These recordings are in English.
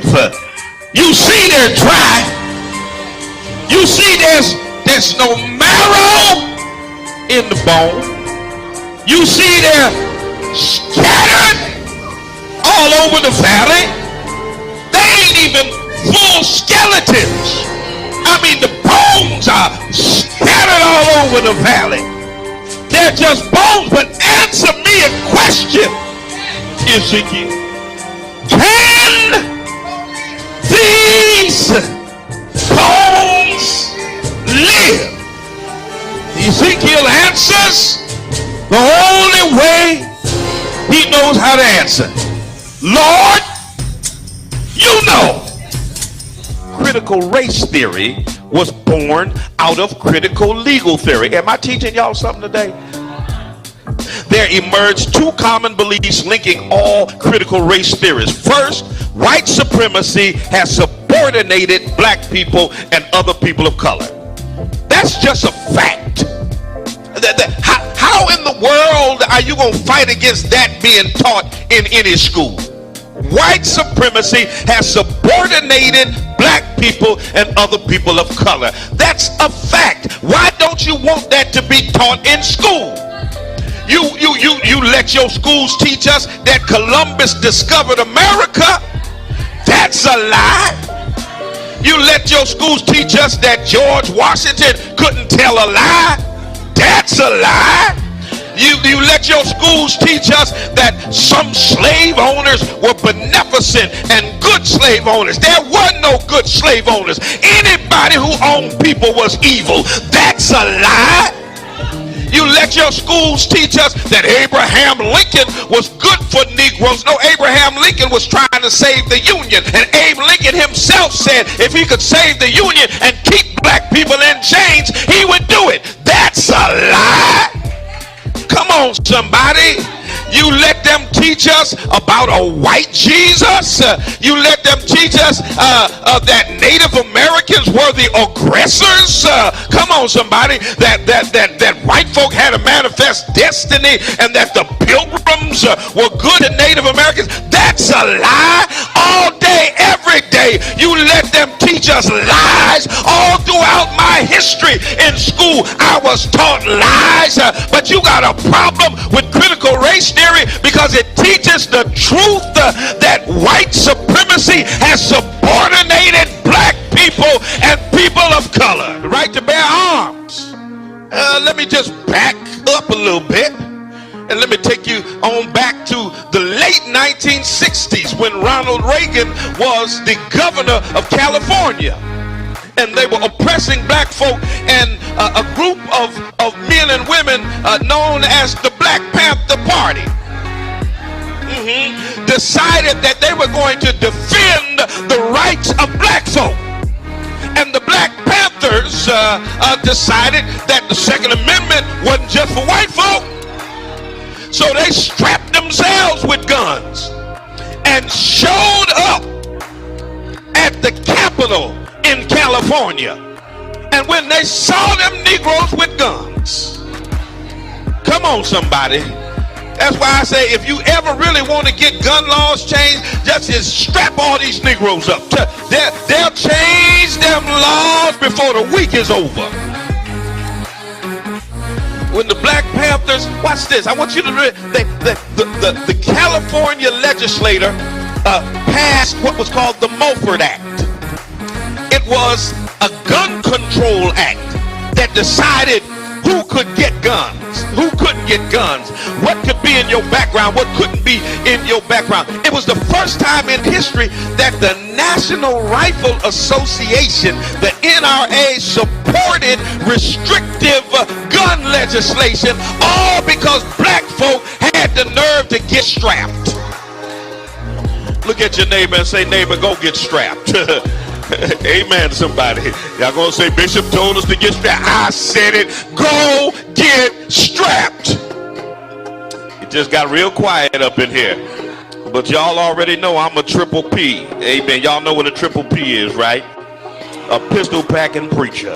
You see they're dry. You see there's no marrow in the bone. You see they're scattered all over the valley. They ain't even full skeletons. I mean, the bones are scattered all over the valley. They're just bones. But answer me a question, Ezekiel. Can these bones live? Ezekiel answers the only way he knows how to answer. Lord, you know. Critical race theory was born out of critical legal theory. Am I teaching y'all something today? There emerged two common beliefs linking all critical race theories. First, white supremacy has subordinated black people and other people of color. That's just a fact. How in the world are you going to fight against that being taught in any school? White supremacy has subordinated black people and other people of color. That's a fact. Why don't you want that to be taught in school? You let your schools teach us that Columbus discovered America. That's a lie. You let your schools teach us that George Washington couldn't tell a lie. That's a lie. You let your schools teach us that some slave owners were beneficent and good slave owners. There were no good slave owners. Anybody who owned people was evil. That's a lie. You let your schools teach us that Abraham Lincoln was good for Negroes. No, Abraham Lincoln was trying to save the Union. And Abe Lincoln himself said if he could save the Union and keep black people in chains, he would do it. That's a lie. Come on, somebody. You let them teach us about a white Jesus. You let them teach us that Native Americans were the aggressors. Come on, somebody. That white folk had a manifest destiny and that the pilgrims were good at Native Americans. That's a lie. All day, every day, you let them teach us lies. All throughout my history in school, I was taught lies. But you got a problem with critical race theory because it teaches the truth that white supremacy has subordinated black people and people of color. The right to bear arms. Let me just back up a little bit and let me take you on back to the late 1960s when Ronald Reagan was the governor of California. And they were oppressing black folk, and a group of men and women known as the Black Panther Party decided that they were going to defend the rights of black folk. And the Black Panthers decided that the Second Amendment wasn't just for white folk. So they strapped themselves with guns and showed up at the Capitol in California. And when they saw them Negroes with guns, come on, somebody. That's why I say if you ever really want to get gun laws changed, just strap all these Negroes up. They'll change them laws before the week is over. When the Black Panthers, watch this, I want you to read, the California legislator passed what was called the Mulford Act. It was a gun control act that decided who could get guns, who couldn't get guns, what could be in your background, what couldn't be in your background. It was the first time in history that the National Rifle Association, the NRA, supported restrictive gun legislation, all because black folk had the nerve to get strapped. Look at your neighbor and say, neighbor, go get strapped. Amen, somebody. Y'all gonna say Bishop told us to get strapped. I said it. Go get strapped. It just got real quiet up in here. But y'all already know I'm a triple P. Amen. Y'all know what a triple P is, right? A pistol packing preacher.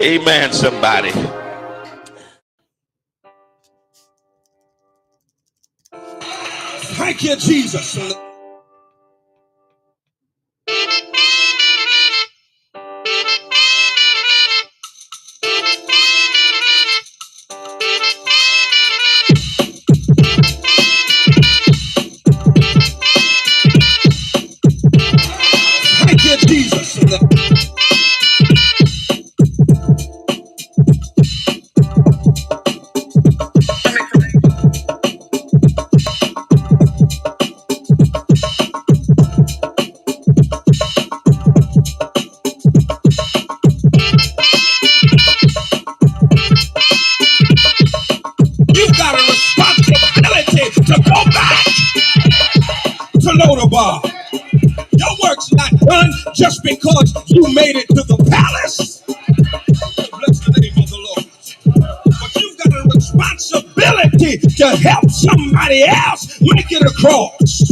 Amen, somebody. Thank you, Jesus. just because you made it to the palace. Bless the name of the Lord. But you've got a responsibility to help somebody else make it across.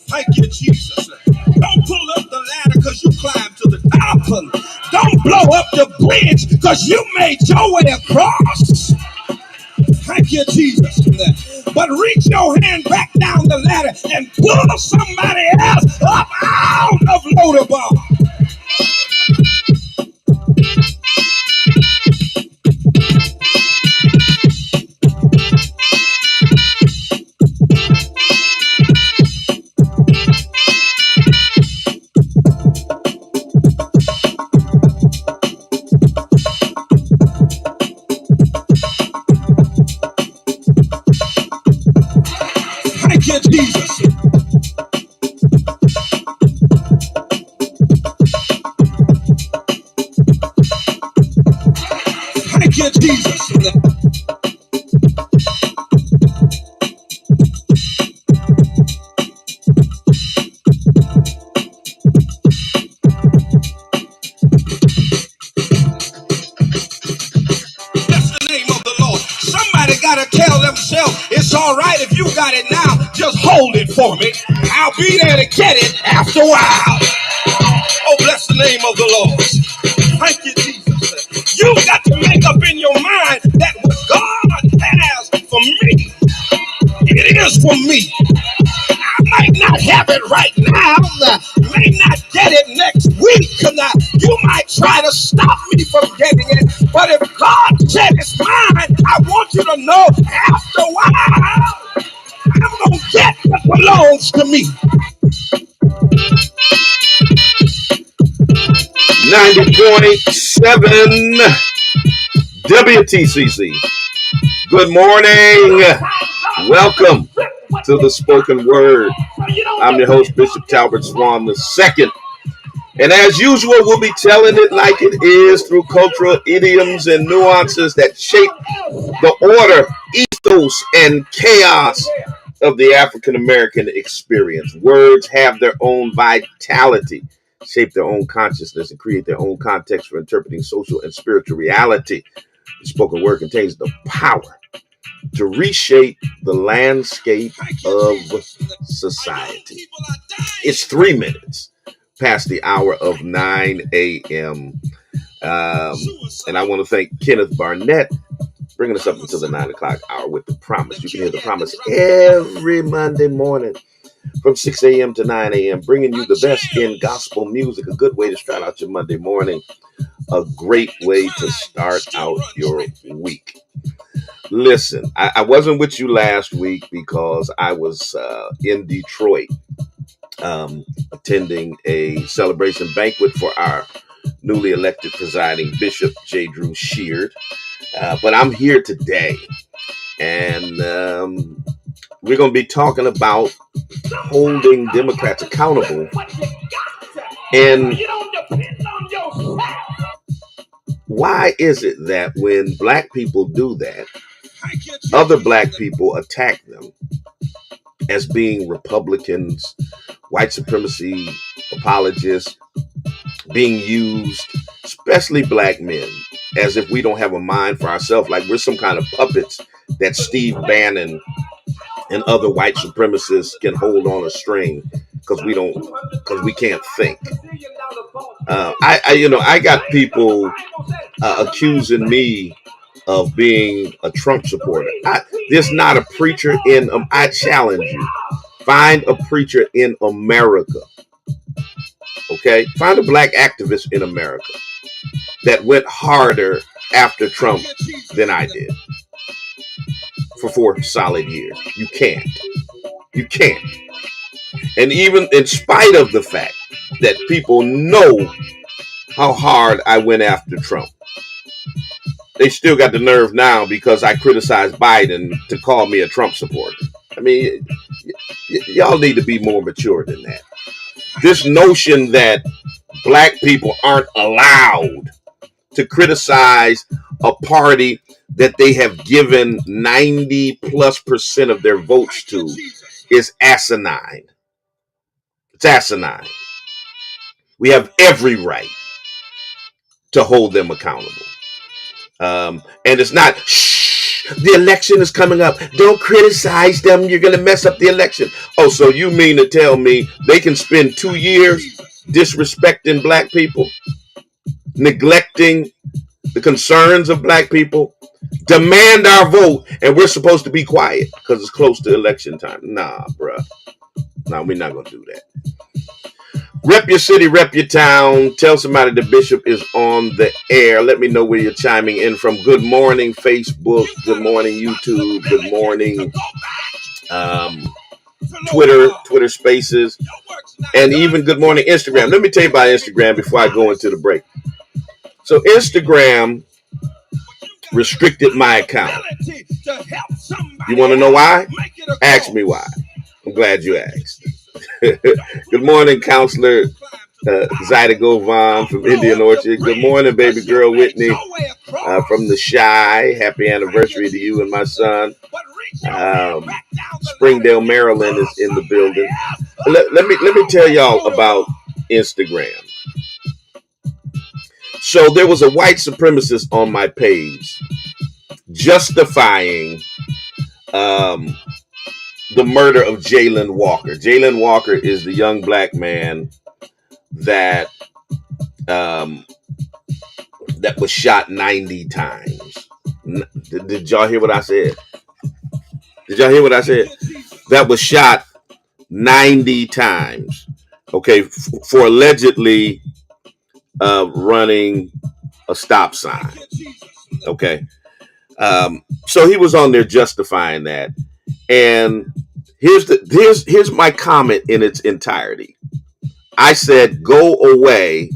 Thank you, Jesus. Don't pull up the ladder because you climbed to the top. And don't blow up the bridge because you made your way across. Thank you, Jesus. But reach your hand back down the ladder and pull somebody else up out of Lodabar. Thank you, Jesus. Thank you, Jesus. Somebody gotta tell themselves it's all right if you got it now, just hold it for me. I'll be there to get it after a while. Oh, bless the name of the Lord. Thank you, Jesus. You got to make up in your mind that what God has for me, it is for me. I might not have it right now, may not get it next week, you might try to stop me from getting it, but if God said it's mine, I want you to know after a while, I'm going to get what belongs to me. 90.7 WTCC. Good morning. Welcome to the spoken word. I'm your host, Bishop Talbert Swan II. And as usual, we'll be telling it like it is through cultural idioms and nuances that shape the order, ethos, and chaos of the African American experience. Words have their own vitality, shape their own consciousness, and create their own context for interpreting social and spiritual reality. The spoken word contains the power to reshape the landscape of society. It's 3 minutes past the hour of 9 a.m. And I want to thank Kenneth Barnett bringing us up until the 9 o'clock hour with The Promise. You can hear The Promise every Monday morning from 6 a.m. to 9 a.m., bringing you the best in gospel music, a good way to start out your Monday morning, a great way to start out your week. Listen, I wasn't with you last week because I was in Detroit attending a celebration banquet for our newly elected presiding Bishop J. Drew Sheard. But I'm here today, and we're going to be talking about holding Democrats accountable. And why is it that when black people do that, other black people attack them as being Republicans, white supremacy apologists, being used, especially black men, as if we don't have a mind for ourselves, like we're some kind of puppets that Steve Bannon and other white supremacists can hold on a string because we can't think. I got people accusing me of being a Trump supporter. There's not a preacher I challenge you. Find a preacher in America. Okay? Find a black activist in America that went harder after Trump than I did for 4 solid years. You can't. You can't. And even in spite of the fact that people know how hard I went after Trump, they still got the nerve now because I criticized Biden to call me a Trump supporter. I mean, y'all need to be more mature than that. This notion that black people aren't allowed to criticize a party that they have given 90+% of their votes to is asinine. It's asinine. We have every right to hold them accountable. And it's not, shh, the election is coming up. Don't criticize them. You're going to mess up the election. Oh, so you mean to tell me they can spend 2 years disrespecting black people, neglecting the concerns of black people, demand our vote, and we're supposed to be quiet because it's close to election time? Nah, bruh. Nah, we're not going to do that. Rep your city, rep your town. Tell somebody the bishop is on the air. Let me know where you're chiming in from. Good morning, Facebook. Good morning, YouTube. Good morning, Twitter Spaces. And even good morning, Instagram. Let me tell you about Instagram before I go into the break. So Instagram restricted my account. You want to know why? Ask me why. I'm glad you asked. Good morning, Counselor Zyda Govan from Indian Orchard. Good morning, baby girl Whitney from the Shy. Happy anniversary to you and my son. Springdale, Maryland is in the building. Let me tell y'all about Instagram. So there was a white supremacist on my page justifying the murder of Jayland Walker. Jayland Walker is the young black man that was shot 90 times. Did y'all hear what I said? Did y'all hear what I said? That was shot 90 times. Okay, for allegedly running a stop sign. Okay. So he was on there justifying that. And here's my comment in its entirety. I said, go away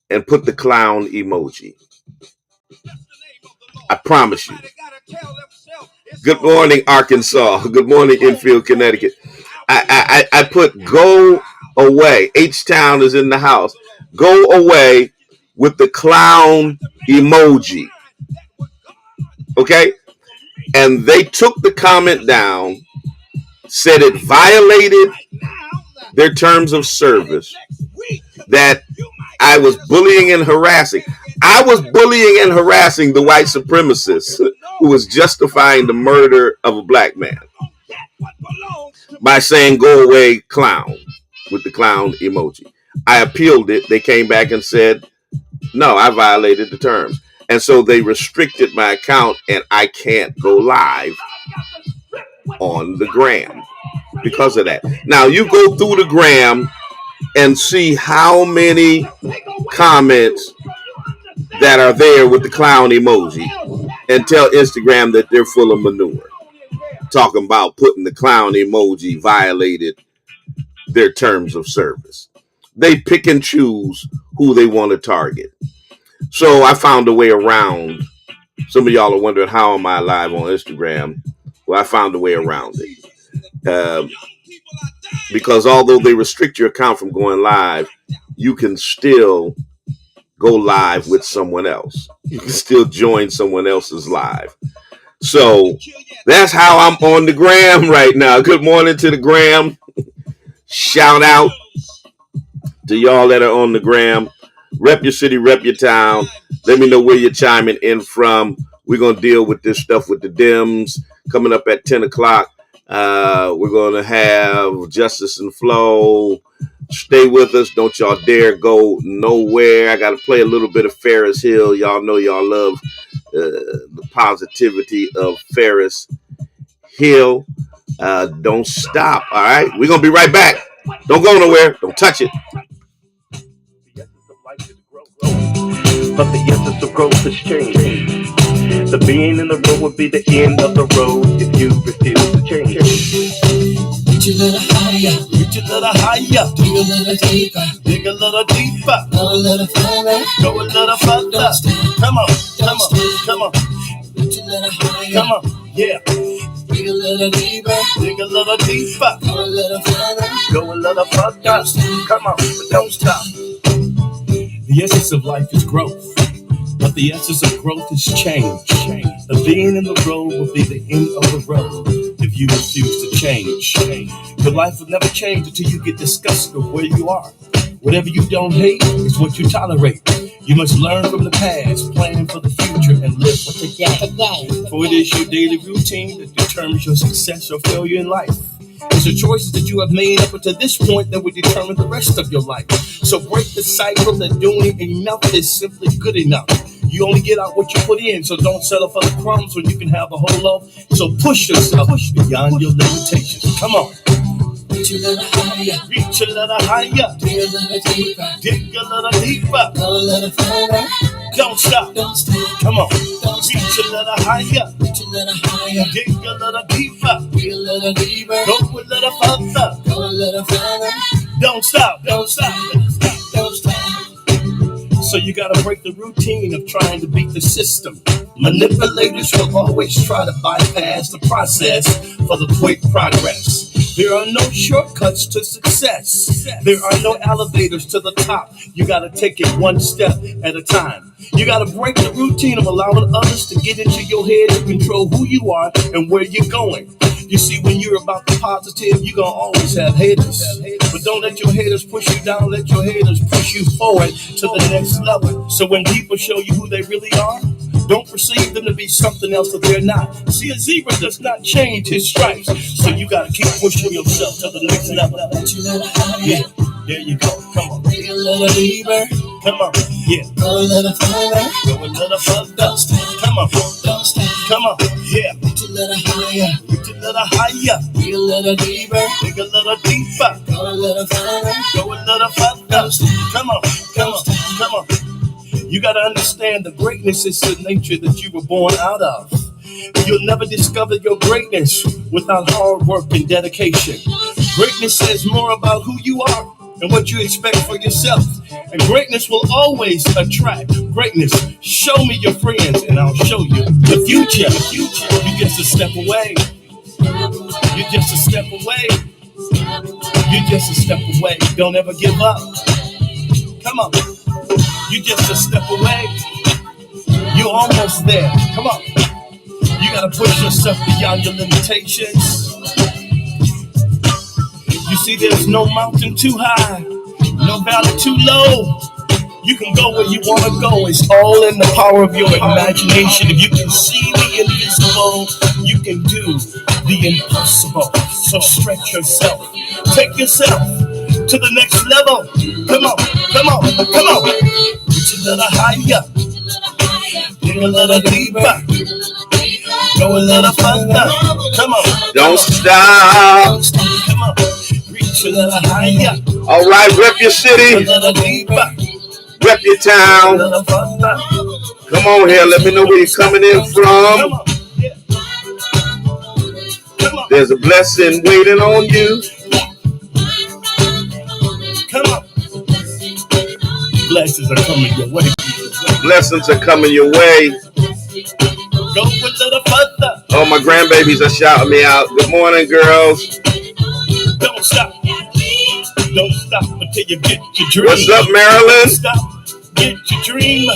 and put the clown emoji. I promise you. Good morning, Arkansas. Good morning, Enfield, Connecticut. I put go away. H-Town is in the house. Go away with the clown emoji. Okay? And they took the comment down, said it violated their terms of service, that I was bullying and harassing. I was bullying and harassing the white supremacist who was justifying the murder of a black man by saying, go away, clown, with the clown emoji. I appealed it. They came back and said, no, I violated the terms. And so they restricted my account and I can't go live on the gram because of that. Now you go through the gram and see how many comments that are there with the clown emoji and tell Instagram that they're full of manure. Talking about putting the clown emoji violated their terms of service. They pick and choose who they want to target. So I found a way around. Some of y'all are wondering, how am I live on Instagram? Well, I found a way around it. Because although they restrict your account from going live, you can still go live with someone else. You can still join someone else's live. So that's how I'm on the gram right now. Good morning to the gram. Shout out to y'all that are on the gram. Rep your city, rep your town. Let me know where you're chiming in from. We're going to deal with this stuff with the Dems coming up at 10 o'clock. We're going to have Justice and Flow. Stay with us. Don't y'all dare go nowhere. I got to play a little bit of Ferris Hill. Y'all know y'all love the positivity of Ferris Hill. Don't stop. All right. We're going to be right back. Don't go nowhere. Don't touch it. But the essence of growth is change. The being in the road would be the end of the road if you refuse to change. Reach a little higher, reach a little higher, dig a little deeper, dig a little deeper, go a little further, go a little further. Come on, come on, come on. Reach a little higher, come on, yeah. Dig a little deeper, dig a little deeper, go a little further, go a little further. Come on, but don't stop. The essence of life is growth, but the essence of growth is change. The being in the road will be the end of the road if you refuse to change. Your life will never change until you get disgusted with where you are. Whatever you don't hate is what you tolerate. You must learn from the past, plan for the future, and live for today. For it is your daily routine that determines your success or failure in life. It's the choices that you have made up until this point that will determine the rest of your life. So break the cycle that doing enough is simply good enough. You only get out what you put in, so don't settle for the crumbs when you can have a whole loaf. So push yourself beyond your limitations. Come on. Reach a little higher. Reach a little higher. Dig a little deeper. Dig a little deeper. Go a little further. Don't stop. Don't stop. Come on. Don't stop. Reach a little higher. Reach a little higher. Dig a little deeper. Dig a little deeper. Go a little further. Go a little further. Don't stop. Don't stop. Don't stop. Don't stop. So you gotta break the routine of trying to beat the system. Manipulators will always try to bypass the process for the quick progress. There are no shortcuts to success. There are no elevators to the top. You gotta take it one step at a time. You gotta break the routine of allowing others to get into your head to control who you are and where you're going. You see, when you're about the positive, you're gonna always have haters. But don't let your haters push you down, let your haters push you forward to the next level. So when people show you who they really are, don't perceive them to be something else that they're not. See, a zebra does not change his stripes. So you gotta keep pushing yourself to the next level. Yeah, there you go. Come on. Dig a little deeper. Come on. Yeah. Go a little further. Go a little further. Don't stop. Come on. Don't stop. Come on. Yeah. Reach a little higher. Reach a little higher. Dig a little deeper. Dig a little deeper. Go a little further. Go a little further. Don't stop. Come on. Come on. Come on. You got to understand the greatness is the nature that you were born out of. You'll never discover your greatness without hard work and dedication. Greatness says more about who you are and what you expect for yourself. And greatness will always attract greatness. Show me your friends and I'll show you the future. You're just a step away. You're just a step away. You're just a step away. Don't ever give up. Come on. You're just a step away. You're almost there. Come on. You gotta push yourself beyond your limitations. You see, there's no mountain too high, no valley too low. You can go where you wanna go. It's all in the power of your imagination. If you can see the invisible, you can do the impossible. So stretch yourself. Take yourself to the next level. Come on, come on, come on. Reach a little higher. Dig a little deeper. Go a little further. Come on. Don't stop. Don't stop. Come on. Reach a little higher. All right, rep your city. A little deeper. Rep your town. A little further. Come on here. Let me know where you're coming in Come from. on. Yeah. Come on. There's a blessing waiting on you. Come on. Blessings are coming your way. Blessings are coming your way. Go a little further. Oh, my grandbabies are shouting me out. Good morning, girls. Don't stop. Don't stop until you get your dream. What's up, Maryland? Don't stop. Get your dream.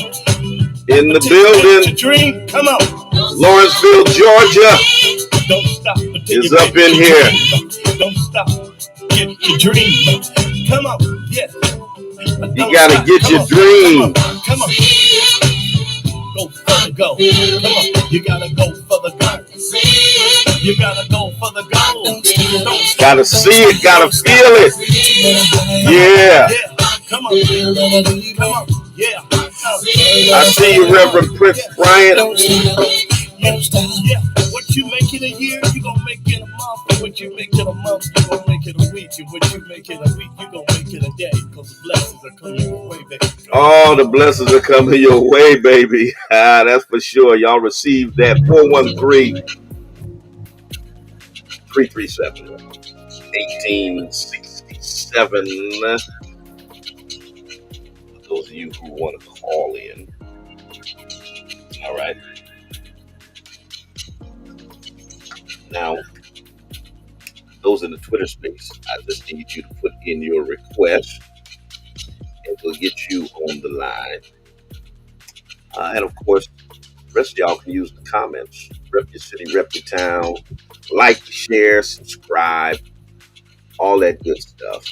In the Until you get building. your dream. Come on. Lawrenceville, Georgia Don't stop until is you up get in your here. dream. Don't stop. Get your dream. Come on. Yeah. You gotta get your dream. Come on. Go further, go. Come on. You gotta go for the goal. You gotta go for the goal. Gotta see it, gotta feel it. Yeah. Yeah. Come on. Come on. Yeah. I see you, Reverend Prince Bryant. Yeah. What you make in a year, you gonna make it a month. And what you make in a month, you gonna make it a week. And what you make in a week, you gonna make it a day. Because the blessings are coming your way, baby. All the blessings are coming your way, baby. That's for sure. Y'all received that. 413-337-1867. Those of you who want to call in. All right. Now, those in the Twitter space, I just need you to put in your request, and we'll get you on the line. And of course, the rest of y'all can use the comments. Rep your city, rep your town, like, share, subscribe, all that good stuff.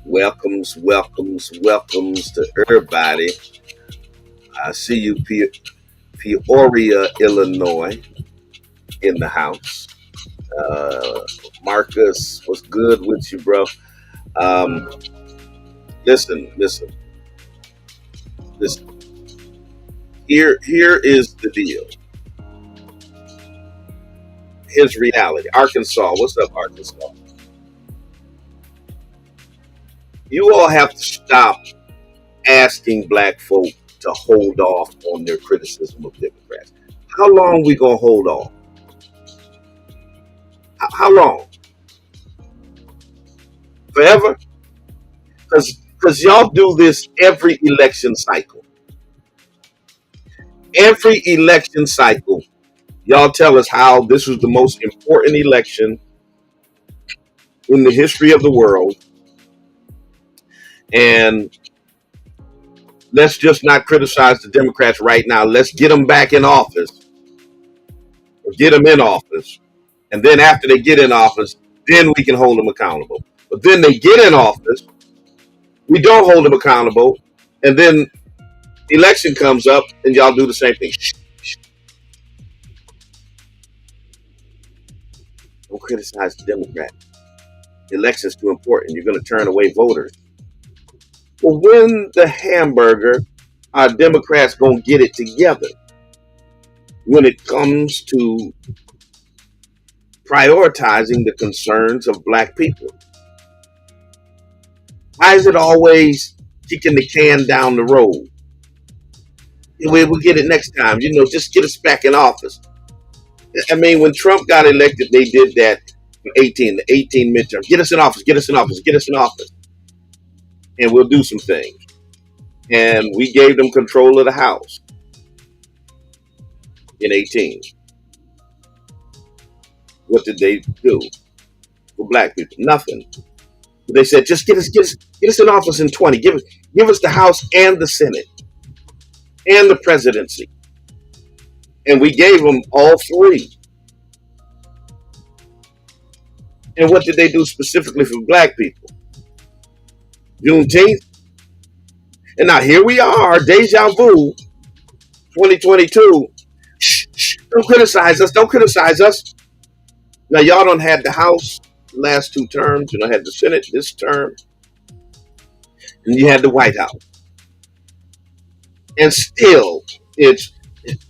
Welcomes to everybody. I see you, Peoria, Illinois, in the house. Marcus, what's good with you, bro? Um, listen. Here is the deal. Here's reality. Arkansas, what's up, Arkansas? You all have to stop asking black folk to hold off on their criticism of Democrats. How long we gonna hold off? How long? Forever? Because y'all do this every election cycle. Every election cycle, y'all tell us how this was the most important election in the history of the world. And let's just not criticize the Democrats right now. Let's get them back in office. Or get them in office. And then after they get in office, then we can hold them accountable. But then they get in office, we don't hold them accountable, and then election comes up and y'all do the same thing. Don't criticize the Democrat. The election's too important. You're going to turn away voters. Well, when the hamburger, our Democrats going to get it together when it comes to prioritizing the concerns of black people? Why is it always kicking the can down the road? We'll get it next time. Just get us back in office. I mean, when Trump got elected, they did that for the 18 midterm. Get us in office, get us in office, get us in office. And we'll do some things. And we gave them control of the House in 18. What did they do for black people? Nothing. They said, just get us in office in 20. Give us the House and the Senate and the presidency. And we gave them all three. And what did they do specifically for black people? Juneteenth. And now here we are, deja vu, 2022. Shh, don't criticize us. Now y'all don't had the House last two terms, had the Senate this term, and you had the White House. And still, it's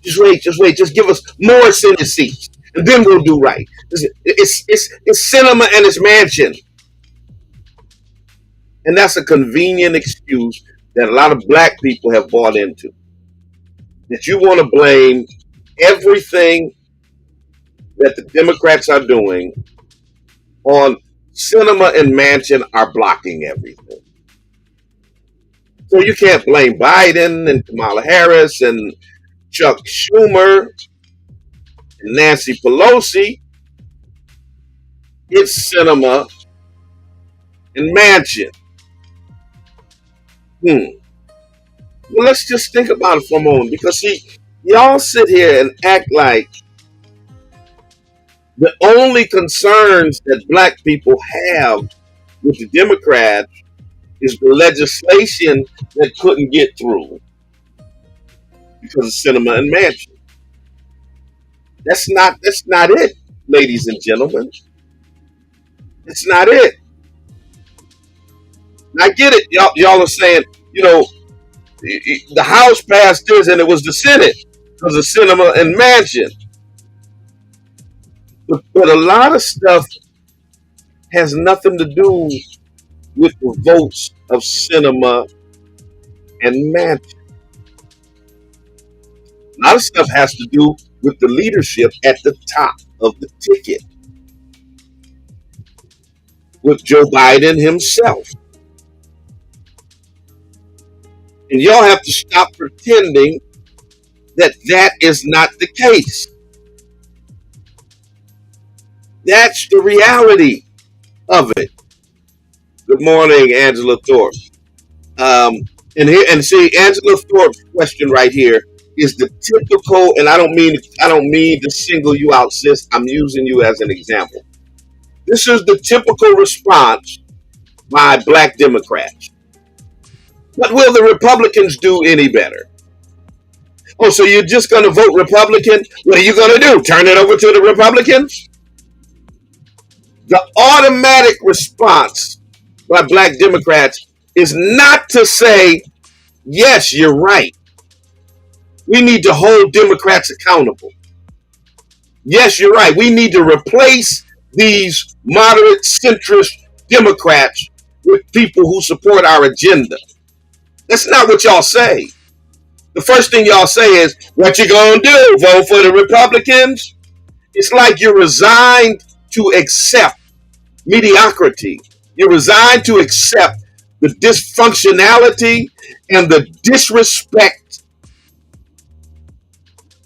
just wait, just give us more Senate seats, and then we'll do right. It's cinema and it's mansion. And that's a convenient excuse that a lot of black people have bought into. That you want to blame everything that the Democrats are doing on cinema and mansion are blocking everything. So you can't blame Biden and Kamala Harris and Chuck Schumer and Nancy Pelosi. It's cinema and mansion. Well, let's just think about it for a moment, because see, y'all sit here and act like the only concerns that black people have with the Democrats is the legislation that couldn't get through because of cinema and mansion. That's not it, ladies and gentlemen. It's not it. And I get it. Y'all are saying, the House passed this and it was the Senate because of cinema and mansion. But a lot of stuff has nothing to do with the votes of cinema and mansion. A lot of stuff has to do with the leadership at the top of the ticket, with Joe Biden himself. And y'all have to stop pretending that is not the case. That's the reality of it. Good morning, Angela Thorpe. And see, Angela Thorpe's question right here is the typical, and I don't mean to single you out, sis. I'm using you as an example. This is the typical response by black Democrats. But will the Republicans do any better? Oh, so you're just going to vote Republican? What are you going to do? Turn it over to the Republicans? The automatic response by black Democrats is not to say, yes, you're right. We need to hold Democrats accountable. Yes, you're right. We need to replace these moderate centrist Democrats with people who support our agenda. That's not what y'all say. The first thing y'all say is, what you gonna do? Vote for the Republicans? It's like you're resigned to accept mediocrity. You're resigned to accept the dysfunctionality and the disrespect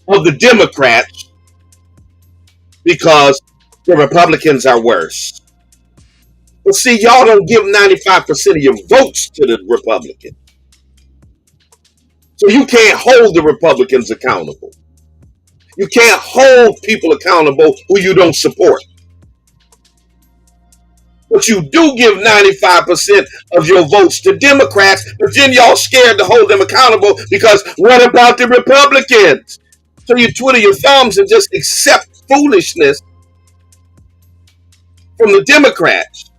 of the Democrats because the Republicans are worse. But see, y'all don't give 95% of your votes to the Republicans. So you can't hold the Republicans accountable. You can't hold people accountable who you don't support. But you do give 95% of your votes to Democrats, but then y'all scared to hold them accountable because what about the Republicans? So you twiddle your thumbs and just accept foolishness from the Democrats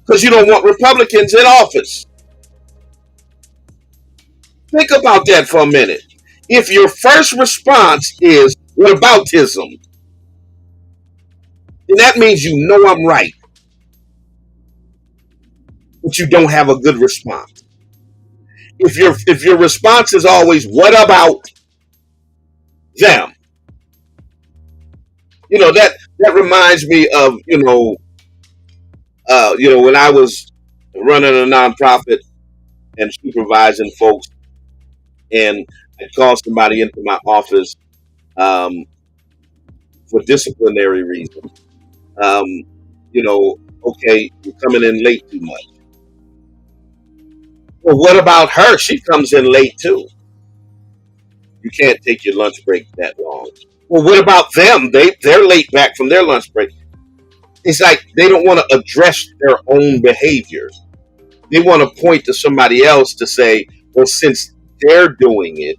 because you don't want Republicans in office. Think about that for a minute. If your first response is whataboutism, then that means you know I'm right, but you don't have a good response. If your response is always what about them, that reminds me of when I was running a nonprofit and supervising folks, and I called somebody into my office for disciplinary reasons. Okay, you're coming in late too much. Well, what about her? She comes in late too. You can't take your lunch break that long. Well, what about them? They're late back from their lunch break. It's like they don't want to address their own behavior. They want to point to somebody else to say, well, since they're doing it,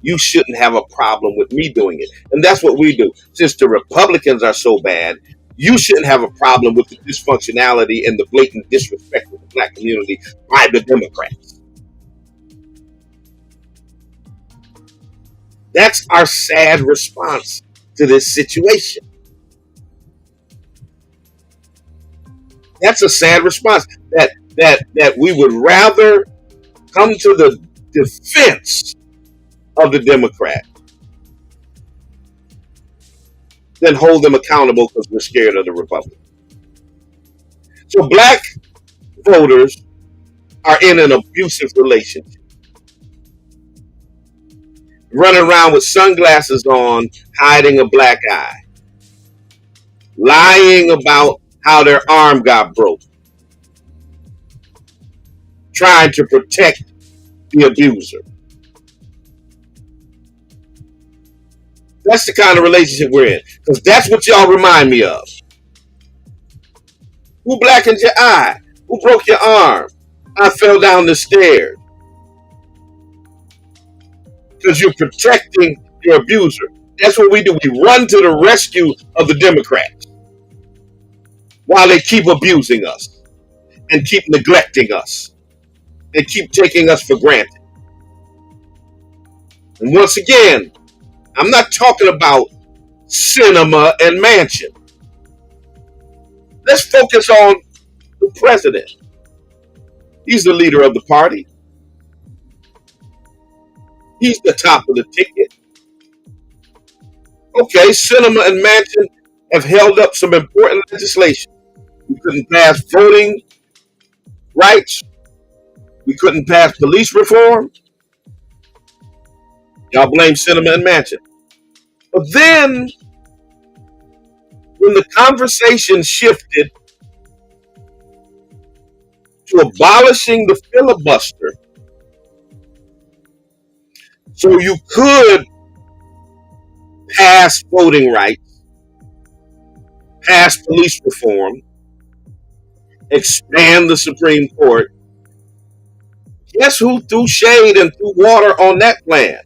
you shouldn't have a problem with me doing it. And that's what we do. Since the Republicans are so bad, you shouldn't have a problem with the dysfunctionality and the blatant disrespect of the black community by the Democrats. That's our sad response to this situation. That's a sad response that we would rather come to the defense of the Democrat than hold them accountable because we're scared of the Republicans. So black voters are in an abusive relationship, running around with sunglasses on, hiding a black eye, lying about how their arm got broke, trying to protect the abuser. That's the kind of relationship we're in. Because that's what y'all remind me of. Who blackened your eye? Who broke your arm? I fell down the stairs. Because you're protecting your abuser. That's what we do. We run to the rescue of the Democrats while they keep abusing us and keep neglecting us and keep taking us for granted. And once again, I'm not talking about cinema and mansion. Let's focus on the president. He's the leader of the party. He's the top of the ticket. Okay, cinema and mansion have held up some important legislation. We couldn't pass voting rights. We couldn't pass police reform. Y'all blame cinema and mansion. But then, when the conversation shifted to abolishing the filibuster, so you could pass voting rights, pass police reform, expand the Supreme Court. Guess who threw shade and threw water on that plan?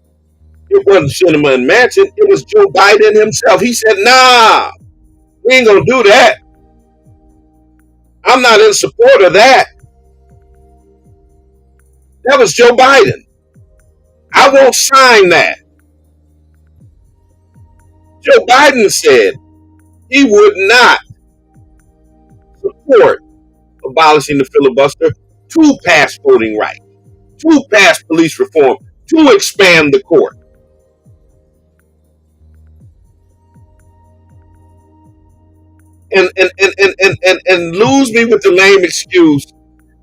It wasn't Sinema and Manchin. It was Joe Biden himself. He said, nah, we ain't going to do that. I'm not in support of that. That was Joe Biden. I won't sign that. Joe Biden said he would not support abolishing the filibuster to pass voting rights, to pass police reform, to expand the court. And lose me with the lame excuse,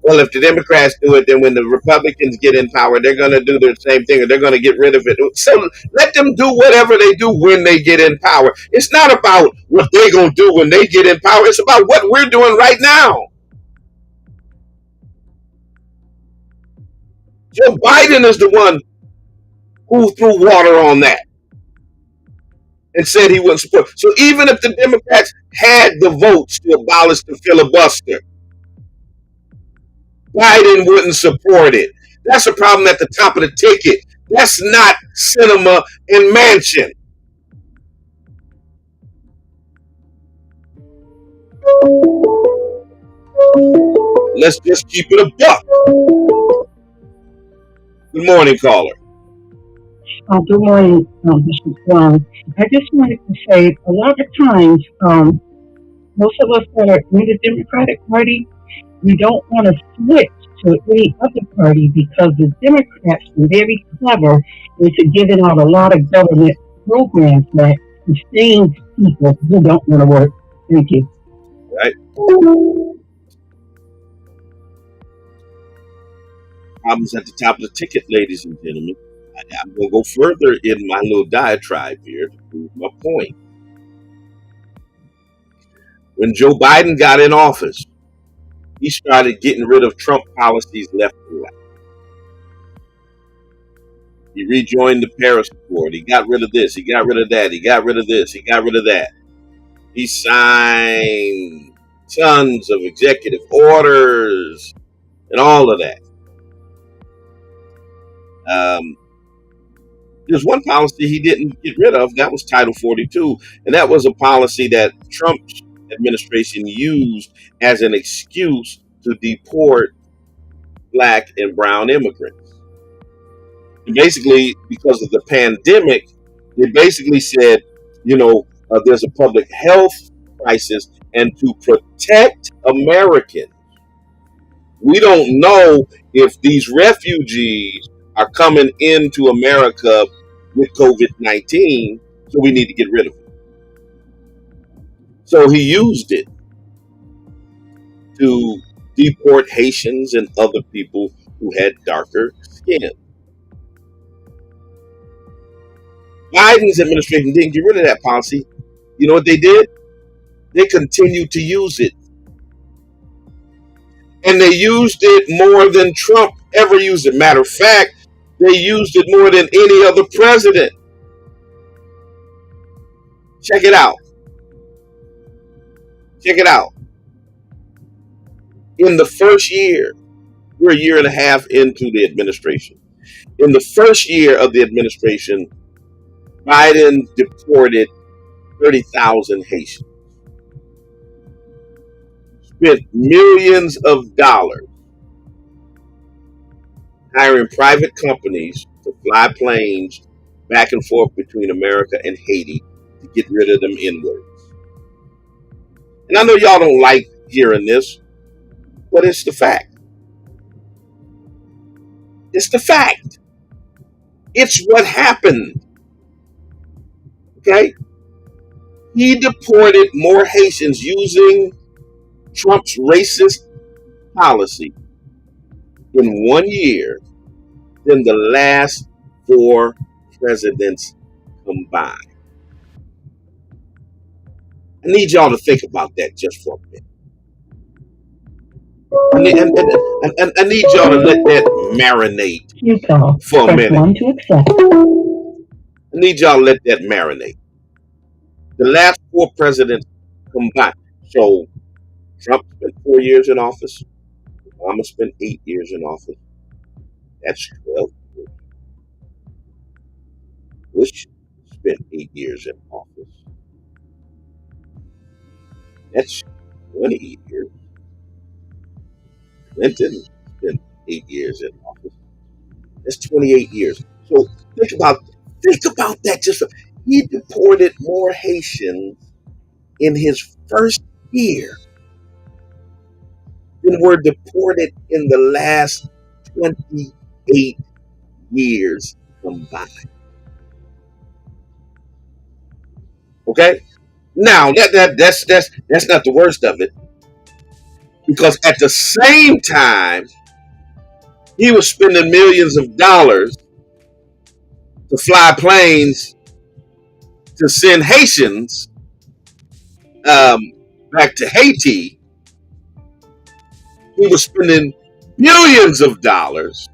well, if the Democrats do it, then when the Republicans get in power, they're going to do the same thing, or they're going to get rid of it. So let them do whatever they do when they get in power. It's not about what they're going to do when they get in power. It's about what we're doing right now. Joe Biden is the one who threw water on that and said he wouldn't support. So even if the Democrats had the votes to abolish the filibuster, Biden wouldn't support it. That's a problem at the top of the ticket. That's not Sinema and Manchin. Let's just keep it a buck. Good morning, caller. Good morning, Mr. Swan. I just wanted to say, a lot of times, most of us that are in the Democratic Party, we don't want to switch to any other party because the Democrats are very clever into giving out a lot of government programs that sustain people who don't want to work. Thank you. Right. Problems at the top of the ticket, ladies and gentlemen. I'm going to go further in my little diatribe here to prove my point. When Joe Biden got in office, he started getting rid of Trump policies left and right. He rejoined the Paris Accord. He got rid of this. He got rid of that. He got rid of this. He got rid of that. He signed tons of executive orders and all of that. There's one policy he didn't get rid of. That was Title 42. And that was a policy that Trump's administration used as an excuse to deport Black and brown immigrants. And basically, because of the pandemic, they basically said, there's a public health crisis, and to protect Americans, we don't know if these refugees are coming into America with COVID-19, so we need to get rid of it. So he used it to deport Haitians and other people who had darker skin. Biden's administration didn't get rid of that policy. You know what they did? They continued to use it. And they used it more than Trump ever used it. Matter of fact, they used it more than any other president. Check it out. Check it out. In the first year, we're a year and a half into the administration. In the first year of the administration, Biden deported 30,000 Haitians. Spent millions of dollars hiring private companies to fly planes back and forth between America and Haiti to get rid of them N-words. And I know y'all don't like hearing this, but it's the fact. It's the fact. It's what happened. Okay? He deported more Haitians using Trump's racist policy in 1 year than the last 4 presidents combined. I need y'all to think about that just for a minute. I need y'all to let that marinate for a minute. I need y'all to let that marinate. The last 4 presidents combined. So Trump spent 4 years in office. Obama spent 8 years in office. That's 12 years. Bush spent 8 years in office. That's 20 years. Clinton spent 8 years in office. That's 28 years. So think about that. He deported more Haitians in his first year than were deported in the last 28 years combined. Okay? Now that's not the worst of it, because at the same time he was spending millions of dollars to fly planes to send Haitians back to Haiti. He was spending billions of dollars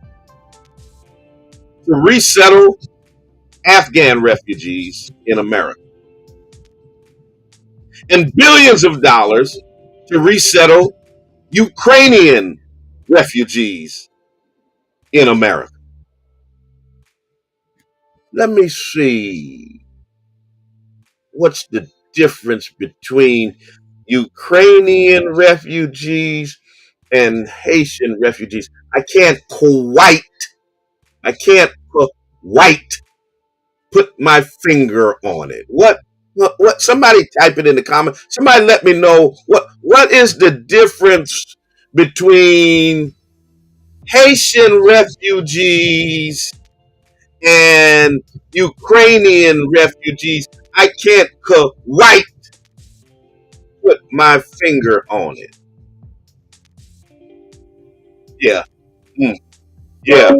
to resettle Afghan refugees in America, and billions of dollars to resettle Ukrainian refugees in America. Let me see. What's the difference between Ukrainian refugees and Haitian refugees? I can't quite put my finger on it. What? Somebody type it in the comments. Somebody let me know what is the difference between Haitian refugees and Ukrainian refugees. I can't quite put my finger on it. Yeah. Yeah. Yeah.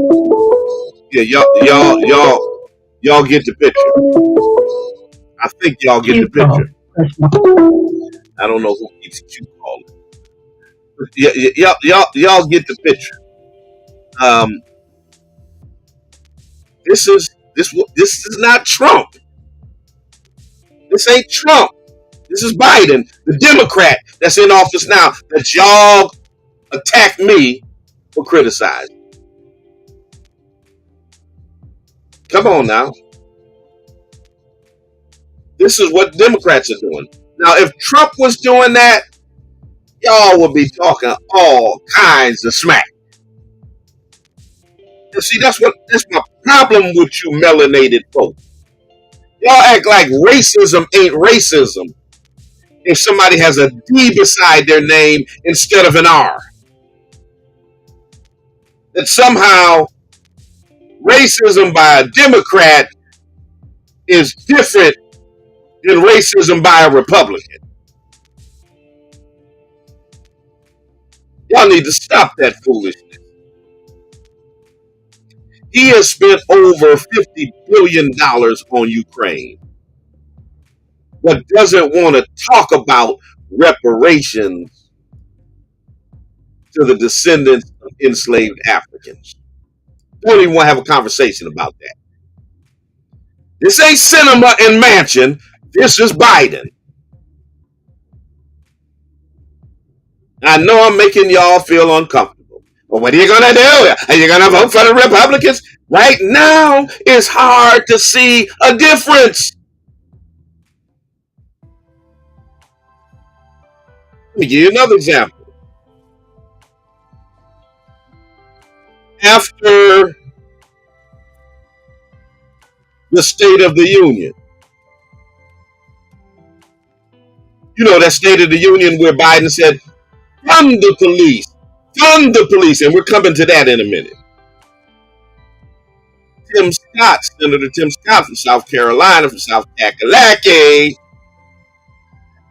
Y'all get the picture. I think y'all get the picture. I don't know who keeps calling. Y'all get the picture. This is not Trump. This ain't Trump. This is Biden, the Democrat that's in office now, that y'all attack me for criticizing. Come on now. This is what Democrats are doing. Now, if Trump was doing that, y'all would be talking all kinds of smack. And see, that's my problem with you melanated folks. Y'all act like racism ain't racism if somebody has a D beside their name instead of an R. That somehow racism by a Democrat is different than racism by a Republican. Y'all need to stop that foolishness. He has spent over $50 billion on Ukraine, but doesn't want to talk about reparations to the descendants of enslaved Africans. Don't even want to have a conversation about that. This ain't Cinema and Mansion. This is Biden. I know I'm making y'all feel uncomfortable. But what are you going to do? Are you going to vote for the Republicans? Right now, it's hard to see a difference. Let me give you another example. After the State of the Union, you know, that State of the Union where Biden said, fund the police, and we're coming to that in a minute. Senator Tim Scott from South Carolina, from South Kakalaki,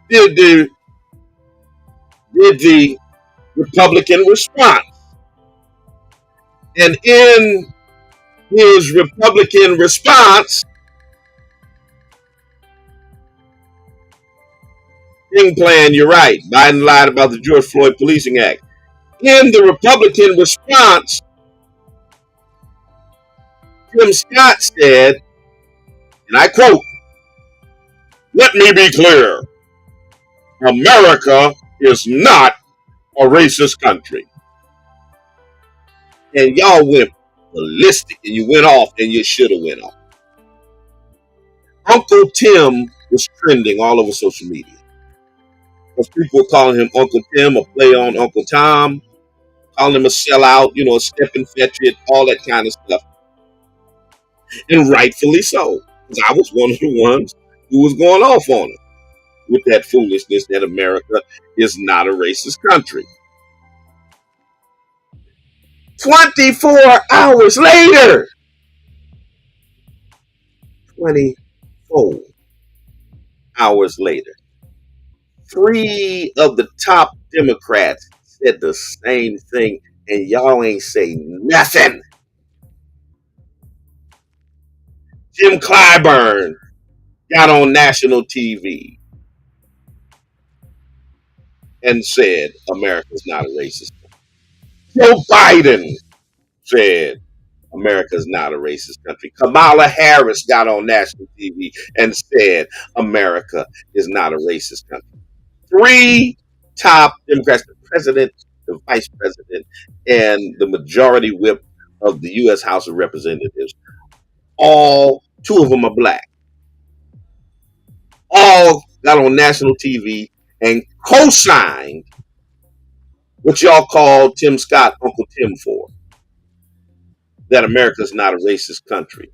did the Republican response. And in his Republican response, King plan, you're right. Biden lied about the George Floyd Policing Act. In the Republican response, Tim Scott said, and I quote, "Let me be clear. America is not a racist country. And y'all went ballistic and you went off and you should have went off. Uncle Tim was trending all over social media. Because people were calling him Uncle Tim, a play on Uncle Tom, calling him a sellout, a step and fetch it, all that kind of stuff. And rightfully so. Because I was one of the ones who was going off on it with that foolishness that America is not a racist country. 24 hours later, 24 hours later, 3 of the top Democrats said the same thing, and y'all ain't say nothing. Jim Clyburn got on national TV and said America's not a racist country. Joe Biden said America's not a racist country. Kamala Harris got on national TV and said America is not a racist country. 3 top Democrats, the president, the vice president, and the majority whip of the U.S. House of Representatives, all 2 of them are black, all got on national TV and co-signed what y'all call Tim Scott Uncle Tim for, that America's not a racist country.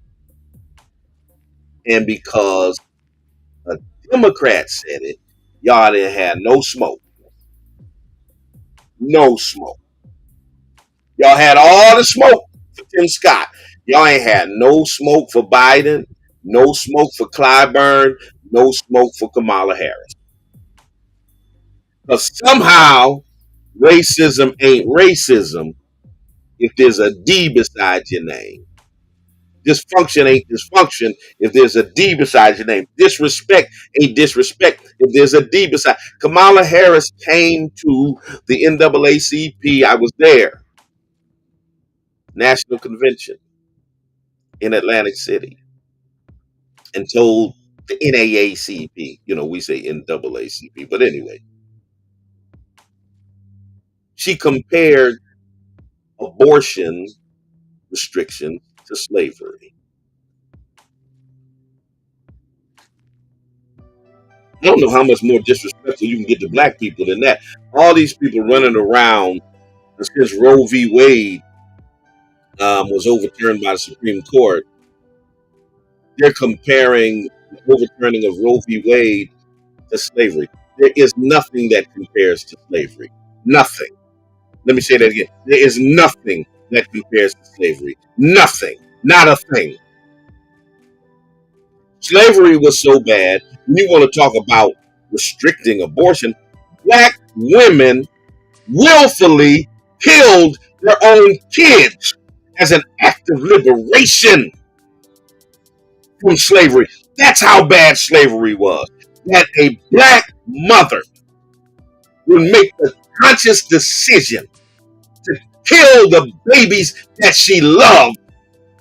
And because a Democrat said it, y'all didn't have no smoke. No smoke. Y'all had all the smoke for Tim Scott. Y'all ain't had no smoke for Biden, no smoke for Clyburn, no smoke for Kamala Harris. Because somehow racism ain't racism if there's a D beside your name. Dysfunction ain't dysfunction if there's a D beside your name. Disrespect ain't disrespect if there's a D beside. Kamala Harris came to the NAACP. I was there. National Convention in Atlantic City, and told the NAACP, we say NAACP, but anyway, she compared abortion restrictions to slavery. I don't know how much more disrespectful you can get to black people than that. All these people running around since Roe v. Wade was overturned by the Supreme Court, they're comparing the overturning of Roe v. Wade to slavery. There is nothing that compares to slavery. Nothing. Let me say that again. There is nothing that compares to slavery. Nothing. Not a thing. Slavery was so bad. When you want to talk about restricting abortion, black women willfully killed their own kids as an act of liberation from slavery. That's how bad slavery was. That a black mother would make the conscious decision to kill the babies that she loved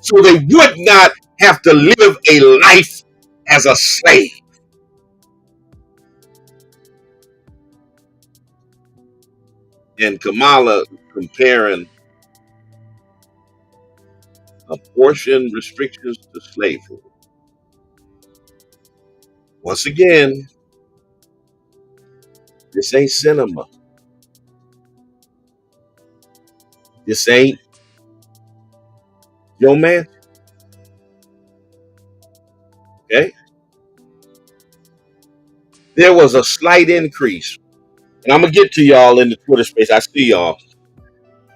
so they would not have to live a life as a slave. And Kamala comparing abortion restrictions to slavery. Once again, this ain't cinema. This ain't your man. Okay? There was a slight increase, and I'm going to get to y'all in the Twitter space. I see y'all.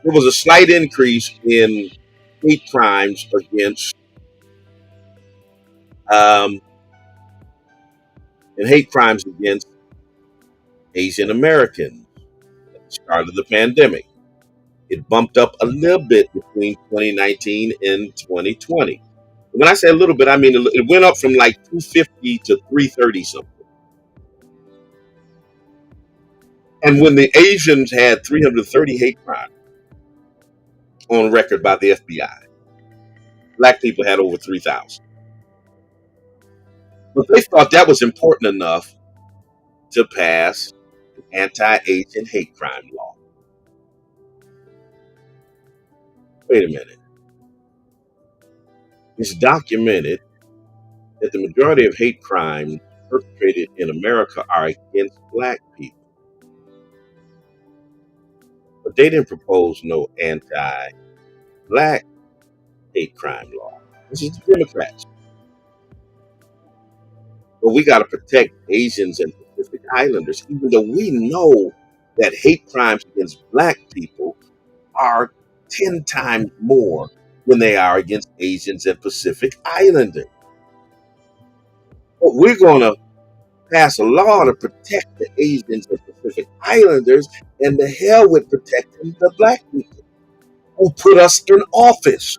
There was a slight increase in hate crimes against Asian Americans at the start of the pandemic. It bumped up a little bit between 2019 and 2020. When I say a little bit, I mean it went up from like 250 to 330 something. And when the Asians had 330 hate crimes on record by the FBI, black people had over 3,000. But they thought that was important enough to pass an anti-Asian hate crime law. Wait a minute. It's documented that the majority of hate crimes perpetrated in America are against black people. But they didn't propose no anti-black hate crime law. This is the Democrats. But we got to protect Asians and Pacific Islanders, even though we know that hate crimes against black people are 10 times more than they are against Asians and Pacific Islanders. But we're going to pass a law to protect the Asians and Pacific Islanders, and the hell with protecting the black people who put us in office.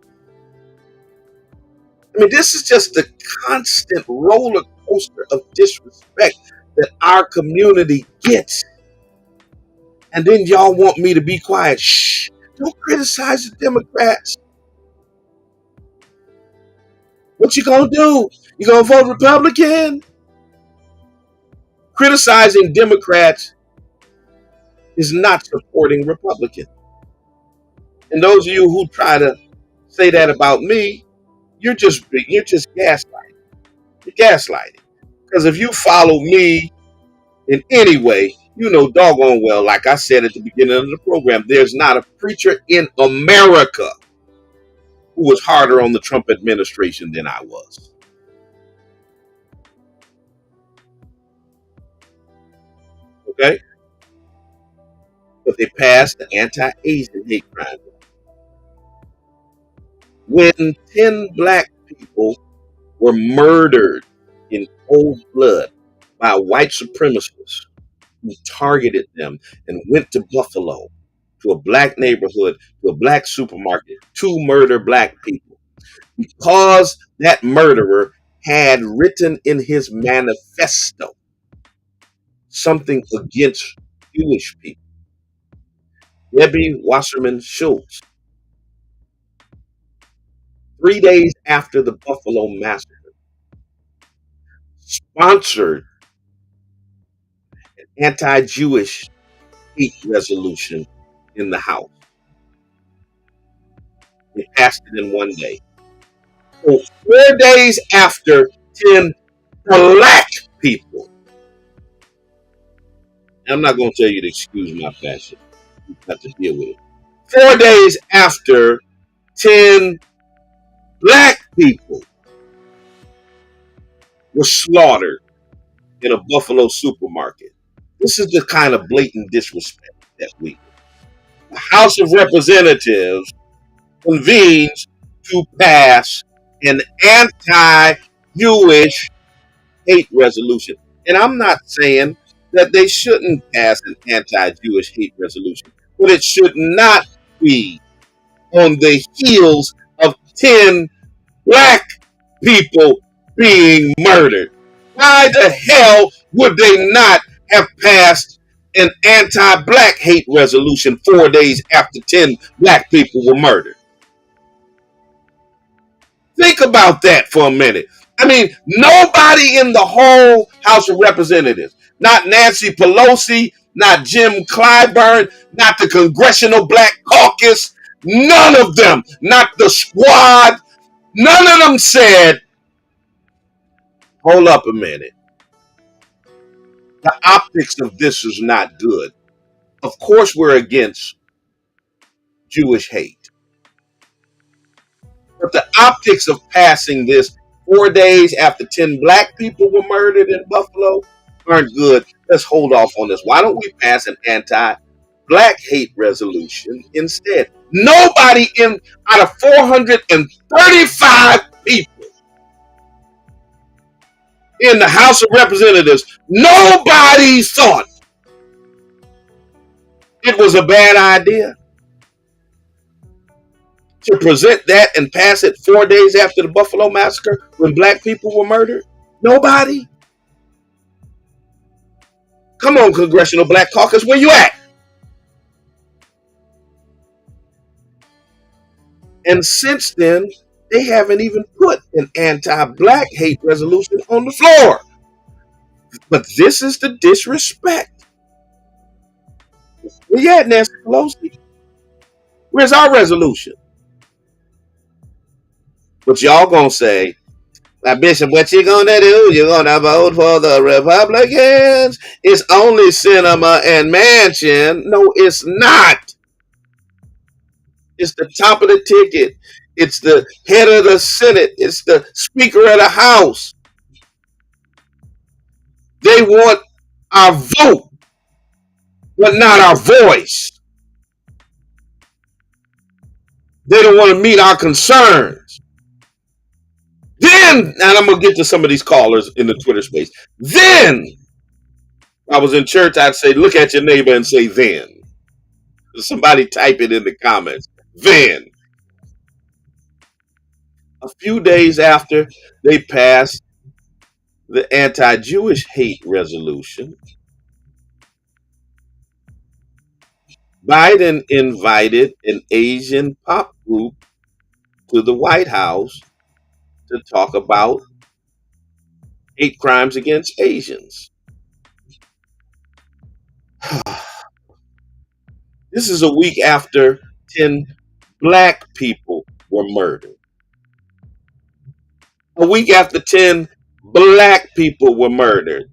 I mean, this is just the constant roller coaster of disrespect that our community gets. And then y'all want me to be quiet. Shh, don't criticize the Democrats. What you gonna do? You gonna vote Republican? Criticizing Democrats is not supporting Republicans. And those of you who try to say that about me, you're just gaslighting. You're gaslighting. Because if you follow me in any way, you know doggone well, like I said at the beginning of the program, there's not a preacher in America who was harder on the Trump administration than I was. Okay? But they passed the anti-Asian hate crime law. When 10 black people were murdered in cold blood by white supremacists who targeted them and went to Buffalo, to a black neighborhood, to a black supermarket, to murder black people, because that murderer had written in his manifesto something against Jewish people. Debbie Wasserman Schultz, 3 days after the Buffalo massacre, sponsored an anti-Jewish hate resolution in the House. They passed it in one day. So 4 days after 10 black people, I'm not going to tell you to excuse my passion. You have to deal with it. 4 days after 10 black people were slaughtered in a Buffalo supermarket. This is the kind of blatant disrespect that we do. The House of Representatives convenes to pass an anti-Jewish hate resolution. And I'm not saying that they shouldn't pass an anti-Jewish hate resolution, but it should not be on the heels of 10 black people being murdered. Why the hell would they not have passed an anti-black hate resolution 4 days after 10 black people were murdered? Think about that for a minute. I mean, nobody in the whole House of Representatives, not Nancy Pelosi, not Jim Clyburn, not the Congressional Black Caucus, none of them, not the squad, none of them said, hold up a minute. The optics of this is not good. Of course, we're against Jewish hate. But the optics of passing this 4 days after 10 black people were murdered in Buffalo aren't good. Let's hold off on this. Why don't we pass an anti-black hate resolution instead? Nobody out of 435 people in the House of Representatives, nobody thought it was a bad idea to present that and pass it 4 days after the Buffalo massacre when black people were murdered? Nobody. Come on, Congressional Black Caucus, where you at? And since then, they haven't even put an anti-black hate resolution on the floor. But this is the disrespect. Where you at, Nancy Pelosi? Where's our resolution? But y'all gonna say, now, Bishop, what you gonna do? You gonna vote for the Republicans? It's only cinema and mansion. No, it's not. It's the top of the ticket. It's the head of the Senate. It's the Speaker of the House. They want our vote, but not our voice. They don't want to meet our concerns. Then, and I'm going to get to some of these callers in the Twitter space. Then, I was in church, I'd say, look at your neighbor and say, then. Somebody type it in the comments. Then. A few days after they passed the anti-Jewish hate resolution, Biden invited an Asian pop group to the White House to talk about hate crimes against Asians. This is a week after 10 black people were murdered. A week after 10 black people were murdered.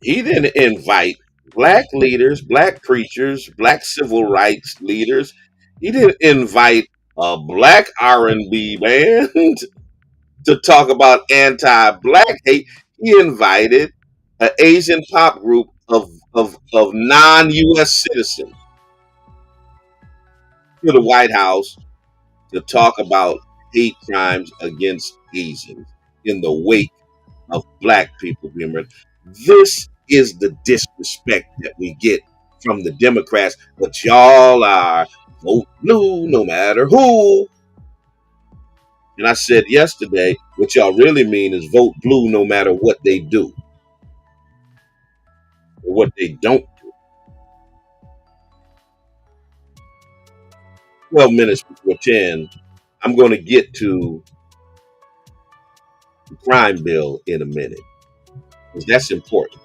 He didn't invite black leaders, black preachers, black civil rights leaders. He didn't invite a black R&B band to talk about anti-black hate. He invited an Asian pop group of non-U.S. citizens to the White House to talk about hate crimes against Asians in the wake of black people being murdered. This is the disrespect that we get from the Democrats, but y'all are vote blue no matter who. And I said yesterday, what y'all really mean is vote blue no matter what they do or what they don't do. 12 minutes before 10, I'm going to get to the crime bill in a minute, because that's important.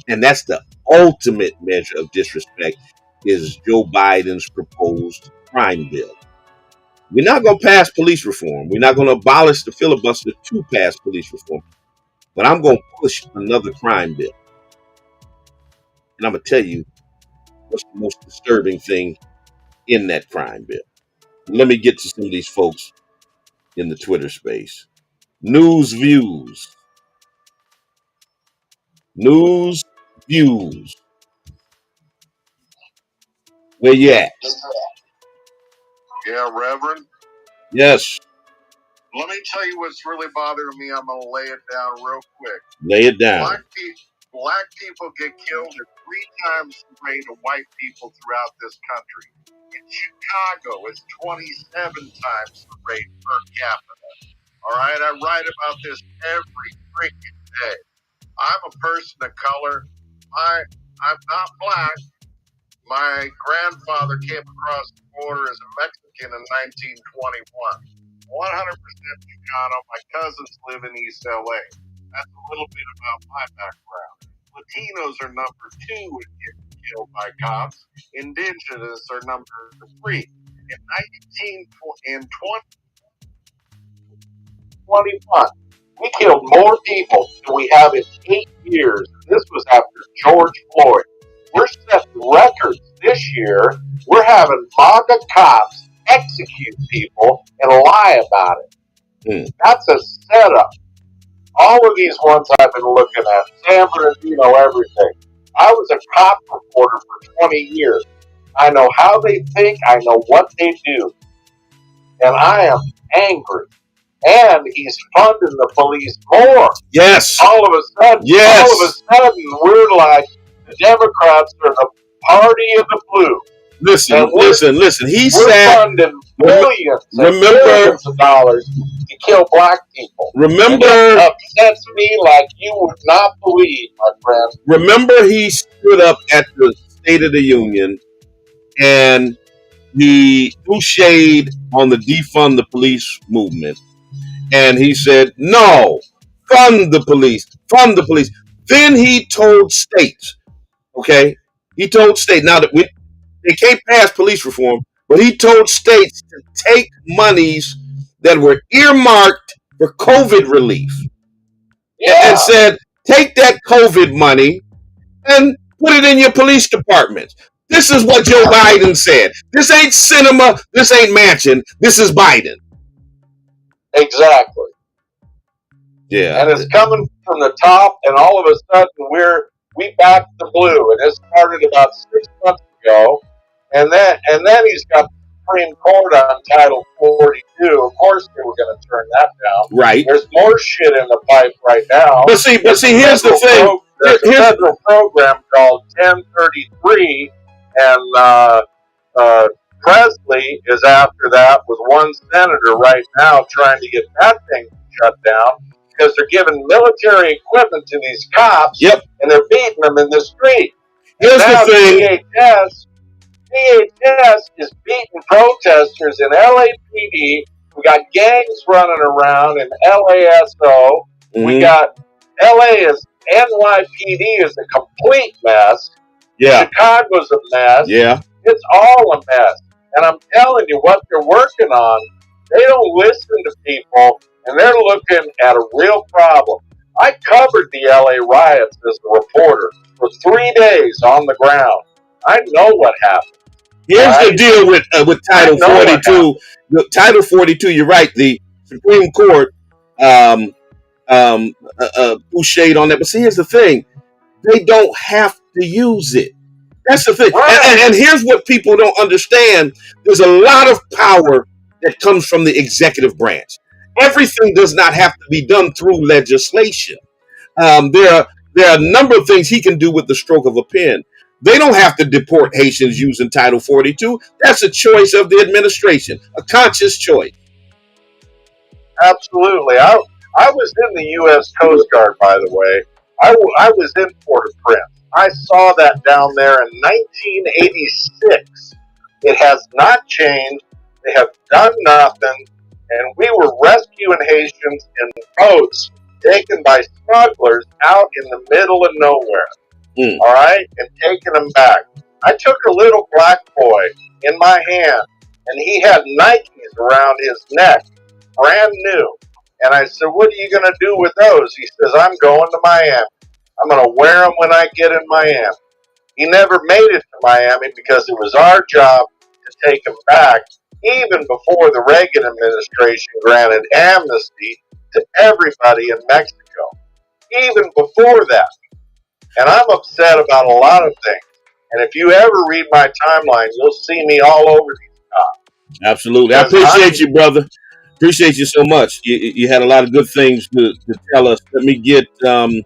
And that's the ultimate measure of disrespect, is Joe Biden's proposed crime bill. We're not going to pass police reform. We're not going to abolish the filibuster to pass police reform. But I'm going to push another crime bill. And I'm going to tell you what's the most disturbing thing in that crime bill. Let me get to some of these folks in the Twitter space. News Views. News Views. Where you at? Yeah, Reverend. Yes. Let me tell you what's really bothering me. I'm going to lay it down real quick. Lay it down. Black people get killed at 3 times the rate of white people throughout this country. In Chicago, it's 27 times the rate per capita. All right, I write about this every freaking day. I'm a person of color. I'm not black. My grandfather came across the border as a Mexican in 1921. 100% Chicano. My cousins live in East LA. That's a little bit about my background. Latinos are number 2 in getting killed by cops. Indigenous are number 3. In 2021, we killed more people than we have in 8 years. This was after George Floyd. We're setting records this year. We're having MAGA cops execute people and lie about it. That's a setup. All of these ones I've been looking at, San Bernardino, everything. I was a cop reporter for 20 years. I know how they think. I know what they do. And I am angry. And he's funding the police more. Yes. All of a sudden, we're like, the Democrats are the party of the blue. Listen. He we're said, funding millions of dollars to kill black people. Remember, and it upsets me like you would not believe, my friend. Remember, he stood up at the State of the Union and he threw shade on the defund the police movement. And he said, no, fund the police. Then he told states, okay? He told states, now that they can't pass police reform, but he told states to take monies that were earmarked for COVID relief and said, take that COVID money and put it in your police departments. This is what Joe Biden said. This ain't cinema. This ain't Manchin. This is Biden. Exactly. Yeah. And it's coming from the top, and all of a sudden we backed the blue, and it started about 6 months ago, and then he's got the Supreme Court on Title 42. Of course, they were going to turn that down. Right. There's more shit in the pipe right now. But see, here's the thing. There's a federal program called 1033, and Presley is after that with one senator right now trying to get that thing shut down because they're giving military equipment to these cops. Yep. And they're beating them in the street. Here's now the thing. DHS is beating protesters in LAPD. We got gangs running around in LASO. Mm-hmm. We got LA is NYPD is a complete mess. Yeah. Chicago's a mess. Yeah. It's all a mess. And I'm telling you, what they're working on, they don't listen to people, and they're looking at a real problem. I covered the LA riots as a reporter for 3 days on the ground. I know what happened. Here's the deal with Title 42. Title 42, you're right. The Supreme Court who shade on that. But see, here's the thing. They don't have to use it. That's the thing. Right. And here's what people don't understand. There's a lot of power that comes from the executive branch. Everything does not have to be done through legislation. There are a number of things he can do with the stroke of a pen. They don't have to deport Haitians using Title 42. That's a choice of the administration, a conscious choice. Absolutely. I was in the U.S. Coast Guard, by the way. I was in Port-au-Prince. I saw that down there in 1986. It has not changed. They have done nothing. And we were rescuing Haitians in boats taken by smugglers out in the middle of nowhere. All right? And taking them back. I took a little black boy in my hand, and he had Nikes around his neck, brand new. And I said, what are you going to do with those? He says, I'm going to Miami. I'm going to wear them when I get in Miami. He never made it to Miami because it was our job to take him back, even before the Reagan administration granted amnesty to everybody in Mexico. Even before that. And I'm upset about a lot of things. And if you ever read my timeline, you'll see me all over these cops. Absolutely. I appreciate you, brother. Appreciate you so much. You had a lot of good things to tell us. Let me get, and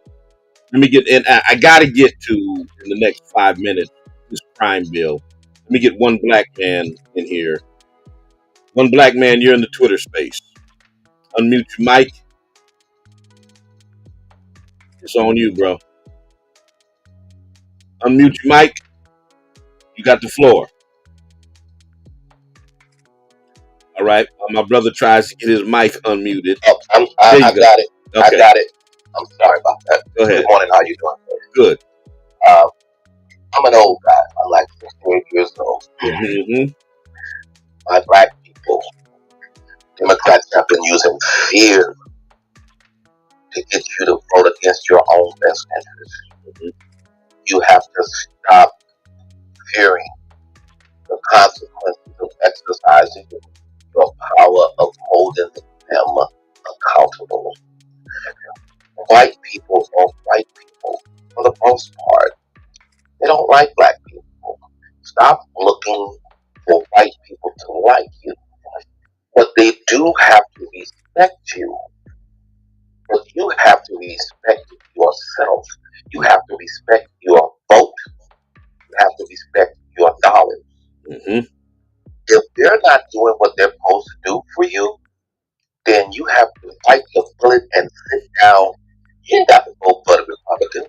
I got to get to, in the next 5 minutes, this crime bill. Let me get one black man in here. One black man, you're in the Twitter space. Unmute your mic. It's on you, bro. Unmute your mic. You got the floor. All right. My brother tries to get his mic unmuted. Oh, I got it. Okay. I got it. I'm sorry about that. Go ahead. Good morning. How you doing? Good. I'm an old guy. I'm like 68 years old. Mm-hmm. My black people, Democrats have been using fear to get you to vote against your own best interests. Mm-hmm. You have to stop fearing the consequences of exercising your power of holding them accountable. White people don't like people for the most part. They don't like black people. Stop looking for white people to like you. But they do have to respect you. But you have to respect yourself. You have to respect your vote. You have to respect your dollars. Mm-hmm. If they're not doing what they're supposed to do for you, then you have to bite the bullet and sit down. You ain't got to vote for the Republican,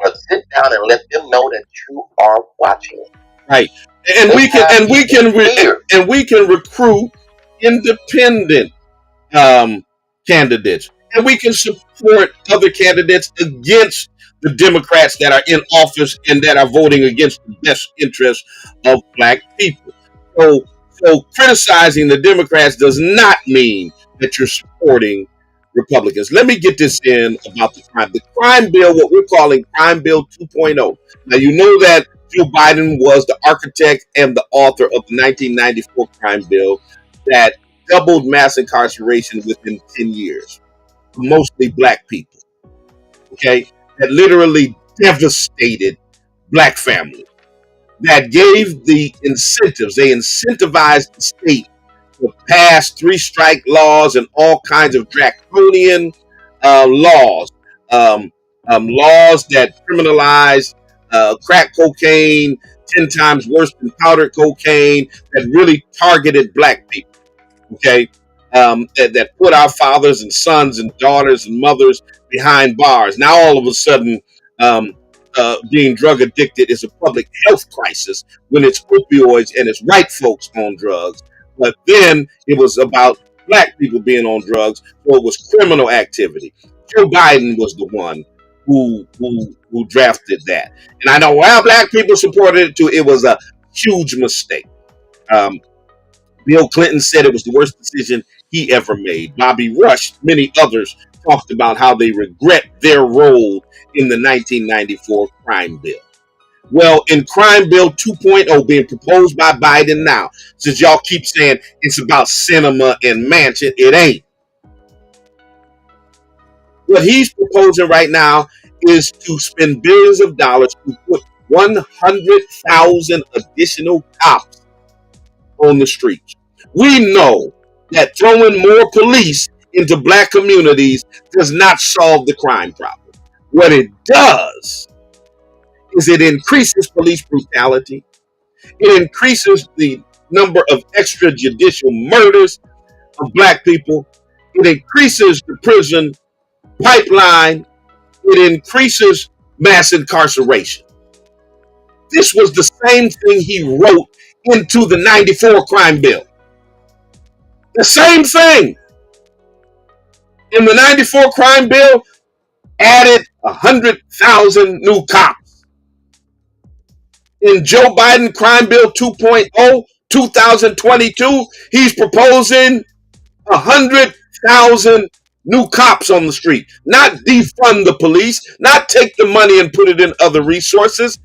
but sit down and let them know that you are watching. Right, and we can recruit independent candidates, and we can support other candidates against the Democrats that are in office and that are voting against the best interests of black people. So So criticizing the Democrats does not mean that you're supporting Republicans. Let me get this in about the crime. The crime bill, what we're calling Crime Bill 2.0. Now, you know that Joe Biden was the architect and the author of the 1994 crime bill that doubled mass incarceration within 10 years, mostly black people, okay? That literally devastated black families, that gave the incentives. They incentivized the state to pass three-strike laws and all kinds of draconian laws, laws that criminalize crack cocaine 10 times worse than powdered cocaine, that really targeted black people, okay? That put our fathers and sons and daughters and mothers behind bars. Now, all of a sudden, being drug addicted is a public health crisis when it's opioids and it's white folks on drugs. But then it was about black people being on drugs, so it was criminal activity. Joe Biden was the one who drafted that. And I know, well, black people supported it too. It was a huge mistake. Bill Clinton said it was the worst decision he ever made. Bobby Rush, many others talked about how they regret their role in the 1994 crime bill. Well, in Crime Bill 2.0 being proposed by Biden now, since y'all keep saying it's about cinema and mansion, it ain't. What he's proposing right now is to spend billions of dollars to put 100,000 additional cops on the streets. We know that throwing more police into black communities does not solve the crime problem. What it does is it increases police brutality. It increases the number of extrajudicial murders of black people. It increases the prison pipeline. It increases mass incarceration. This was the same thing he wrote into the 94 crime bill. The same thing. In the 94 crime bill, added 100,000 new cops. In Joe Biden crime bill 2.0, 2022, he's proposing 100,000 new cops on the street. Not defund the police, not take the money and put it in other resources,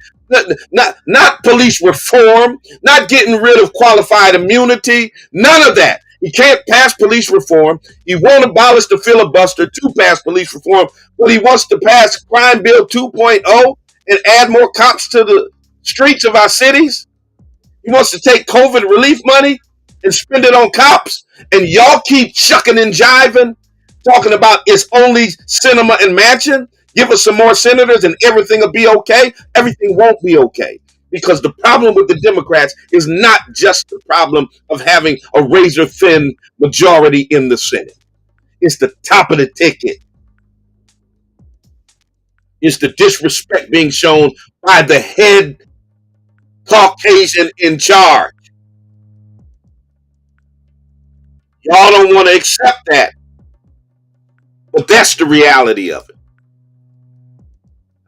not police reform, not getting rid of qualified immunity, none of that. He can't pass police reform. He won't abolish the filibuster to pass police reform, but he wants to pass Crime Bill 2.0 and add more cops to the streets of our cities. He wants to take COVID relief money and spend it on cops. And y'all keep shucking and jiving, talking about it's only cinema and mansion. Give us some more senators and everything will be okay. Everything won't be okay. Because the problem with the Democrats is not just the problem of having a razor-thin majority in the Senate. It's the top of the ticket. It's the disrespect being shown by the head Caucasian in charge. Y'all don't want to accept that. But that's the reality of it.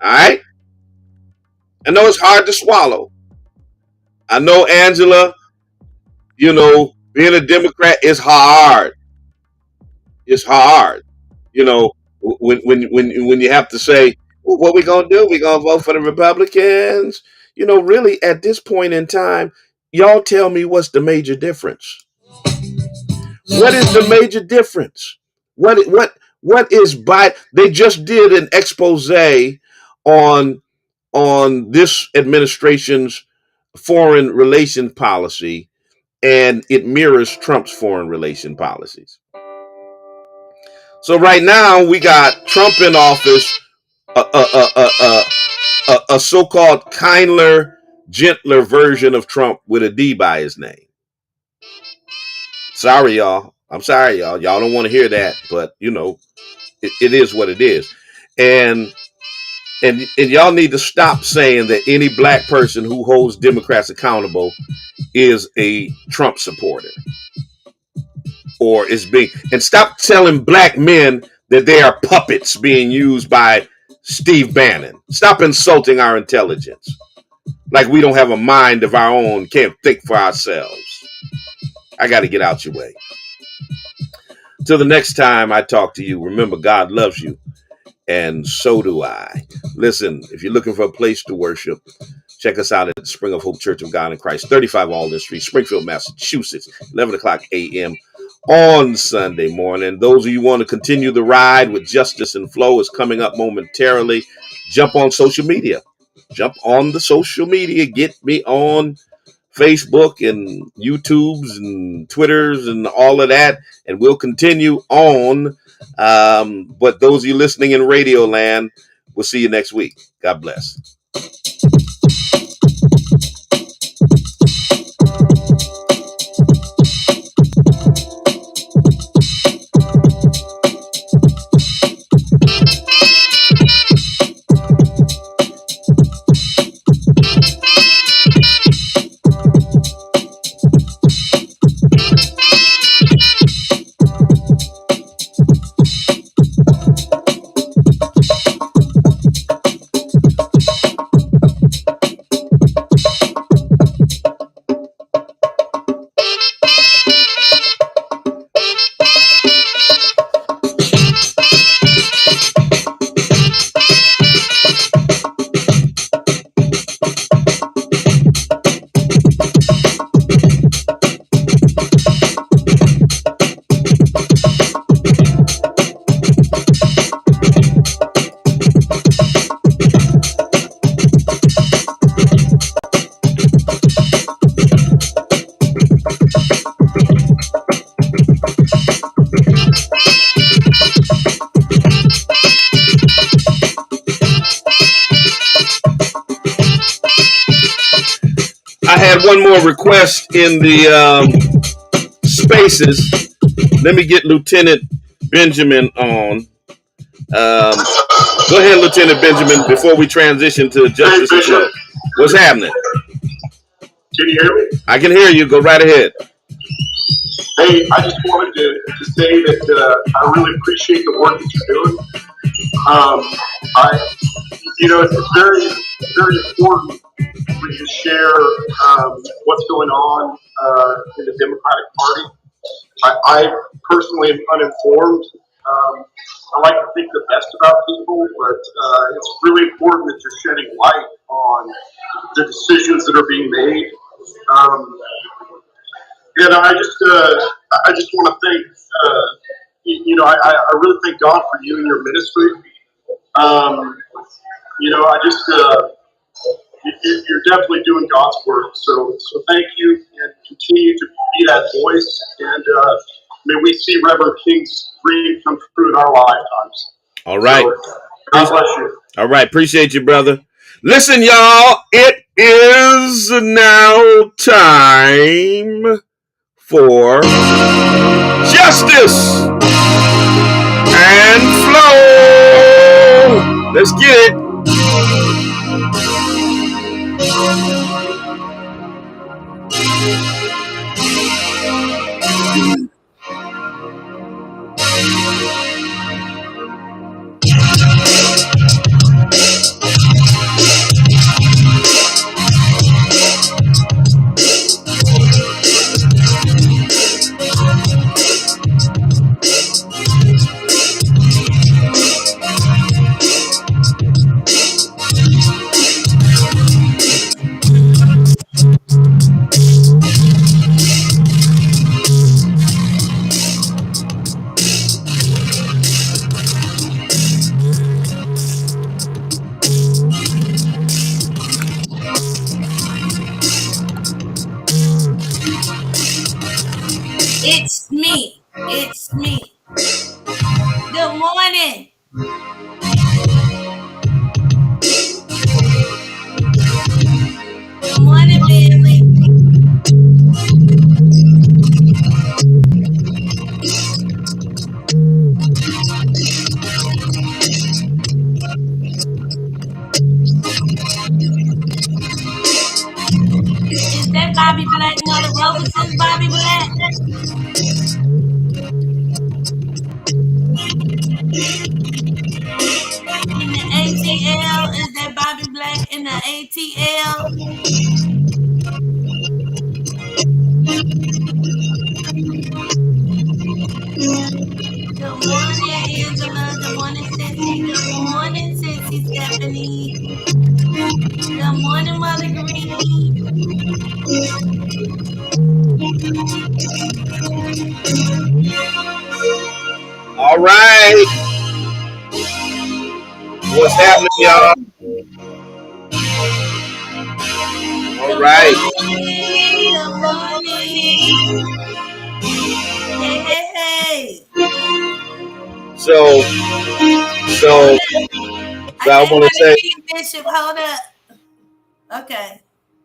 All right? I know it's hard to swallow. I know, Angela, being a Democrat is hard. It's hard. When you have to say, well, what we going to do? We going to vote for the Republicans? Really, at this point in time, y'all tell me what's the major difference. What is the major difference? What is Biden? They just did an expose on this administration's foreign relation policy, and it mirrors Trump's foreign relation policies. So right now we got Trump in office, a so-called kinder, gentler version of Trump with a D by his name. Sorry, y'all. I'm sorry, y'all. Y'all don't want to hear that, but it is what it is. And y'all need to stop saying that any black person who holds Democrats accountable is a Trump supporter or is being, and stop telling black men that they are puppets being used by Steve Bannon. Stop insulting our intelligence like we don't have a mind of our own, can't think for ourselves. I got to get out your way. Till the next time I talk to you, remember God loves you, and so do I. Listen, if you're looking for a place to worship, check us out at the Spring of Hope Church of God in Christ, 35 Alden Street, Springfield, Massachusetts, 11 o'clock a.m. on Sunday morning. Those of you who want to continue the ride with Justice and Flow is coming up momentarily. Jump on social media. Jump on the social media. Get me on Facebook and YouTubes and Twitters and all of that. And we'll continue on. But those of you listening in Radio Land, we'll see you next week. God bless. I had one more request in the spaces. Let me get Lieutenant Benjamin on. Go ahead, Lieutenant Benjamin, before we transition to Justice and Flow. What's happening? Can you hear me? I can hear you. Go right ahead. Hey, I just wanted to say that I really appreciate the work that you're doing. It's very, very important for you to share what's going on in the Democratic Party. I personally am uninformed. I like to think the best about people, but it's really important that you're shedding light on the decisions that are being made. And I just want to thank, I really thank God for you and your ministry. You're definitely doing God's work. So thank you, and continue to be that voice. And may we see Reverend King's dream come true in our lifetimes. All right. So, God bless you. All right. Appreciate you, brother. Listen, y'all. It is now time for Justice and Flow. Let's get it. It's me. It's me. Good morning. Good morning, family. Is that Bobby Black, Mother Robinson's Bobby Black? Good morning, Angela. Good morning, Sissy. Good morning, Sissy Stephanie. Good morning, Mother Green. All right. What's happening, y'all? All Good right. morning. Good morning. Hey, hey, hey. So, Hold so, up. I so I can't want to hardly say, hear you, Bishop. Hold up. Okay.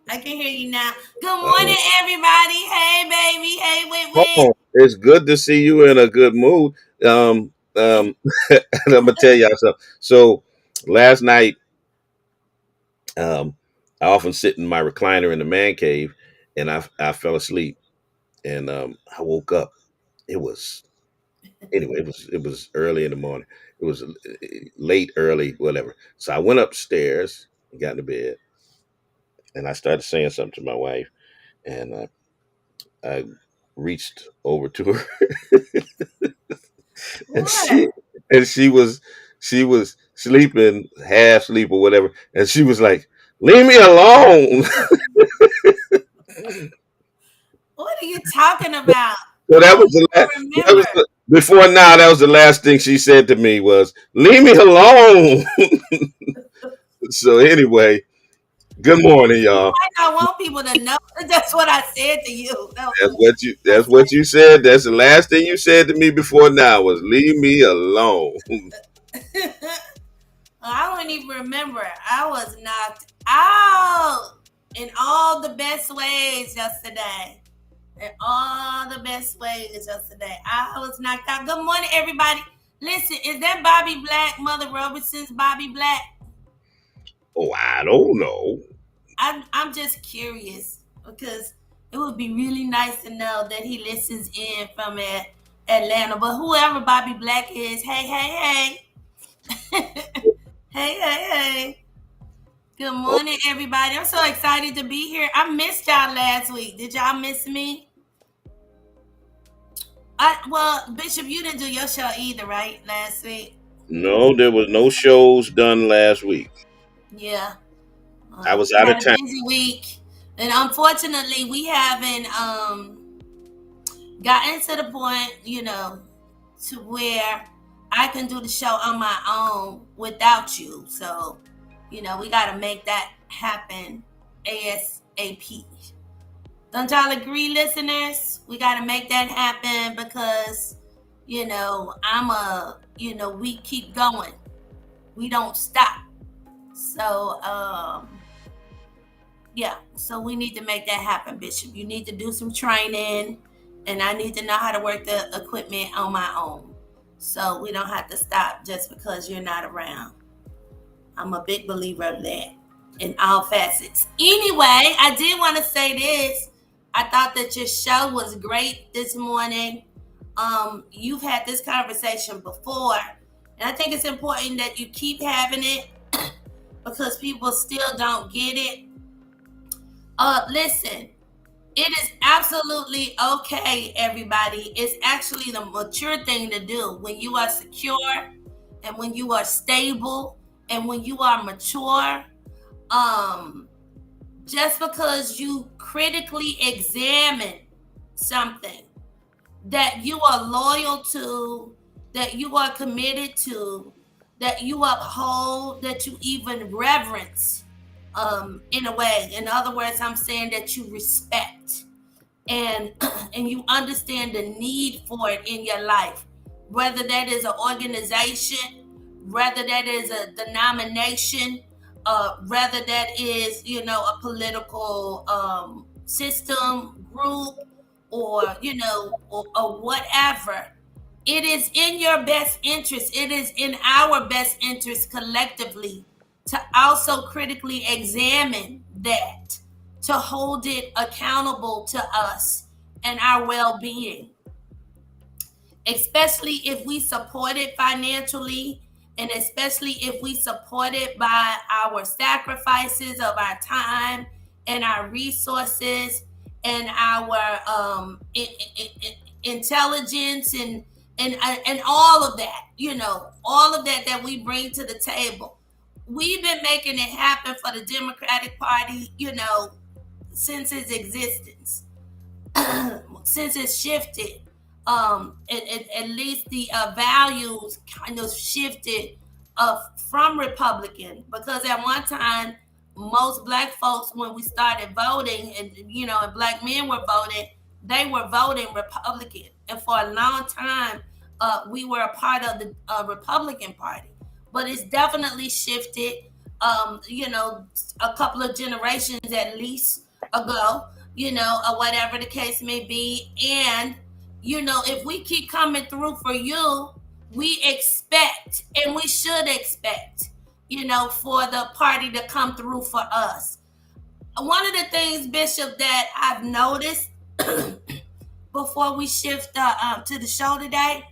I can hear you now. Good uh, morning, everybody. Hey, baby. Hey, wait, hold wait. on. It's good to see you in a good mood. And I'm gonna tell y'all something. So, last night, I often sit in my recliner in the man cave, and I fell asleep, and I woke up. It was anyway. It was early in the morning. It was late, early, whatever. So I went upstairs and got into bed, and I started saying something to my wife, and I reached over to her, and What? she was sleeping, half sleep or whatever, and she was like, "Leave me alone." What are you talking about? So I that don't was the last. even That was remember. before now. That was the last thing she said to me was, "Leave me alone." So anyway, good morning, You y'all. might not want people to know. That's what I said to you. That's what you said. That's the last thing you said to me before now was, "Leave me alone." I don't even remember. I was knocked out in all the best ways yesterday. In all the best ways yesterday. I was knocked out. Good morning, everybody. Listen, is that Bobby Black, Mother Robinson's Bobby Black? Oh, I don't know. I'm just curious because it would be really nice to know that he listens in from Atlanta. But whoever Bobby Black is, hey, hey, hey. Hey, hey, hey. Good Oh, morning, everybody. I'm so excited to be here. I missed y'all last week. Did y'all miss me? Well, Bishop, you didn't do your show either, right? Last week. no, there was no shows done last week. Yeah. I was We out had of a town. busy week. And unfortunately, we haven't gotten to the point, to where I can do the show on my own without you. So, we got to make that happen ASAP. Don't y'all agree, listeners? We got to make that happen because, we keep going. We don't stop. So, yeah, so we need to make that happen, Bishop. You need to do some training, and I need to know how to work the equipment on my own. So we don't have to stop just because you're not around. I'm a big believer of that in all facets. Anyway, I did want to say this. I thought that your show was great this morning. You've had this conversation before, and I think it's important that you keep having it because people still don't get it. Listen, it is absolutely okay, everybody. It's actually the mature thing to do when you are secure and when you are stable and when you are mature. Um, just because you critically examine something that you are loyal to, that you are committed to, that you uphold, that you even reverence, in a way. In other words, I'm saying that you respect and and you understand the need for it in your life, whether that is an organization, whether that is a denomination, whether that is a political system group, or or whatever. It is in your best interest, it is in our best interest collectively to also critically examine that, to hold it accountable to us and our well-being, especially if we support it financially, and especially if we support it by our sacrifices of our time and our resources and our intelligence, and all of that, all of that we bring to the table. We've been making it happen for the Democratic Party, since its existence. Since it's shifted, at least the values kind of shifted from Republican, because at one time most black folks, when we started voting, and black men were voting, they were voting Republican, and for a long time we were a part of the Republican Party. But it's definitely shifted, a couple of generations at least ago, or whatever the case may be. And, if we keep coming through for you, we expect, and we should expect, for the party to come through for us. One of the things, Bishop, that I've noticed before we shift to the show today,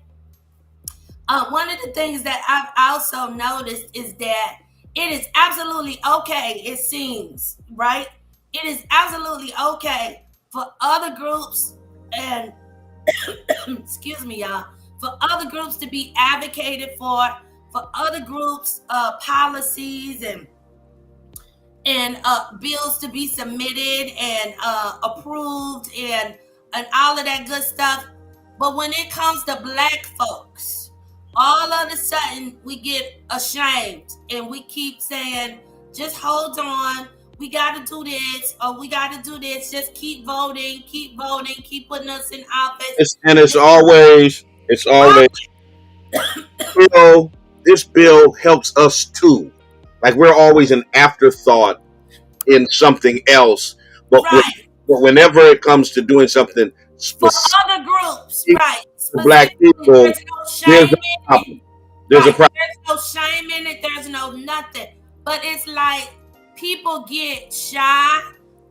one of the things that I've also noticed is that it is absolutely okay, it seems, right? It is absolutely okay for other groups and, excuse me, y'all, for other groups to be advocated for other groups' policies and bills to be submitted and approved and all of that good stuff. But when it comes to black folks, all of a sudden we get ashamed and we keep saying, just hold on, we got to do this, or we got to do this, just keep voting, keep putting us in office. It's always, this bill helps us too. Like we're always an afterthought in something else. But Right. whenever it comes to doing something For specific other groups, right. to black Specifically, people, there's no there's shame a in it. problem. There's a Right. problem. There's no shame in it. There's no nothing. But it's like people get shy.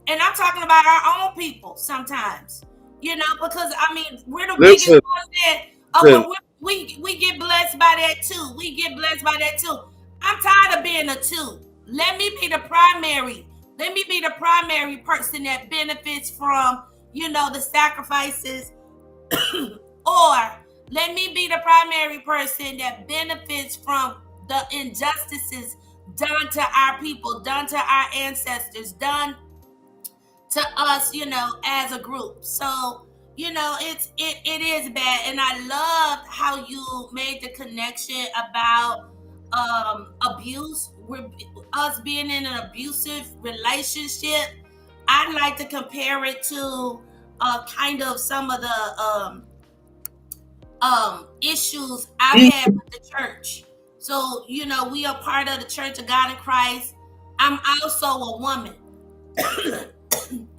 And I'm talking about our own people sometimes. Because I mean, we're the biggest Listen, ones that well, we get blessed by that too. We get blessed by that too. I'm tired of being a two. Let me be the primary. Let me be the primary person that benefits from, the sacrifices, or let me be the primary person that benefits from the injustices done to our people, done to our ancestors, done to us, as a group. So, it is bad. And I loved how you made the connection about abuse. Us being in an abusive relationship. I'd like to compare it to kind of some of the issues I've had with the church. So, we are part of the Church of God in Christ. I'm also a woman,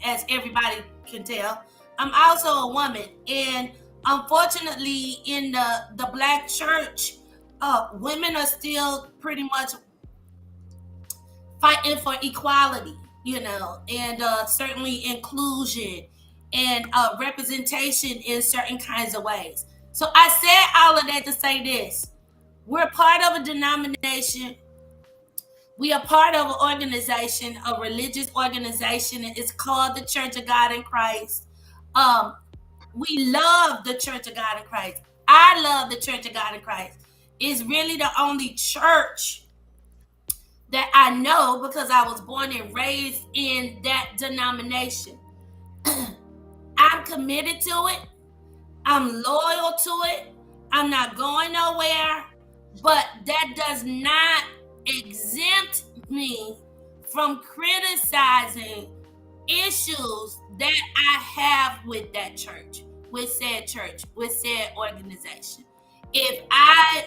as everybody can tell. I'm also a woman, and unfortunately, in the black church, women are still pretty much fighting for equality, and certainly inclusion and representation in certain kinds of ways. So I said all of that to say this: we're part of a denomination. We are part of an organization, a religious organization. It's called the Church of God in Christ. Um, we love the Church of God in Christ. I love the Church of God in Christ. It's really the only church that I know, because I was born and raised in that denomination. I'm committed to it. I'm loyal to it. I'm not going nowhere. But that does not exempt me from criticizing issues that I have with that church, with said organization. If I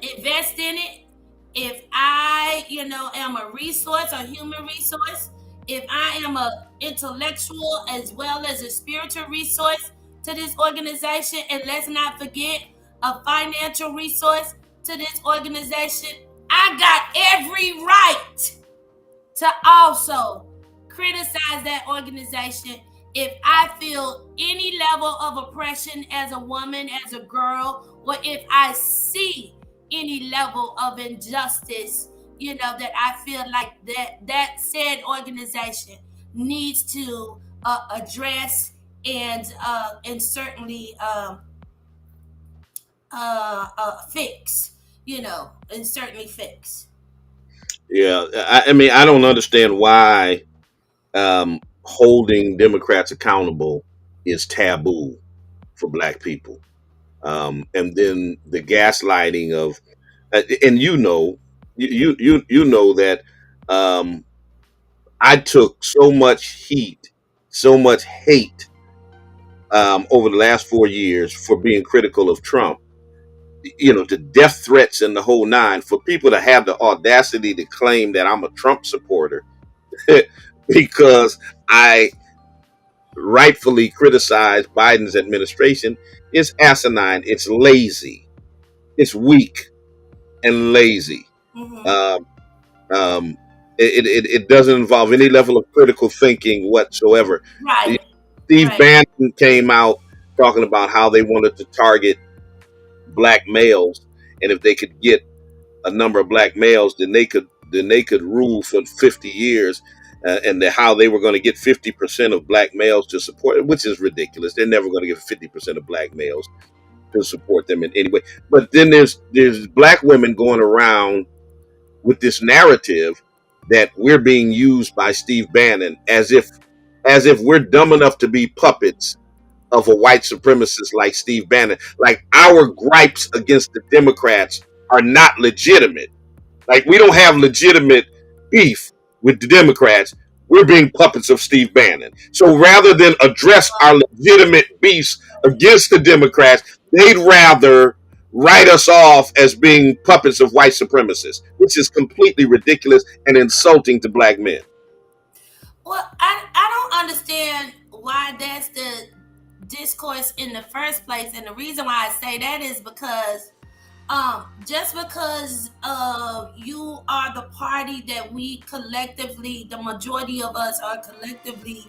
invest in it, if I, am a resource, a human resource, if I am a intellectual as well as a spiritual resource to this organization, and let's not forget, a financial resource to this organization, I got every right to also criticize that organization if I feel any level of oppression as a woman, as a girl, or if I see any level of injustice, that I feel like that said organization needs to address and certainly fix, and certainly fix. Yeah, I mean, I don't understand why holding Democrats accountable is taboo for Black people. And then the gaslighting of, and you know that um, I took so much heat, so much hate over the last 4 years for being critical of Trump. You know, the death threats and the whole nine. For people to have the audacity to claim that I'm a Trump supporter because I rightfully criticize Biden's administration is asinine. It's lazy. It's weak and lazy. Hmm. Um, it doesn't involve any level of critical thinking whatsoever. Right, Steve right. Bannon came out talking about how they wanted to target Black males, and if they could get a number of Black males, then they could rule for 50 years. And how they were going to get 50% of Black males to support it, which is ridiculous. They're never going to get 50% of Black males to support them in any way. But then there's Black women going around with this narrative that we're being used by Steve Bannon as if we're dumb enough to be puppets of a white supremacist like Steve Bannon. Like our gripes against the Democrats are not legitimate. Like we don't have legitimate beef with the Democrats. We're being puppets of Steve Bannon. So rather than address our legitimate beefs against the Democrats, they'd rather write us off as being puppets of white supremacists, which is completely ridiculous and insulting to Black men. Well, I don't understand why that's the discourse in the first place, and the reason why I say that is because just because you are the party that we collectively, the majority of us are collectively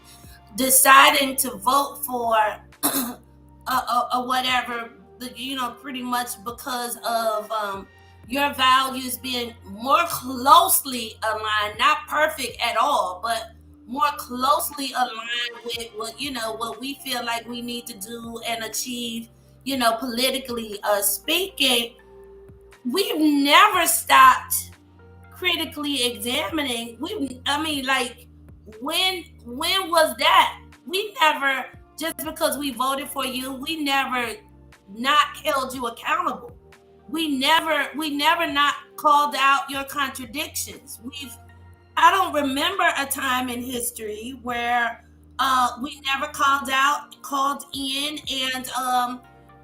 deciding to vote for, or whatever, pretty much because of your values being more closely aligned, not perfect at all, but more closely aligned with what we feel like we need to do and achieve, politically speaking. We've never stopped critically examining. I mean, like, when was that? We never, just because we voted for you, we never not held you accountable. We never not called out your contradictions. I don't remember a time in history where we never called in,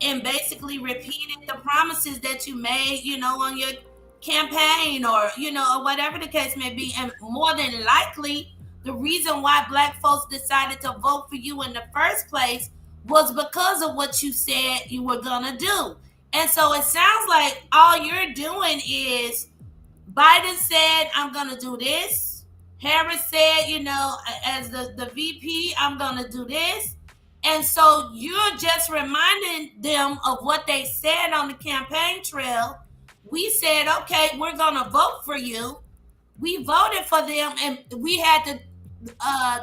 and basically repeated the promises that you made, on your campaign, or whatever the case may be. And more than likely, the reason why Black folks decided to vote for you in the first place was because of what you said you were gonna do. And so it sounds like all you're doing is, Biden said, I'm going to do this. Harris said, as the VP, I'm going to do this. And so you're just reminding them of what they said on the campaign trail. We said, okay, we're going to vote for you. We voted for them, and we had to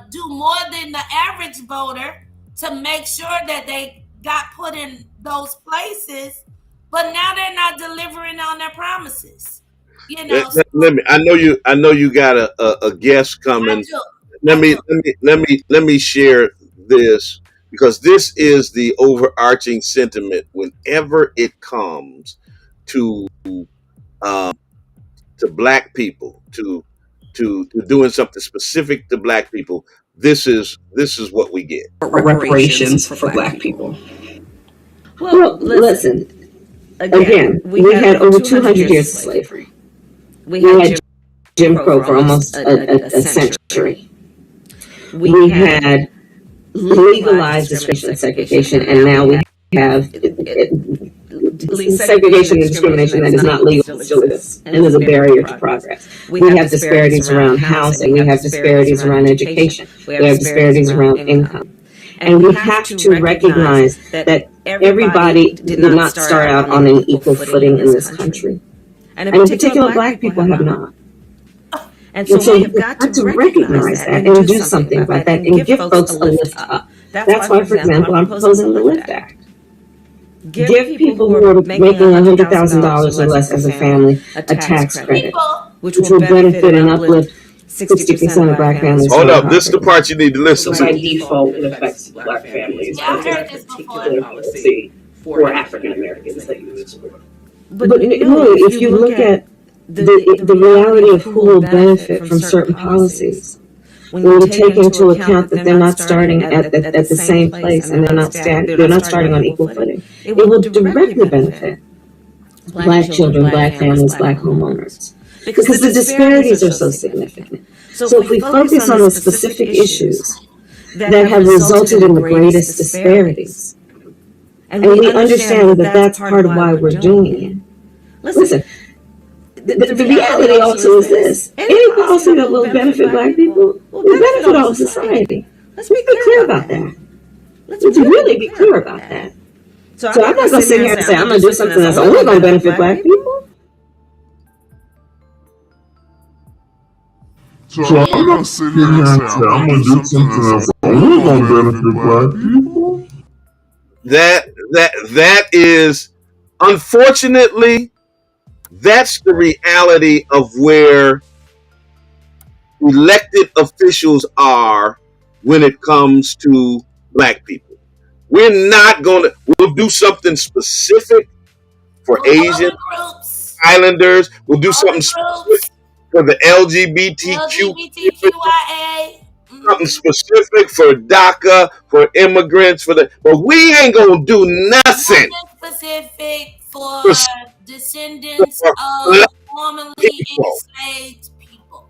do more than the average voter to make sure that they got put in those places. But now they're not delivering on their promises. So Let me. I know you got a guest I coming. do. Let I me do. let me share this because this is the overarching sentiment whenever it comes to um, to Black people, to doing something specific to Black people. This is what we get. Reparations for Black people. Well, Well, listen, listen, again, again, we had over 200 years of slavery. we We had had Jim Crow for almost a century. We had legalized discrimination and segregation, and now we have segregation and discrimination that is not legal still exists and is a barrier to progress. We have disparities around housing, we have disparities around education, we have disparities around income. And we have to recognize that everybody did not start out on an equal footing in this country. And in particular, Black people have not. And so we have got to recognize that and do something about that and give folks a lift up. That's why, for example, I'm proposing the LIFT Act. Give people who are making $100,000 or less as a family a tax credit, which will benefit and uplift 60% of black families. Hold up, this is the part you need to listen So by to. default, it affects black families. Yeah, I heard this before. Policy for African Americans that you would support. But no, if you look at the reality of who will benefit from certain policies, when you take into account that they're not starting at the same place and they're not starting on equal footing, it will directly benefit black children, black families, black homeowners. Because the disparities are so significant. So if we focus on the specific issues that have resulted in the greatest disparities, and we understand that that's part of why we're doing it. Listen, the reality also is this. Any policy that will benefit black people will benefit all of society. Let's be clear about that. Let's really be clear about that. So I'm not going to sit here and say, I'm going to do something that's only going to benefit black people. So I'm not sitting here and saying I'm gonna do something that's only gonna benefit black people. That is, unfortunately, that's the reality of where elected officials are when it comes to black people. We're not we'll do something specific for Asian Islanders. We'll do something specific for the LGBTQIA. Something specific for DACA, for immigrants, but we ain't gonna do nothing specific for descendants of formerly enslaved people.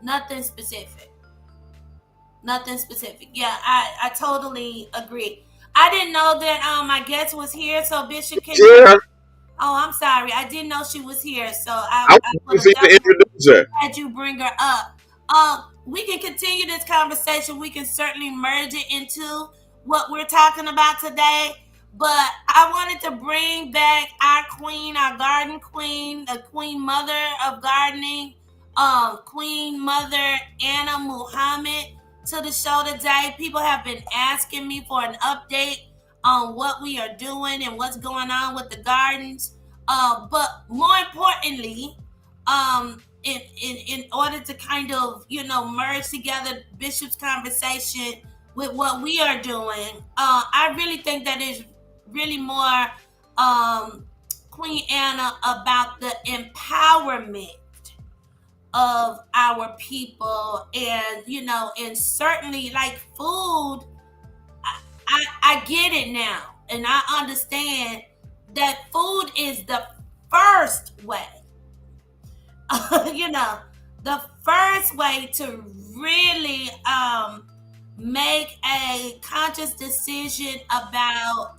Nothing specific. Nothing specific. Yeah, I totally agree. I didn't know that my guest was here, so Bishop, can you? Oh, I'm sorry. I didn't know she was here, so I would have introduce her. Had you bring her up. We can continue this conversation. We can certainly merge it into what we're talking about today. But I wanted to bring back our queen, our garden queen, the queen mother of gardening, Queen Mother Anna Muhammad, to the show today. People have been asking me for an update on what we are doing and what's going on with the gardens. But more importantly, in order to kind of, merge together Bishop's conversation with what we are doing, I really think that is really more Queen Anna about the empowerment of our people, and and certainly like food. I get it now, and I understand that food is the first way. The first way to really make a conscious decision about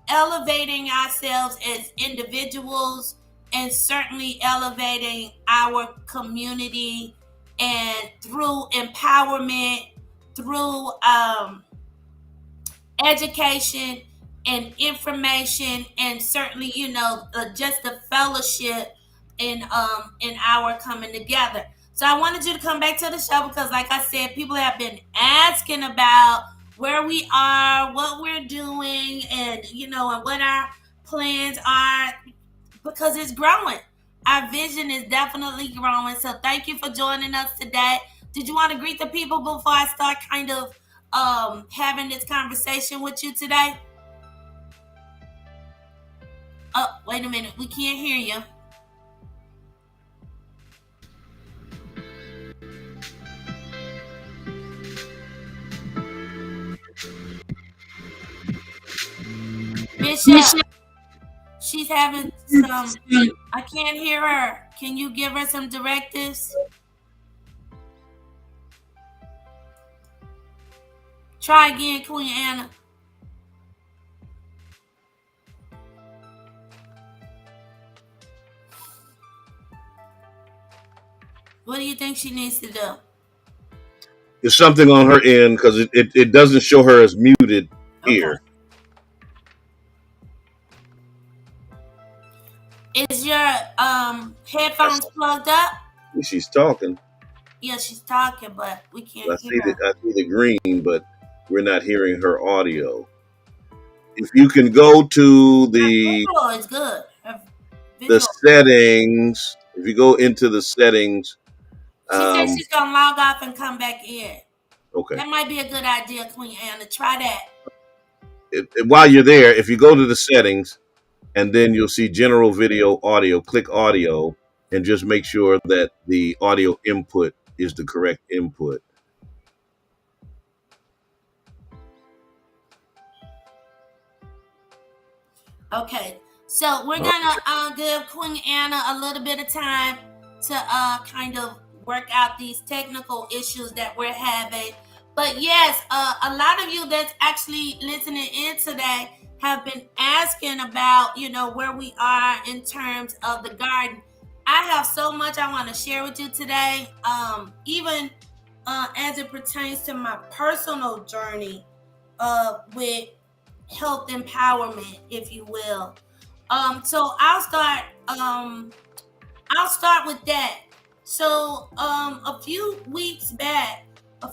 elevating ourselves as individuals, and certainly elevating our community, and through empowerment, through education and information, and certainly just the fellowship in our coming together. So I wanted you to come back to the show because, like I said, people have been asking about where we are, what we're doing, and and what our plans are, because it's growing. Our vision is definitely growing. So thank you for joining us today. Did you want to greet the people before I start kind of having this conversation with you today? Oh, wait a minute. We can't hear you. Bishop, she's having some, I can't hear her. Can you give her some directives? Try again, Queen Anna. What do you think she needs to do? There's something on her end because it doesn't show her as muted here. Is your headphones plugged up? She's talking. Yeah, she's talking, but we can't hear her. I see the green, but We're not hearing her audio. If you can go to the Visual is good. Her the visual. settings, if you go into the settings, She said um, she's gonna log off and come back in. okay. That might be a good idea, Queen Anna. Try that. While you're there, if you go to the settings and then you'll see general video audio, click audio and just make sure that the audio input is the correct input. Okay, so we're gonna give Queen Anna a little bit of time to kind of work out these technical issues that we're having. But yes, a lot of you that's actually listening in today have been asking about, where we are in terms of the garden. I have so much I want to share with you today, even as it pertains to my personal journey with health empowerment, if you will. So I'll start with that. So a few weeks back, I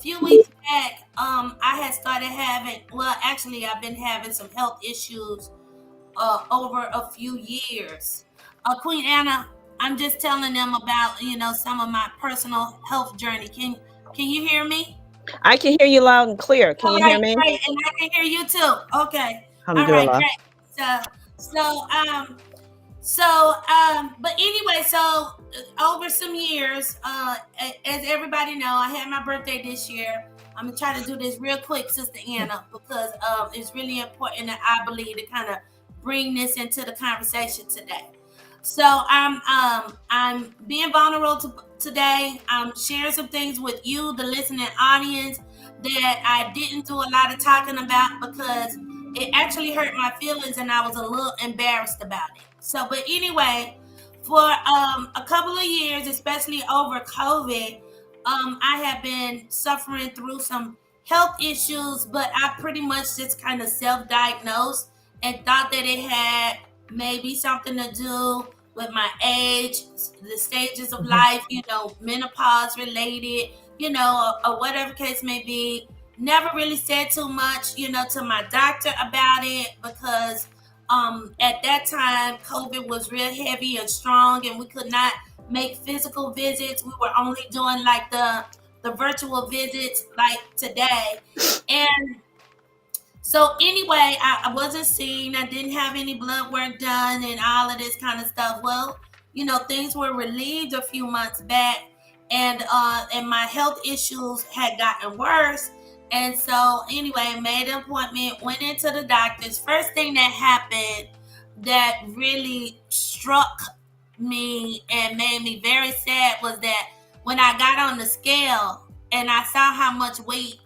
had started having. Well, actually, I've been having some health issues over a few years. Queen Anna, I'm just telling them about some of my personal health journey. Can you hear me? I can hear you loud and clear. Can All you hear right, me? great, and I can hear you too. Okay, all right, Alhamdulillah. great. So, so, um, but anyway, over some years, as everybody know, I had my birthday this year. I'm gonna try to do this real quick, Sister Anna, because it's really important that I believe to kind of bring this into the conversation today. So I'm being vulnerable today. I'm sharing some things with you, the listening audience, that I didn't do a lot of talking about because it actually hurt my feelings and I was a little embarrassed about it. So, but anyway, for a couple of years, especially over COVID, I have been suffering through some health issues, but I pretty much just kind of self-diagnosed and thought that it had maybe something to do with my age, the stages of life, menopause related, or whatever case may be. Never really said too much, to my doctor about it because at that time COVID was real heavy and strong and we could not make physical visits. We were only doing like the virtual visits like today. And so anyway, I wasn't seen. I didn't have any blood work done and all of this kind of stuff. Well, things were relieved a few months back, and my health issues had gotten worse. And so anyway, made an appointment, went into the doctor's. First thing that happened that really struck me and made me very sad was that when I got on the scale and I saw how much weight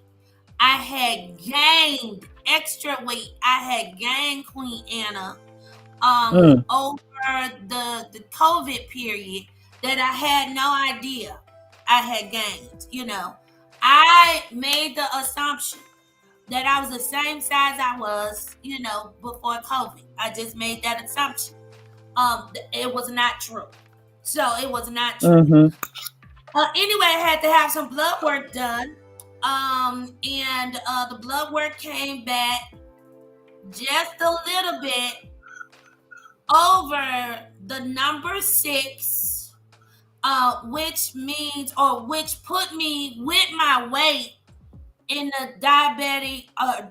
I had gained, extra weight. I had gained, Queen Anna, over the COVID period that I had no idea I had gained. I made the assumption that I was the same size I was, before COVID. I just made that assumption. It was not true. So it was not true. Anyway, I had to have some blood work done. And the blood work came back just a little bit over the number 6, which put me with my weight in the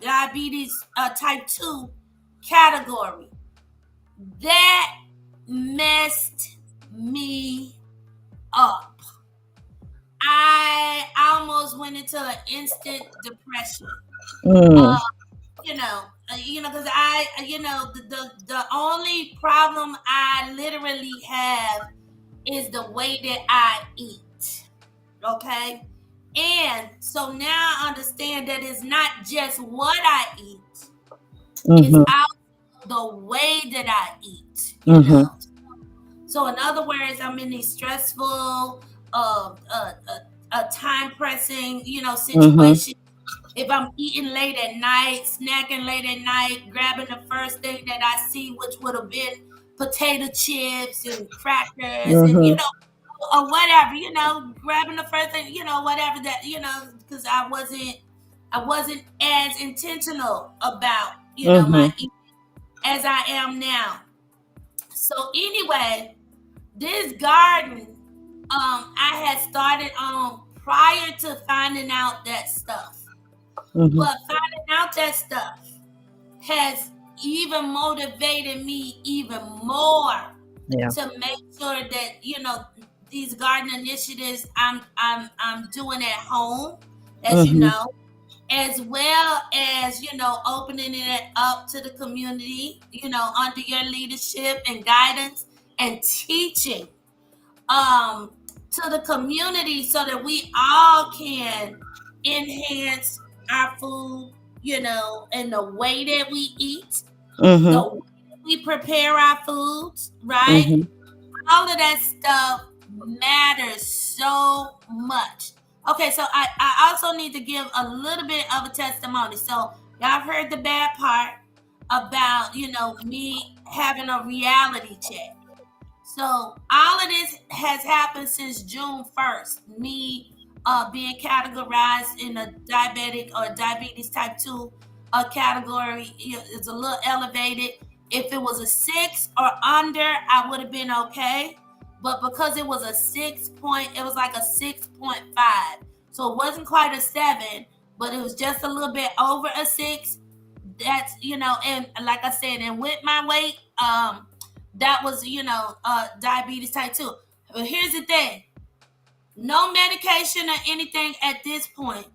diabetes type 2 category. That messed me up. I almost went into an instant depression. Because the only problem I literally have is the way that I eat. Okay. And so now I understand that it's not just what I eat, it's also the way that I eat. So in other words, I'm in these stressful, time pressing, situations. If I'm eating late at night, snacking late at night, grabbing the first thing that I see, which would have been potato chips and crackers and, or whatever, grabbing the first thing, whatever that, because I wasn't I wasn't as intentional about, my Mhm. eating as I am now. So anyway, this garden, I had started on prior to finding out that stuff. Mhm. But finding out that stuff has even motivated me even more Yeah. to make sure that these garden initiatives I'm doing at home, as you Mhm. know, as well as opening it up to the community, under your leadership and guidance, and teaching um to the community so that we all can enhance our food, and the way that we eat, the Mhm. way that we prepare our foods, right? Mhm. All of that stuff matters so much. Okay, so I also need to give a little bit of a testimony. So y'all heard the bad part about, me having a reality check. So all of this has happened since June 1st. Me being categorized in a diabetic or diabetes type 2 category is a little elevated. If it was a 6 or under, I would have been okay. But because it was a 6 point, it was like a 6.5. So it wasn't quite a 7, but it was just a little bit over a 6. That's, and like I said, and with my weight, that was, diabetes type 2. But here's the thing: no medication or anything at this point.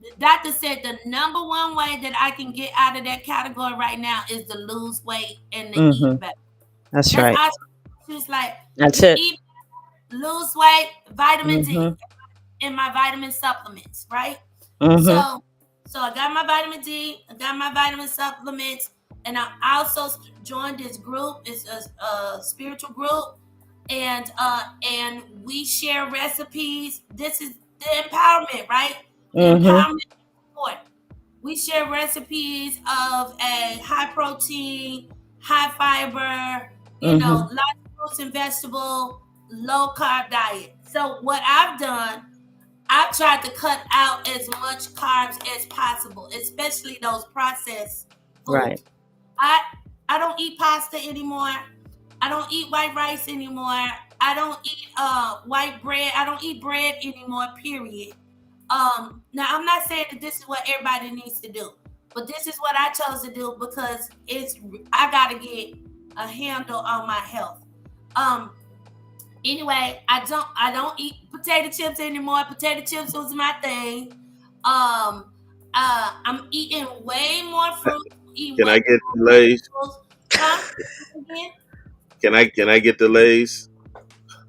The doctor said the number one way that I can get out of that category right now is to lose weight and to eat Mhm. better. That's That's right. all. She was like, That's it. eat, lose weight, vitamin D Mhm. in my vitamin supplements, right? Mhm. So I got my vitamin D, I got my vitamin supplements, and I also joined this group. It's a spiritual group, and we share recipes. This is the empowerment, right? The Mhm. empowerment support. We share recipes of a high protein, high fiber, Mhm. lots of fruits and vegetable, low carb diet. So what I've done, I've tried to cut out as much carbs as possible, especially those processed Right. foods. I I don't eat pasta anymore. I don't eat white rice anymore. I don't eat white bread. I don't eat bread anymore, period. Now I'm not saying that this is what everybody needs to do, but this is what I chose to do because I gotta get a handle on my health. Um, anyway, I don't eat potato chips anymore. Potato chips was my thing. I'm eating way more fruit, eating Can way I get more the Lays? vegetables. Huh? Again? Can I get the Lays?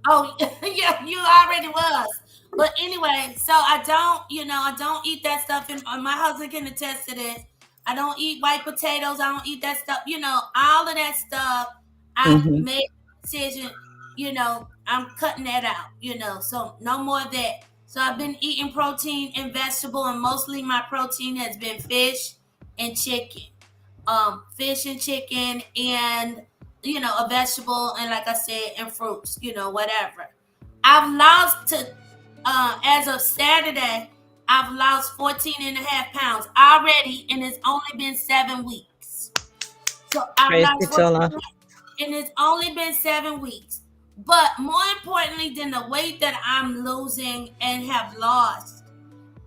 Oh, yeah, you already was. But anyway, so I don't eat that stuff. And my husband can attest to this. I don't eat white potatoes. I don't eat that stuff. All of that stuff. I've Mhm. made a decision. I'm cutting that out. So no more of that. So I've been eating protein and vegetable, and mostly my protein has been fish and chicken. Fish and chicken, and a vegetable, and like I said, and fruits, whatever. I've lost to as of Saturday, I've lost 14 and a half pounds already, and it's only been 7 weeks. So I've Praise be lost to 14, Allah. and it's only been 7 weeks. But more importantly than the weight that I'm losing and have lost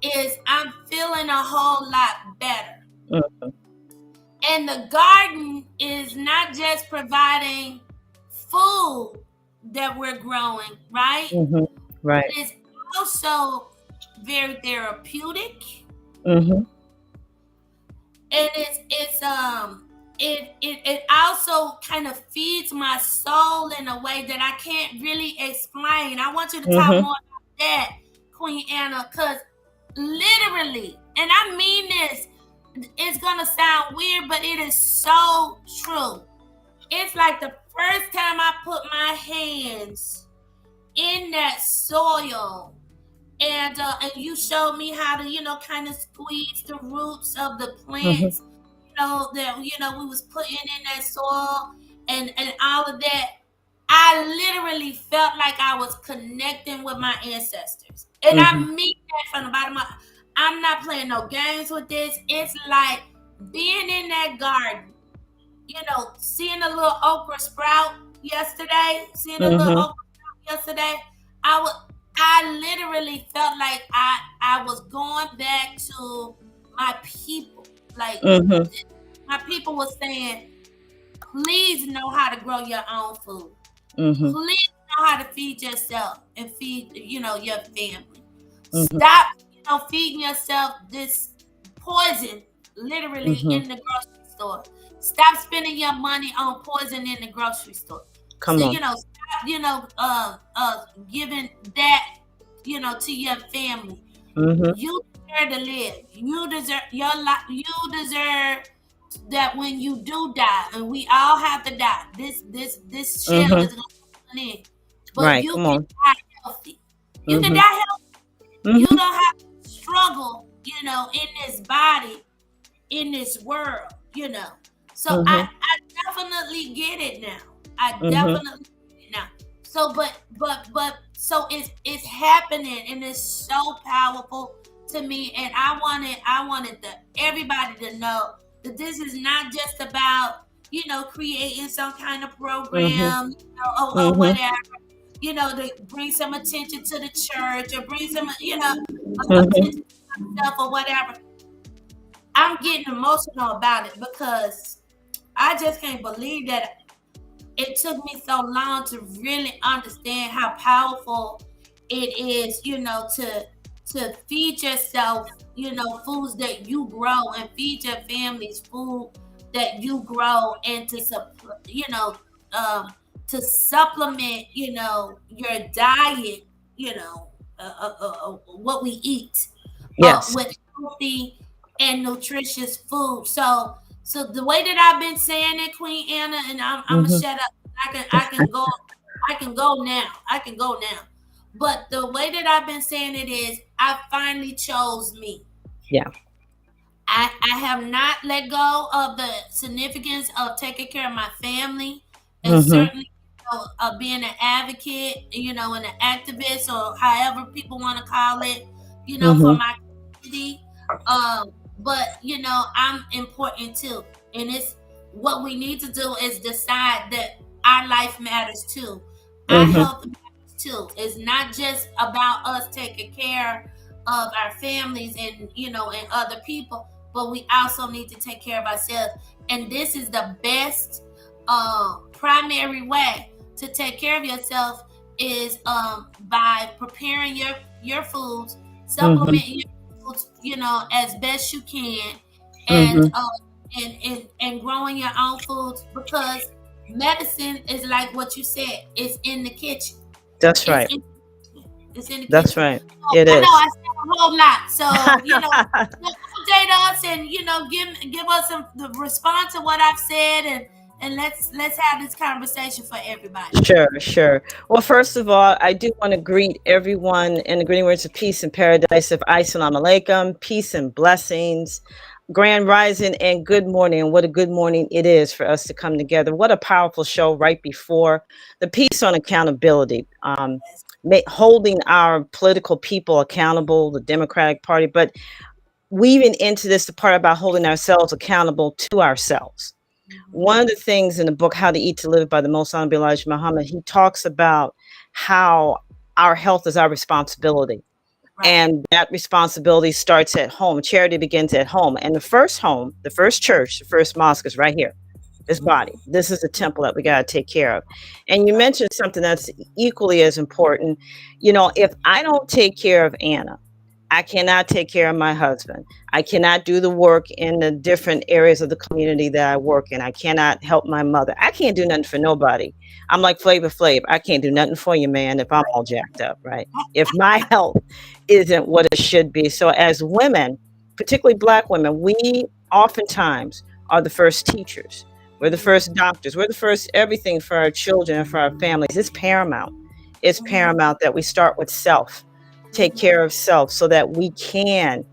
is I'm feeling a whole lot better. Mhm. And the garden is not just providing food that we're growing, right? Mhm. But Right. it's also very therapeutic, Mhm. and it also kind of feeds my soul in a way that I can't really explain. I want you to talk Mhm. more about that, Queen Anna, because literally, and I mean this, it's gonna sound weird, but it is so true. It's like the first time I put my hands in that soil, and you showed me how to kind of squeeze the roots of the Mhm. plants, that we was putting in that soil, and all of that. I literally felt like I was connecting with my ancestors, and I Mhm. mean that from the bottom of. I'm not playing no games with this. It's like being in that garden, seeing a little okra sprout yesterday, Mm-hmm. I was, I literally felt like I was going back to my people. Like Mm-hmm. my people was saying, please know how to grow your own food. Mm-hmm. Please know how to feed yourself and feed, your family. Mm-hmm. Stop, feeding yourself this poison literally Mm-hmm. in the grocery store. Stop spending your money on poison in the grocery store. Come So, on. stop, giving that, to your family. Mm-hmm. You deserve to live. You deserve your life. You deserve that when you do die, and we all have to die. This shell Mm-hmm. is gonna come in, but Right. you Come can on. die healthy. You can Mm-hmm. die healthy. You Mm-hmm. don't have to struggle, in this body, in this world, So Mm-hmm. I definitely get it now. I Mm-hmm. definitely get it now. So, so it's happening, and it's so powerful to me. And I wanted everybody to know that this is not just about creating some kind of Mm-hmm. program, or Mm-hmm. whatever, to bring some attention to the church, or bring some Mm-hmm. attention to myself or whatever. I'm getting emotional about it because I just can't believe that it took me so long to really understand how powerful it is, to feed yourself, foods that you grow, and feed your families food that you grow, and um, to supplement, your diet, what we eat, Yes. with healthy and nutritious food. So the way that I've been saying it, Queen Anna, and I'm gonna Mm-hmm. shut up. I can go now. I can go now. But the way that I've been saying it is, I finally chose me. Yeah. I have not let go of the significance of taking care of my family, and Mm-hmm. certainly, of being an advocate, and an activist, or however people want to call it, for Mm-hmm. my community. But I'm important too, and it's what we need to do is decide that our life matters too, our Mm-hmm. health matters too. It's not just about us taking care of our families and and other people, but we also need to take care of ourselves. And this is the best primary way to take care of yourself is by preparing your foods, Mm-hmm. supplement your foods, as best you can, and Mm-hmm. and growing your own foods, because medicine is like what you said, it's in the kitchen. That's It's right. in it's in the That's kitchen. right. So It I know is. I said a whole lot. So, update us, and give us the response to what I've said, and let's have this conversation for everybody. Sure, sure. Well, first of all, I do want to greet everyone in the greeting words of peace and paradise of Assalamu alaikum, peace and blessings, grand rising, and good morning. And what a good morning it is for us to come together. What a powerful show right before the piece on accountability, holding our political people accountable, the Democratic Party, but weaving into this the part about holding ourselves accountable to ourselves. One of the things in the book, How to Eat to Live by the Most Honorable Elijah Muhammad, he talks about how our health is our responsibility. Right. And that responsibility starts at home. Charity begins at home. And the first home, the first church, the first mosque is right here. This body. This is a temple that we got to take care of. And you mentioned something that's equally as important. If I don't take care of Anna, I cannot take care of my husband. I cannot do the work in the different areas of the community that I work in. I cannot help my mother. I can't do nothing for nobody. I'm like Flavor Flav. I can't do nothing for you, man, if I'm all jacked up, right? If my health isn't what it should be. So as women, particularly Black women, we oftentimes are the first teachers. We're the first doctors. We're the first everything for our children and for our families. It's paramount. It's paramount that we start with self, take care of self, so that we can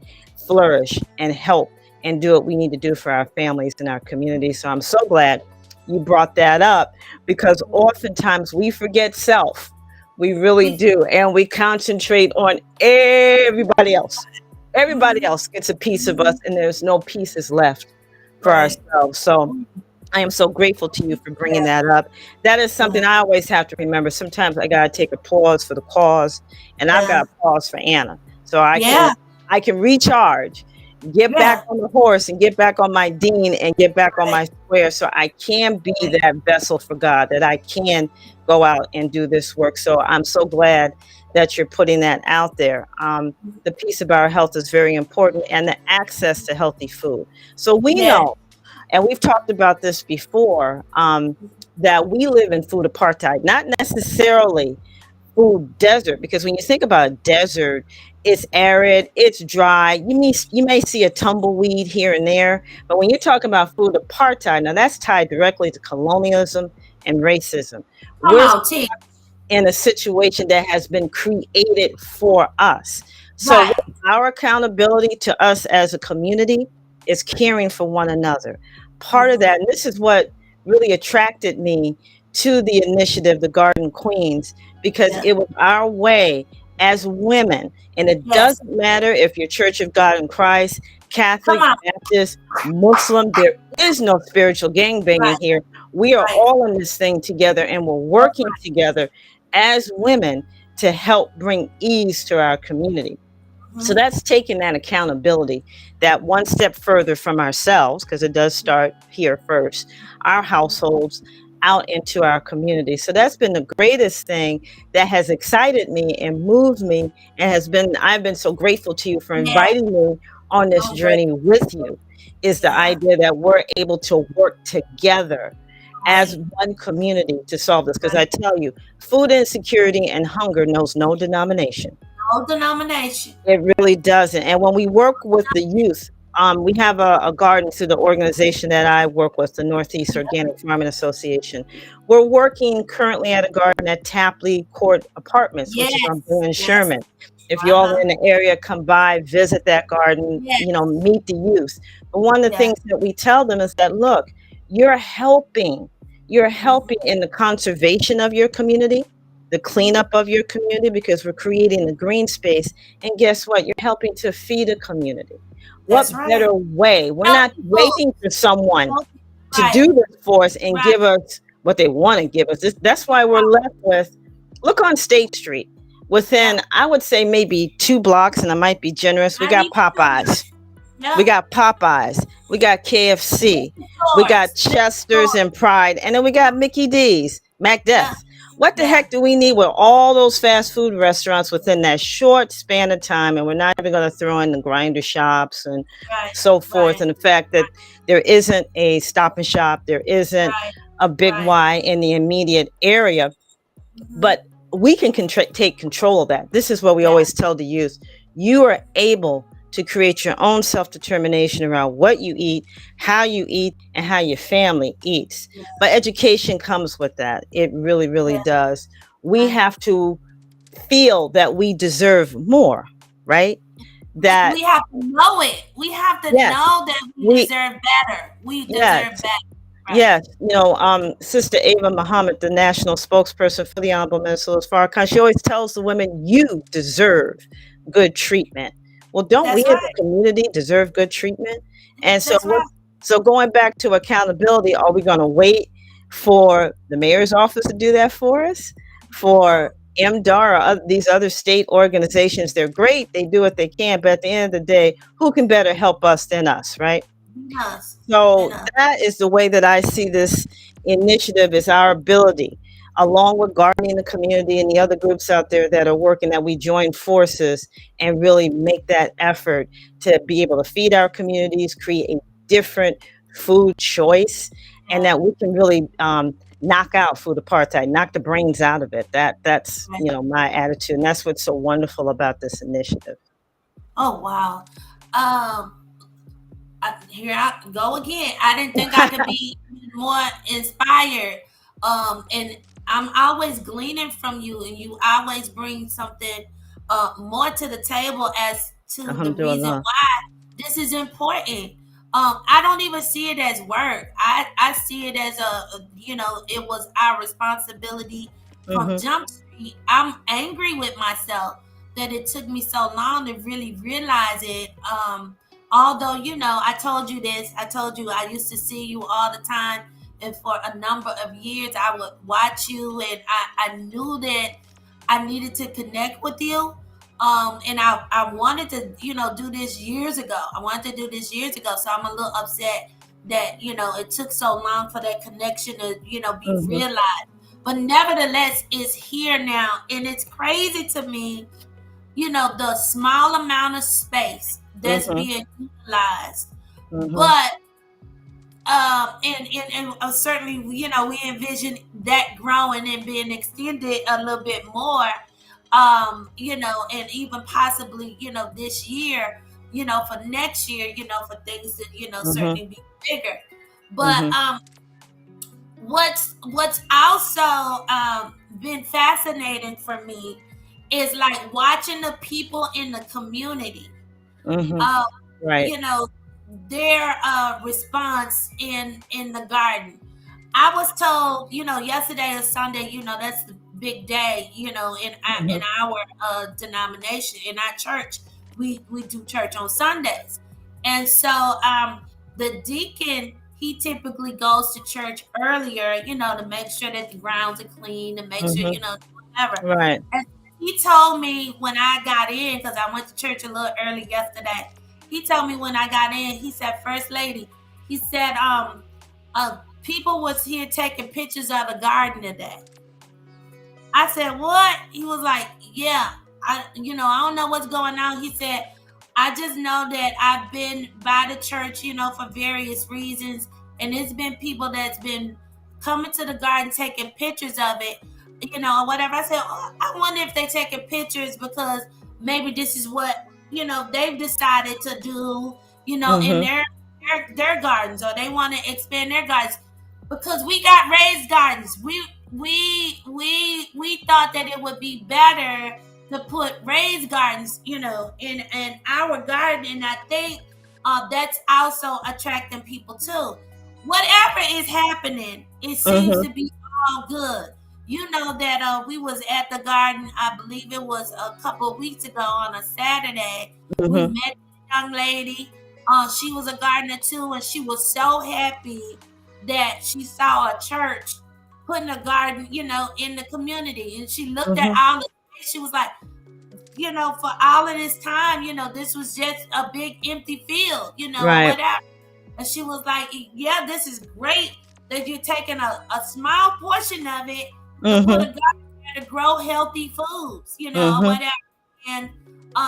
flourish and help and do what we need to do for our families and our community. So I'm so glad you brought that up, because oftentimes we forget self. We really do. And we concentrate on everybody else. everybody else gets a piece of us, and there's no pieces left for Right. ourselves. So I am so grateful to you for bringing that up. That is something I always have to remember. Sometimes I gotta take a pause for the cause, and I've got Yeah. a pause for Anna, so Yeah. I can recharge, get back Yeah. on the horse, and get back on my dean, and get back on Right. my square, so I can be Right. that vessel for God. That I can go out and do this work. So I'm so glad that you're putting that out there. The piece of our health is very important, and the access to healthy food. So we Yeah. know, and we've talked about this before, that we live in food apartheid, not necessarily food desert, because when you think about a desert, it's arid, it's dry. You may see a tumbleweed here and there, but when you're talking about food apartheid, now that's tied directly to colonialism and racism. Come We're on, T. in a situation that has been created for us. So Right. what our accountability to us as a community is caring for one another. Part of that, and this is what really attracted me to the initiative, the Garden Queens, because Yeah. it was our way as women, and it Yes. doesn't matter if you're Church of God in Christ, Come Catholic, on. Baptist, Muslim, there is no spiritual gangbanging Right. here. We are Right. all in this thing together, and we're That's working together as women to help bring ease to our community. right. So that's taking that accountability, that one step further from ourselves, because it does start here first, our households out into our community. So that's been the greatest thing that has excited me and moved me, and I've been so grateful to you for Yeah. inviting me on this I'm great. journey with you, is the Yeah. idea that we're able to work together as Right. one community to solve this. Because Right. I tell you, food insecurity and hunger knows no denomination. No denomination. It really doesn't. And when we work with the youth, we have a garden through the organization that I work with, the Northeast Organic Farming Association. We're working currently at a garden at Tapley Court Apartments, which is on Blue Yes. and Yes. Sherman. If you all are Uh-huh. in the area, come by, visit that garden, Yes. meet the youth. But one of the Yes. things that we tell them is that, look, you're helping. You're helping in the conservation of your community, the cleanup of your community, because we're creating a green space. And guess what? You're helping to feed a community. What That's right. better way? We're not Healthy food. waiting for someone Healthy. to Right. do this for us and Right. give us what they want to give us. That's why we're left with, look on State Street. Yeah. Within, I would say, maybe 2 blocks, and I might be generous, we Not got even Popeyes. Yeah. We got Popeyes. We got KFC. We got Chester's and Pride. And then we got Mickey D's, Macdeath. Yeah. What the Yeah. heck do we need with all those fast food restaurants within that short span of time? And we're not even going to throw in the grinder shops and Right. so forth. Right. And the fact that there isn't a Stop and Shop, there isn't Right. a Big Right. Y in the immediate area. But we can take control of that. This is what we always tell the youth. You are able to create your own self-determination around what you eat, and how your family eats. But education comes with that. It really, really does. We have to feel that we deserve more, right? That We have to know it. We have to yes, know that we deserve better. We yes, deserve better. Right. yes. Sister Ava Muhammad, the national spokesperson for the Honorable Minister of Farrakhan, she always tells the women, you deserve good treatment. Well, don't That's we as right. a community deserve good treatment? And so, That's right. so going back to accountability, are we going to wait for the mayor's office to do that for us? For MDAR or these other state organizations, they're great. They do what they can. But at the end of the day, who can better help us than us, right? Yes. So that is the way that I see this initiative, is our ability, along with gardening the community and the other groups out there that are working, that we join forces and really make that effort to be able to feed our communities, create a different food choice, and that we can really knock out food apartheid, knock the brains out of it. That's my attitude, and that's what's so wonderful about this initiative. Oh wow. Here I go again. I didn't think I could be more inspired. And I'm always gleaning from you, and you always bring something more to the table as to the reason why this is important. I don't even see it as work. I see it as it was our responsibility from Jump Street. I'm angry with myself that it took me so long to really realize it. Although, I told you this, I told you I used to see you all the time. And for a number of years, I would watch you, and I knew that I needed to connect with you. And I wanted to, do this years ago. I wanted to do this years ago. So I'm a little upset that, it took so long for that connection to, be realized. But nevertheless, it's here now. And it's crazy to me, the small amount of space that's being utilized. But and certainly, we envision that growing and being extended a little bit more, and even possibly, this year, for next year, for things that, certainly be bigger. But what's also been fascinating for me is like watching the people in the community, Right. their response in the garden. I was told, yesterday is Sunday, that's the big day, in our denomination, in our church. We do church on Sundays. And so the deacon, he typically goes to church earlier, to make sure that the grounds are clean, to make sure, whatever. Right. And he told me when I got in, because I went to church a little early yesterday. He told me when I got in, he said, First Lady, he said, people was here taking pictures of the garden today. I said, what? He was like, yeah, I don't know what's going on. He said, I just know that I've been by the church, for various reasons. And it's been people that's been coming to the garden, taking pictures of it, or whatever. I said, I wonder if they're taking pictures because maybe this is what, they've decided to do, in their gardens, or they want to expand their gardens, because we got raised gardens. We thought that it would be better to put raised gardens, in our garden, and I think that's also attracting people too. Whatever is happening, it seems to be all good. You know that we was at the garden, I believe it was a couple of weeks ago on a Saturday. We met a young lady. She was a gardener too, and she was so happy that she saw a church putting a garden, in the community. And she looked at all the space. She was like, for all of this time, this was just a big empty field, Right. whatever. And she was like, yeah, this is great that you're taking a small portion of it to put a garden there to grow healthy foods, whatever. And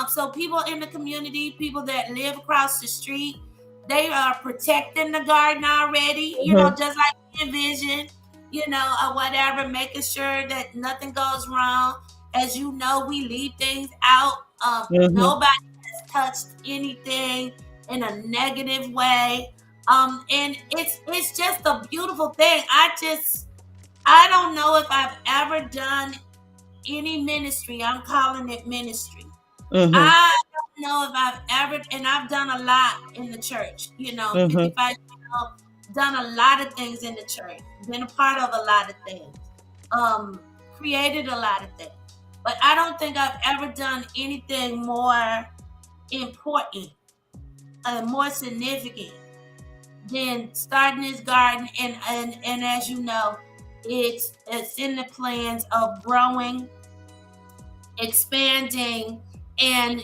so people in the community, people that live across the street, they are protecting the garden already, just like we envision, or whatever, making sure that nothing goes wrong. As you know, we leave things out. Nobody has touched anything in a negative way. And it's just a beautiful thing. I don't know if I've ever done any ministry. I'm calling it ministry. I don't know if I've ever, and I've done a lot in the church, 55, done a lot of things in the church, been a part of a lot of things, created a lot of things. But I don't think I've ever done anything more important and more significant than starting this garden. And as you know, it's in the plans of growing, expanding, and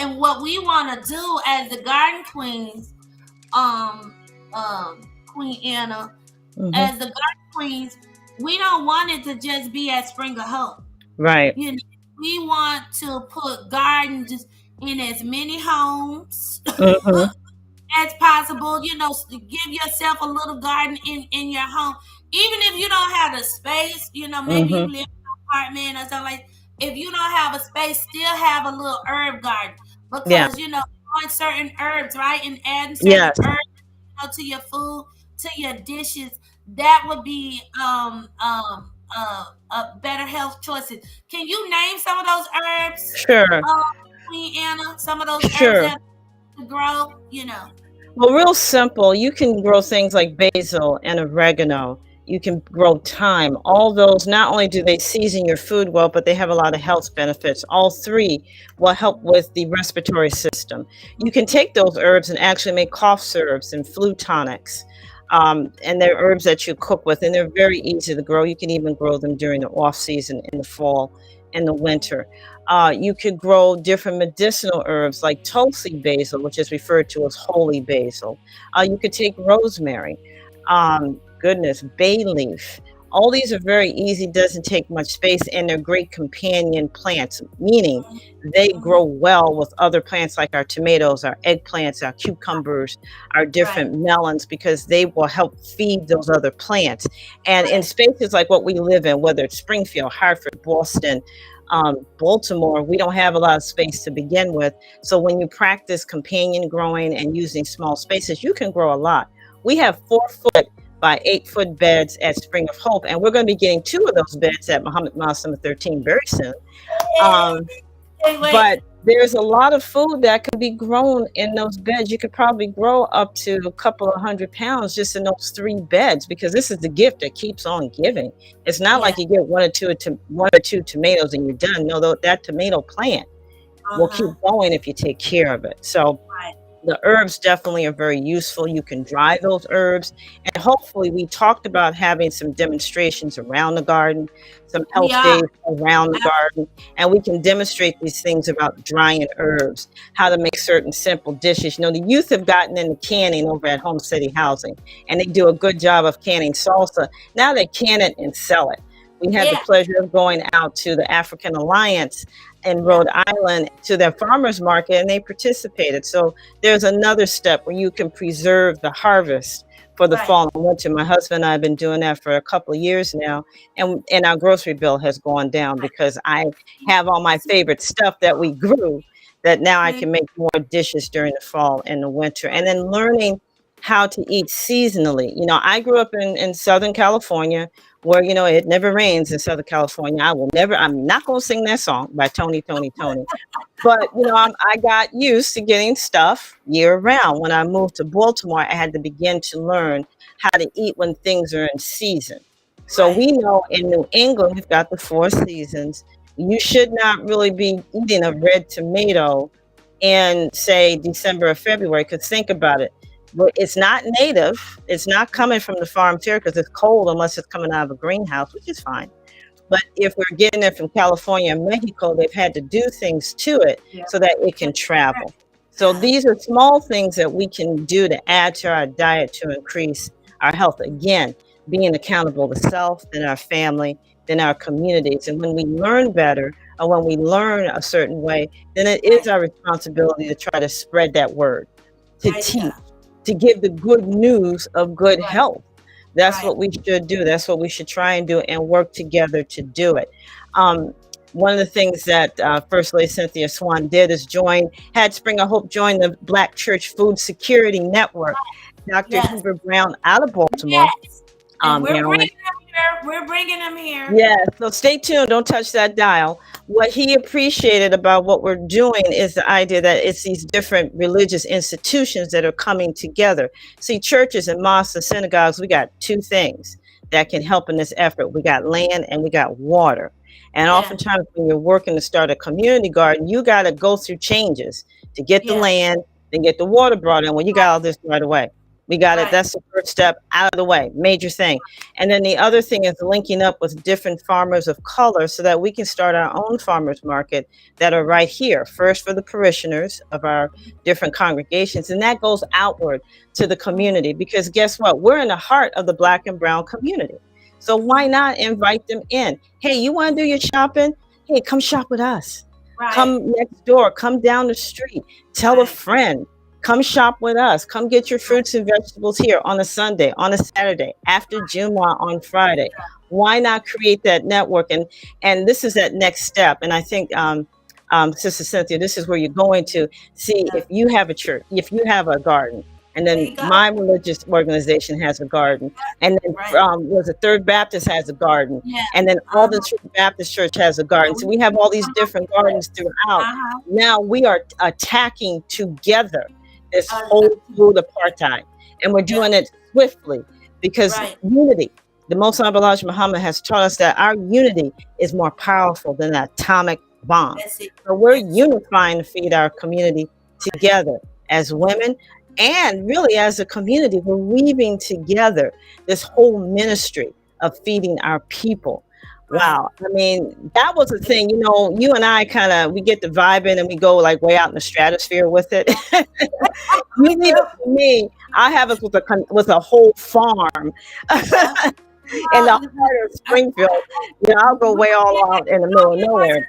and what we want to do as the garden queens, Queen Anna, as the garden queens, we don't want it to just be at Spring of Hope. Right. We want to put gardens in as many homes as possible. Give yourself a little garden in your home, even if you don't have the space. Maybe you live in an apartment or something like. If you don't have a space, still have a little herb garden, because growing certain herbs, right, and adding certain herbs, to your food, to your dishes, that would be better health choices. Can you name some of those herbs? Sure. Queen Anna, some of those herbs that to grow, Well, real simple. You can grow things like basil and oregano You can grow thyme. All those, not only do they season your food well, but they have a lot of health benefits. All three will help with the respiratory system. You can take those herbs and actually make cough syrups and flu tonics. And they're herbs that you cook with, and they're very easy to grow. You can even grow them during the off season in the fall and the winter. You could grow different medicinal herbs like Tulsi basil, which is referred to as holy basil. You could take rosemary. Goodness, bay leaf. All these are very easy, doesn't take much space, and they're great companion plants, meaning they grow well with other plants like our tomatoes, our eggplants, our cucumbers, our different melons, because they will help feed those other plants. And in spaces like what we live in, whether it's Springfield, Hartford, Boston, Baltimore, we don't have a lot of space to begin with. So when you practice companion growing and using small spaces, you can grow a lot. We have 4-foot by 8-foot beds at Spring of Hope, and we're going to be getting 2 of those beds at Muhammad Mosque number 13 very soon. But there's a lot of food that can be grown in those beds. You could probably grow up to a couple of 100 pounds just in those 3 beds, because this is the gift that keeps on giving. It's not like you get one or two tomatoes and you're done. No, that tomato plant will keep going if you take care of it. So the herbs definitely are very useful. You can dry those herbs. And hopefully we talked about having some demonstrations around the garden, some health days around the garden. And we can demonstrate these things about drying herbs, how to make certain simple dishes. You know, the youth have gotten into canning over at Home City Housing, and they do a good job of canning salsa. Now they can it and sell it. We had the pleasure of going out to the African Alliance in Rhode Island to their farmers market, and they participated. So there's another step where you can preserve the harvest for the fall and winter. My husband and I have been doing that for a couple of years now, and our grocery bill has gone down because I have all my favorite stuff that we grew that now I can make more dishes during the fall and the winter. And then learning how to eat seasonally. You know, I grew up in Southern California, where, you know, it never rains in Southern California. I'm not going to sing that song by Tony. But, you know, I got used to getting stuff year round. When I moved to Baltimore, I had to begin to learn how to eat when things are in season. So we know in New England, we've got the 4 seasons. You should not really be eating a red tomato in, say, December or February, because think about it. But it's not native. It's not coming from the farm here because it's cold unless it's coming out of a greenhouse, which is fine. But if we're getting it from California and Mexico, they've had to do things to it so that it can travel. So these are small things that we can do to add to our diet to increase our health. Again, being accountable to self, then our family, then our communities. And when we learn better, or when we learn a certain way, then it is our responsibility to try to spread that word, to teach, to give the good news of good health. That's what we should do. That's what we should try and do, and work together to do it. One of the things that First Lady Cynthia Swan did is had Spring of Hope join the Black Church Food Security Network. Dr. Hoover Brown out of Baltimore. And we're bringing them here. Yeah, so stay tuned. Don't touch that dial. What he appreciated about what we're doing is the idea that it's these different religious institutions that are coming together. See, churches and mosques and synagogues, we got 2 things that can help in this effort. We got land and we got water. And oftentimes when you're working to start a community garden, you got to go through changes to get the land, then get the water brought in. Well, you got all this right away. We got it. That's the first step out of the way. Major thing. And then the other thing is linking up with different farmers of color so that we can start our own farmers market that are right here. First for the parishioners of our different congregations. And that goes outward to the community, because guess what? We're in the heart of the Black and brown community. So why not invite them in? Hey, you want to do your shopping? Hey, come shop with us. Come next door. Come down the street. Tell a friend. Come shop with us. Come get your fruits and vegetables here on a Sunday, on a Saturday, after Jumu'ah on Friday. Why not create that network? And this is that next step. And I think, Sister Cynthia, this is where you're going to see if you have a church, if you have a garden. And then my religious organization has a garden. And then was a Third Baptist has a garden. And then all the Baptist Church has a garden. So we have all these different gardens throughout. Now we are attacking together this whole food apartheid, and we're doing it swiftly because unity. The Most High Elijah Muhammad has taught us that our unity is more powerful than an atomic bomb. That's it. So we're That's it. unifying to feed our community together as women, and really as a community. We're weaving together this whole ministry of feeding our people. Right. Wow. I mean, that was the thing, you and I we get the vibe in and we go like way out in the stratosphere with it. You We leave do. it to me. I have it with a whole farm Yeah. in the Well, heart of Springfield. I'll go way all out in the middle of nowhere.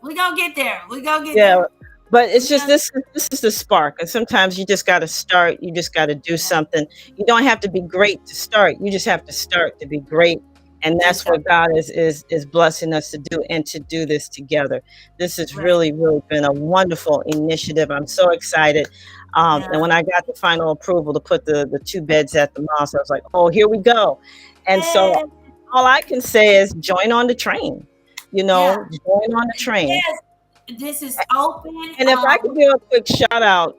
we gonna get there. We gonna get Yeah, there. but it's We just gonna this is the spark, and sometimes you just got to start. You just got to do something. You don't have to be great to start. You just have to start to be great, and do that's what something. God is blessing us to do, and to do this together. This has Right. really been a wonderful initiative. I'm so excited. And Yeah. when I got the final approval to put the two beds at the mosque, I was like, oh, here we go. And so Hey, all I can say is join on the train. yeah. Join on the train. Yes. This is open. And if I could do a quick shout out,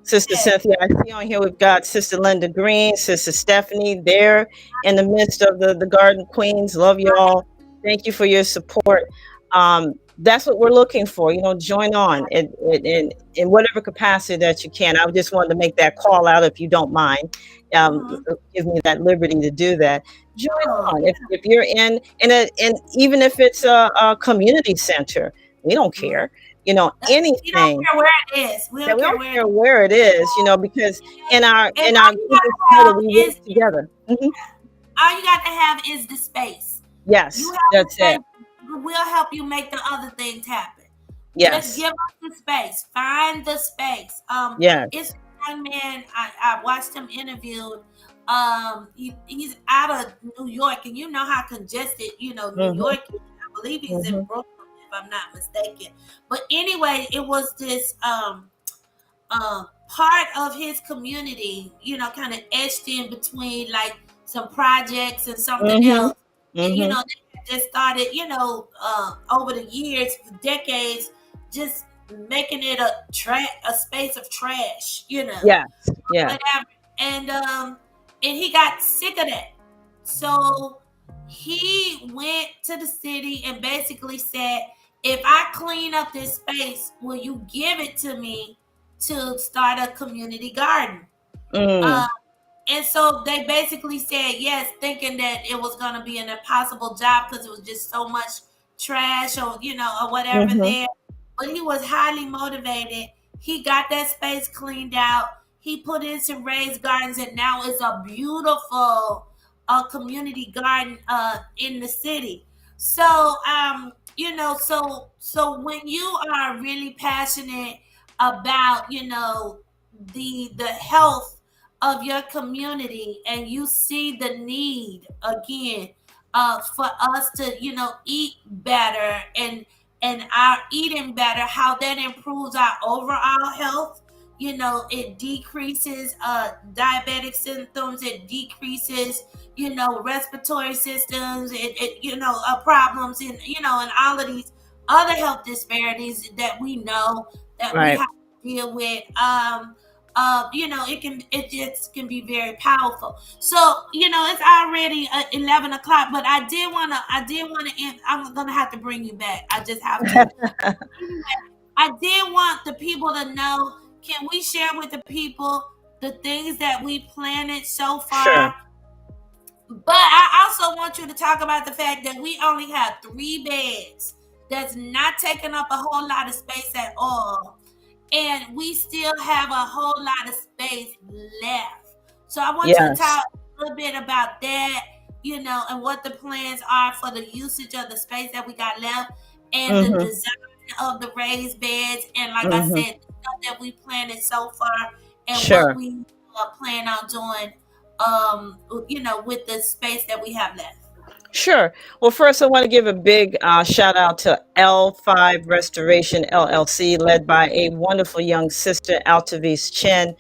Sister Yes. Cynthia, I see on here we've got Sister Linda Green, Sister Stephanie there in the midst of the Garden Queens. Love you all. Thank you for your support. That's what we're looking for. Join on in whatever capacity that you can. I just wanted to make that call out, if you don't mind. Mhm. Give me that liberty to do that. Join Oh, on if you're in and even if it's a community center, we don't care. we don't Anything. care where it is. We Yeah, don't we care don't where it care is. where it is, because in our And group of together, we work together. all you got to have is the space. You Yes, have the that's it. space. We'll help you make the other things happen. Just Yes, give us the space. Find the space. yes. It's a young man. I watched him interviewed. He's out of New York, and you know how congested New Mm-hmm, York is. I believe he's in mm-hmm, Brooklyn, if I'm not mistaken. But anyway, it was this part of his community, kind of etched in between like some projects and something mm-hmm, else. And, mm-hmm. they just started, over the years, decades, just making it a space of trash, Yes, yes. whatever. And he got sick of that. So he went to the city and basically said, if I clean up this space, will you give it to me to start a community garden? Mm, Uh, and so they basically said yes, thinking that it was going to be an impossible job because it was just so much trash or whatever mm-hmm. there. But he was highly motivated. He got that space cleaned out. He put in some raised gardens, and now it's a beautiful community garden in the city. So so when you are really passionate about the health of your community, and you see the need again for us to eat better, and our eating better, how that improves our overall health. It decreases diabetic symptoms, it decreases respiratory systems, problems, and all of these other health disparities that we know that we Right. have to deal with. It just can be very powerful. So it's already 11 o'clock, but I did want to end. I'm gonna have to bring you back. I just have to. Anyway, I did want the people to know. Can we share with the people the things that we planted so Sure. far? But I also want you to talk about the fact that we only have 3 beds. That's not taking up a whole lot of space at all, and we still have a whole lot of space left. So I want you to Yes. talk a little bit about that, and what the plans are for the usage of the space that we got left, and the Mm-hmm, design of the raised beds, and like I mm-hmm. said, the stuff that we planted so far, and what Sure. we plan on doing, with the space that we have left. Sure. Well, first, I want to give a big shout out to L5 Restoration LLC, led by a wonderful young sister, Altavis Chen.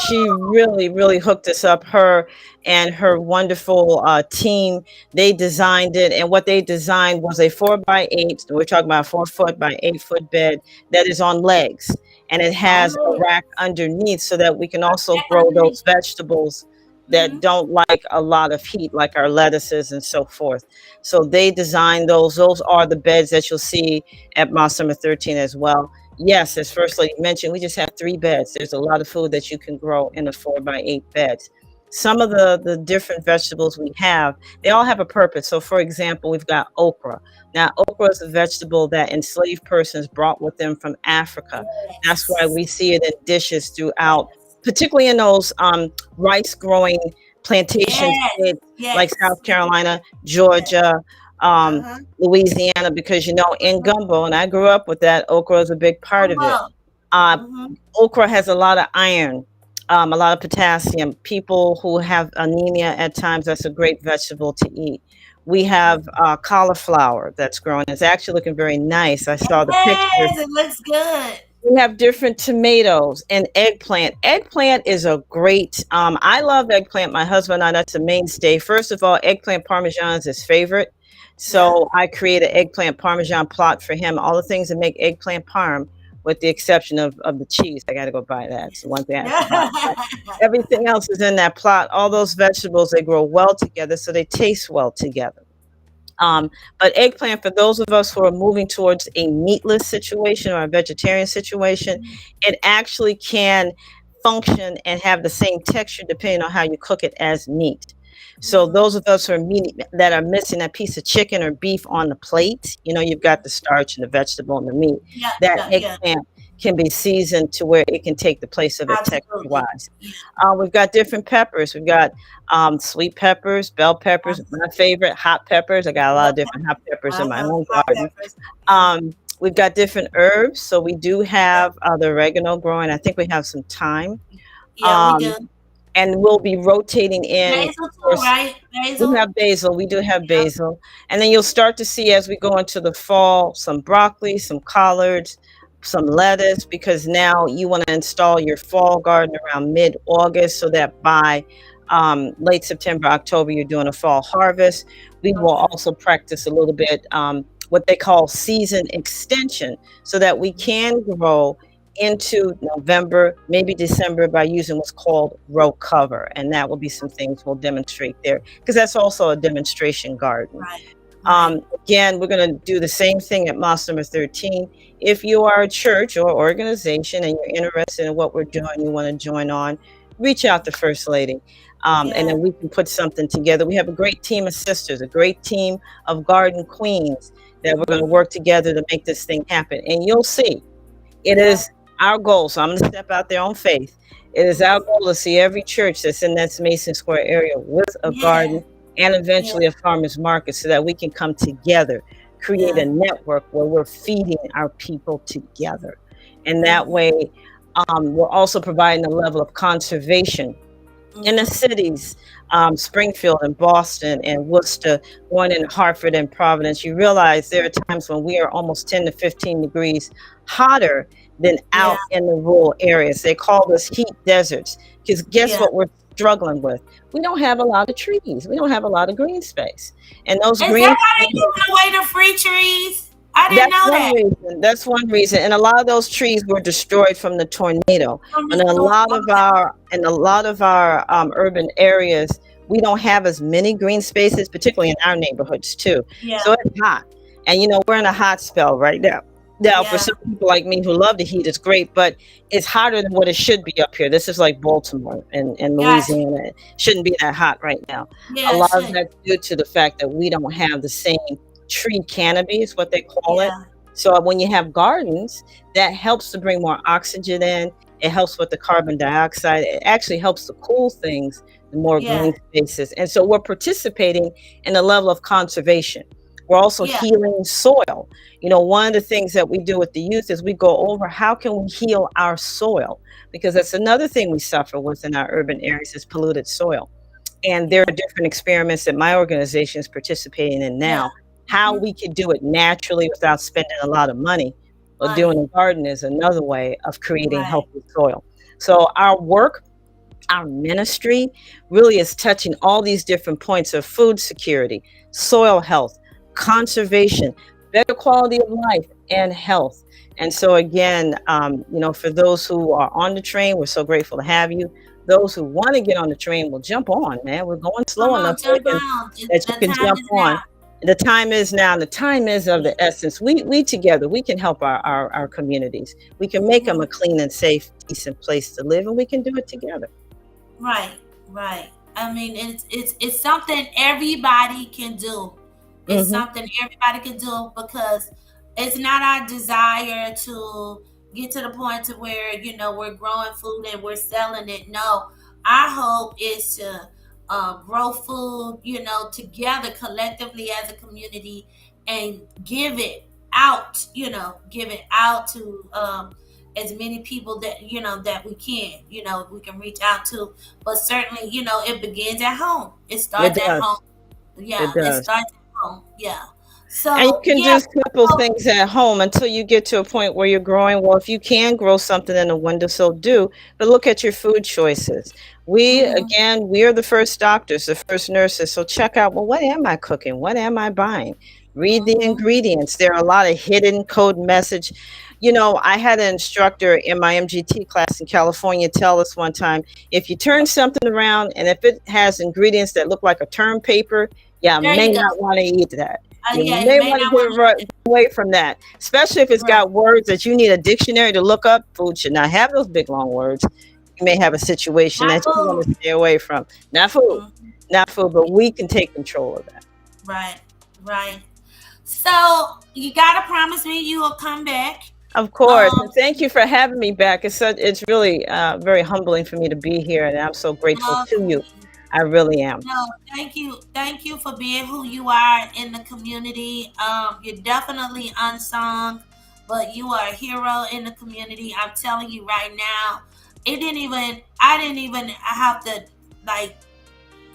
She really hooked us up. Her and her wonderful team, they designed it. And what they designed was a 4x8. We're talking about a 4 foot by 8 foot bed that is on legs. And it has a Oh, rack underneath so that we can also back grow underneath. those vegetables that don't like a lot of heat, like our lettuces and so forth. So they designed those. Those are the beds that you'll see at Moss Number 13 as well. Yes, as First Lady mentioned, we just have 3 beds. There's a lot of food that you can grow in a 4x8 beds. Some of the different vegetables we have, they all have a purpose. So, for example, we've got okra. Now, okra is a vegetable that enslaved persons brought with them from Africa. That's why we see it in dishes throughout, particularly in those rice growing plantation states like South Carolina, Georgia, Louisiana, because in gumbo, and I grew up with that, okra is a big part of it. Okra has a lot of iron, a lot of potassium. People who have anemia at times, that's a great vegetable to eat. We have cauliflower that's growing. It's actually looking very nice. I saw the picture. It looks good. We have different tomatoes and eggplant. Eggplant is a great, I love eggplant. My husband and I, that's a mainstay. First of all, eggplant parmesan is his favorite. So I created an eggplant parmesan plot for him. All the things that make eggplant parm, with the exception of the cheese. I got to go buy that. It's the one thing I have to buy. Everything else is in that plot. All those vegetables, they grow well together, so they taste well together. But eggplant, for those of us who are moving towards a meatless situation or a vegetarian situation, it actually can function and have the same texture depending on how you cook it as meat. So those of us who are that are missing that piece of chicken or beef on the plate, you've got the starch and the vegetable and the meat. That eggplant can be seasoned to where it can take the place of it texture-wise. We've got different peppers. We've got sweet peppers, bell peppers, my favorite, hot peppers. I got a lot of different hot peppers in my own garden. We've got different herbs. So we do have the oregano growing. I think we have some thyme. Yeah, we do. And we'll be rotating in. Basil too, right? Basil. We have basil. We do have basil. And then you'll start to see as we go into the fall, some broccoli, some collards, some lettuce, because now you want to install your fall garden around mid-August so that by late September, October, you're doing a fall harvest. We will also practice a little bit what they call season extension so that we can grow into November, maybe December, by using what's called row cover. And that will be some things we'll demonstrate there, because that's also a demonstration garden. Again, we're going to do the same thing at Moss Number 13. If you are a church or organization and you're interested in what we're doing, you want to join on, reach out to First Lady. And then we can put something together. We have a great team of sisters, a great team of garden queens that we're going to work together to make this thing happen. And you'll see, it is our goal. So I'm going to step out there on faith. It is our goal to see every church that's in that Mason Square area with a garden and eventually a farmer's market, so that we can come together, create a network where we're feeding our people together. And that way, we're also providing a level of conservation in the cities, Springfield and Boston and Worcester, one in Hartford and Providence. You realize there are times when we are almost 10 to 15 degrees hotter than out in the rural areas. They call this heat deserts, because guess what we're struggling with? We don't have a lot of trees. We don't have a lot of green space. And those green that why they giving away the free trees? I didn't know that. That's one reason. And a lot of those trees were destroyed from the tornado. And a lot of our urban areas, we don't have as many green spaces, particularly in our neighborhoods too. So it's hot. And we're in a hot spell right now. Now, for some people like me who love the heat, it's great, but it's hotter than what it should be up here. This is like Baltimore and Louisiana. It shouldn't be that hot right now. A lot of that's due to the fact that we don't have the same tree canopy, is what they call it. So when you have gardens, that helps to bring more oxygen in. It helps with the carbon dioxide. It actually helps to cool things, the more green spaces. And so we're participating in a level of conservation. We're also healing soil. One of the things that we do with the youth is we go over how can we heal our soil, because that's another thing we suffer with in our urban areas is polluted soil. And there are different experiments that my organization is participating in now, how we could do it naturally without spending a lot of money. Well, doing a garden is another way of creating healthy soil. So our work, our ministry really is touching all these different points of food security, soil health, conservation, better quality of life, and health. And so again, for those who are on the train, we're so grateful to have you. those who want to get on the train will jump on, man. We're going slow Come enough on, jump on. that you The can time jump is on. now. The time is now. The time is of the essence. We together, we can help our communities. We can make them a clean and safe, decent place to live, and we can do it together. Right, right. I mean, it's something everybody can do. It's Mm-hmm. something everybody can do because it's not our desire to get to the point to where we're growing food and we're selling it. No, our hope is to grow food, together collectively as a community and give it out. Give it out to as many people that we can. We can reach out to, but certainly it begins at home. It It starts at does. home. It Yeah, it does. starts at home. Yeah. And you So can yeah. do simple So, things at home until you get to a point where you're growing. Well, if you can grow something in a windowsill, do. But look at your food choices. mhm, Again, we are the first doctors, the first nurses. So check out, well, what am I cooking? What am I buying? Read the mhm. ingredients. There are a lot of hidden code message. I had an instructor in my MGT class in California tell us one time, if you turn something around and if it has ingredients that look like a term paper, you There may you go. not want to eat that. You Yeah, you may may want to not want get away from that, especially if it's right, got words that you need a dictionary to look up. Food should not have those big long words. You may have a situation not that you want food. to stay away from. Not food, Mhm. not food, but we can take control of that. Right, right. So you gotta promise me you will come back. Of course, Um, and thank you for having me back. It's really very humbling for me to be here, and I'm so grateful no, to you. I really am. no, thank you for being who you are in the community. You're definitely unsung, but you are a hero in the community. I'm telling you right now, I didn't even have to like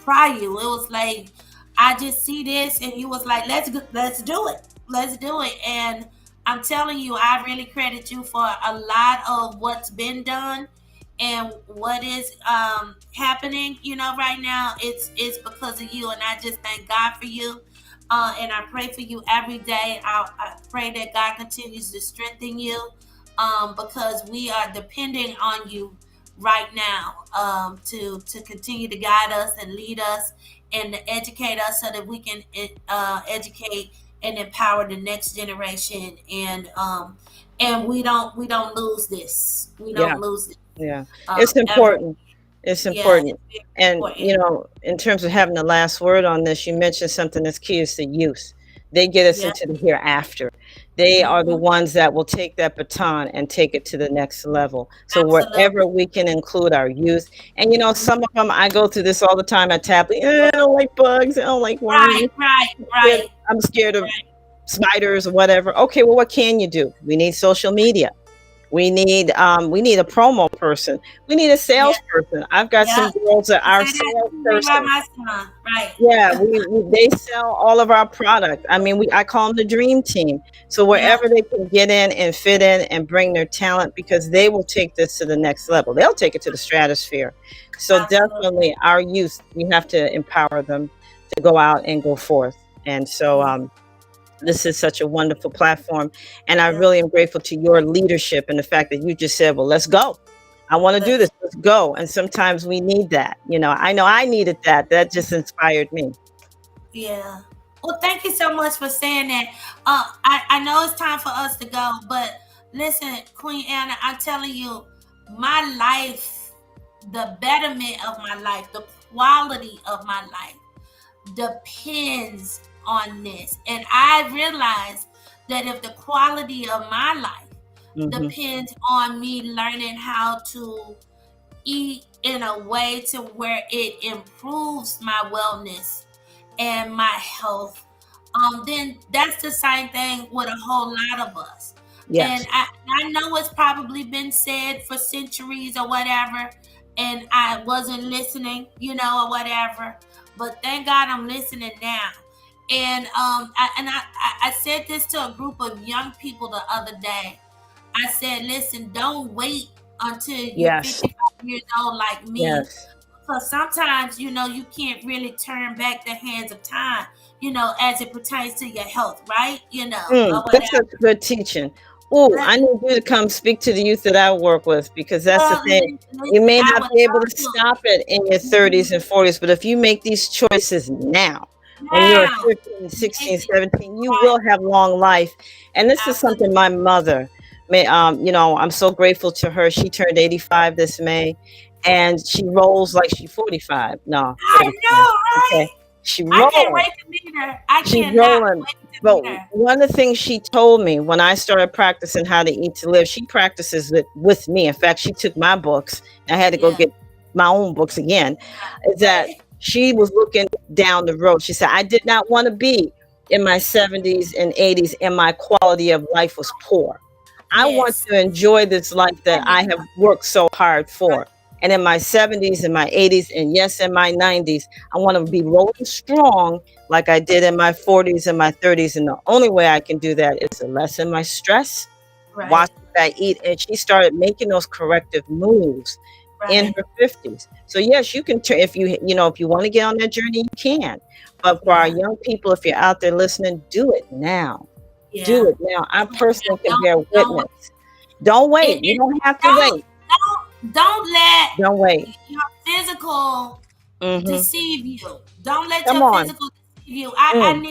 pry you. It was like I just see this, and you was like, let's do it, let's do it. And I'm telling you, I really credit you for a lot of what's been done and what is happening. Right now, it's because of you, and I just thank God for you. And I pray for you every day. I pray that God continues to strengthen you because we are depending on you right now to continue to guide us and lead us and to educate us so that we can educate and empower the next generation and we don't lose this. We Yeah. don't lose this Yeah, it's ever. important. It's Yeah, important. it's very And, important. in terms of having the last word on this, you mentioned something that's key is the youth. They get us Yeah. into the hereafter. They are the Hmm. ones that will take that baton and take it to the next level. So wherever Absolutely. we can include our youth, and Mhm. some of them, I go through this all the time at Tapley. I don't like bugs. I don't like Right, worms. right, Scared- right, I'm scared of right. spiders or whatever. Okay, well, what can you do? We need social media. We need a promo person. We need a Yeah, salesperson. I've got yeah. some girls that I are say that to me about salesperson. my son. Right. Yeah, they sell all of our product. I mean, I call them the dream team. So Yeah. wherever they can get in and fit in and bring their talent, because they will take this to the next level. They'll take it to the stratosphere. So Absolutely. definitely, our youth, we have to empower them to go out and go forth. And so, Yeah. this is such a wonderful platform. And I Yeah. really am grateful to your leadership and the fact that you just said, well, let's go. I want to do this. Let's go. And sometimes we need that. I know I needed that. That just inspired me. Yeah. Well, thank you so much for saying that. I know it's time for us to go, but listen, Queen Anna, I'm telling you, my life, the betterment of my life, the quality of my life depends on this. And I realize that if the quality of my life Hmm. depends on me learning how to eat in a way to where it improves my wellness and my health, then that's the same thing with a whole lot of us. And Yes. I know it's probably been said for centuries or whatever, and I wasn't listening, or whatever. But thank God I'm listening now. And I said this to a group of young people the other day. I said, listen, don't wait until you're Yes. 55 years old like me. Yes. Because sometimes, you can't really turn back the hands of time, as it pertains to your health, right? Or That's whatever. such good teaching. Oh, I need you to come speak to the youth that I work with, because that's the thing. You may I not would be able to love to. stop it in your 30s and 40s, but if you make these choices now, when you're Now, 15, make 16, it 17, you right. will have long life. And this is something Absolutely. my mother may, I'm so grateful to her. She turned 85 this May, and she rolls like she's 45. No, I 45. know, Okay. right? She I can't rolls. wait to meet her. I She's cannot rolling. wait to But meet her. one of the things she told me when I started practicing how to eat to live, she practices it with me. In fact, she took my books. I had to go Yeah, get my own books again. Is that right. she was looking down the road. She said, I did not want to be in my 70s and 80s and my quality of life was poor. I want Yes. to enjoy this life that And I have worked so hard for. And in my 70s and my 80s, and yes, in my 90s, I want to be rolling strong like I did in my 40s and my 30s. And the only way I can do that is to lessen my stress, watch right, what I eat. And she started making those corrective moves in right. her 50s. So yes, you can turn, if you want to get on that journey, you can. But for our Yeah, young people, if you're out there listening, do it now. Do yeah. it now. I personally can bear Don't witness. Don't wait. You it don't have to don't wait. don't let Don't wait. your physical Hmm. deceive you. Don't let Come your on. physical deceive you. I Mm.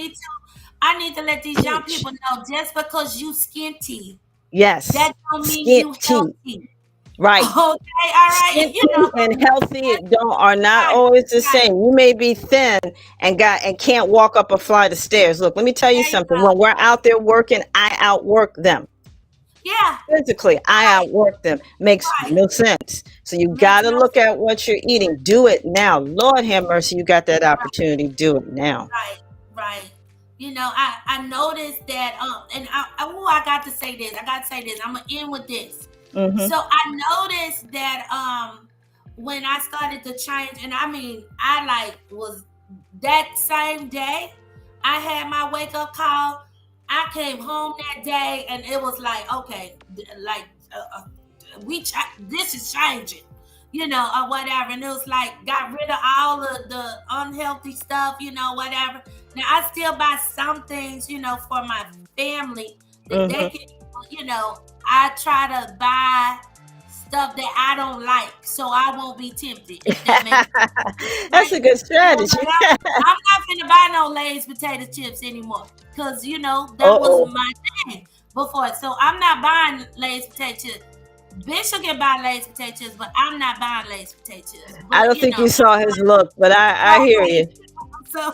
need to let these young Teach. people know, just because you skinty, Yes. that don't mean Skin you teeth. healthy. Right. Okay, all right. Skin teeth and healthy don't are not Right, always the right. same. You may be thin and can't walk up a flight of stairs. Look, let me tell you There you something. go. When we're out there working, I outwork them. Yeah, Physically, I right, outwork them. Makes right. no sense. So you Makes gotta no look sense. at what you're eating. Do it now. Lord have mercy, you got that opportunity. Do it now. Right, right. I noticed that and I got to say this. I got to say this. I'm gonna end with this. Hmm. So I noticed that when I started to change, and I mean, I like was that same day I had my wake up call. I came home that day, and it was like, okay, like this is changing, or whatever. And it was like, got rid of all of the unhealthy stuff, whatever. Now I still buy some things, for my family that they Hmm. can, I try to buy stuff that I don't like, so I won't be tempted, if that makes sense. That's Like, a good strategy. like I'm not finna buy no Lay's potato chips anymore, because that was Uh-oh. my thing before. So I'm not buying Lay's potato chips. Bishop can buy Lay's potato chips, but I'm not buying Lay's potato chips. I But don't think you saw his look, but I hear you. so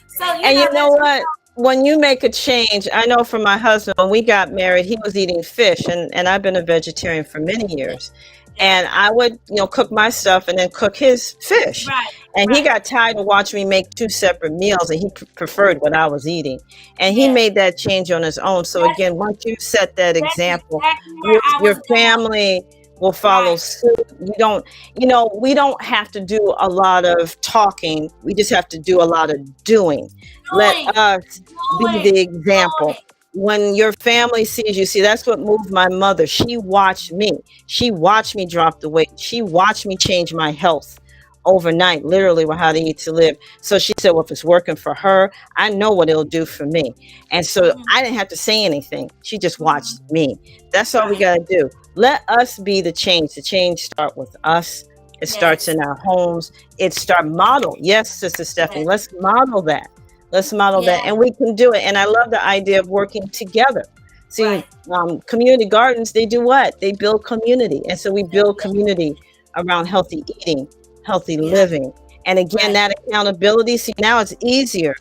so And you know let's what? When you make a change, I know for my husband, when we got married, he was eating fish, and I've been a vegetarian for many years. yeah, And I would, cook my stuff and then cook his fish. right, And he right, got tired of watching me make two separate meals, and he preferred what I was eating. And he yes. made that change on his own. So That's again, once you set that that's example, exactly where your I your was going. family will follow Right, suit. We don't have to do a lot of talking. We just have to do a lot of doing. Let doing, us be doing, the example. doing. When your family sees you, see, that's what moved my mother. She watched me. She watched me drop the weight. She watched me change my health overnight, literally, with how to eat to live. So she said, well, if it's working for her, I know what it'll do for me. And so Mhm, I didn't have to say anything. She just mhm. watched me. That's all we Right. got to do. Let us be the change. The change start with us. It starts Yes. in our homes. It start model. Yes, Sister Stephanie, Yes. let's model that. Let's model that. Yeah. And we can do it. And I love the idea of working together. See, Right. community gardens, they do what? They build community. And so we build Yeah. community around healthy eating, healthy Yeah. living. And again, Right. that accountability. See, now it's easier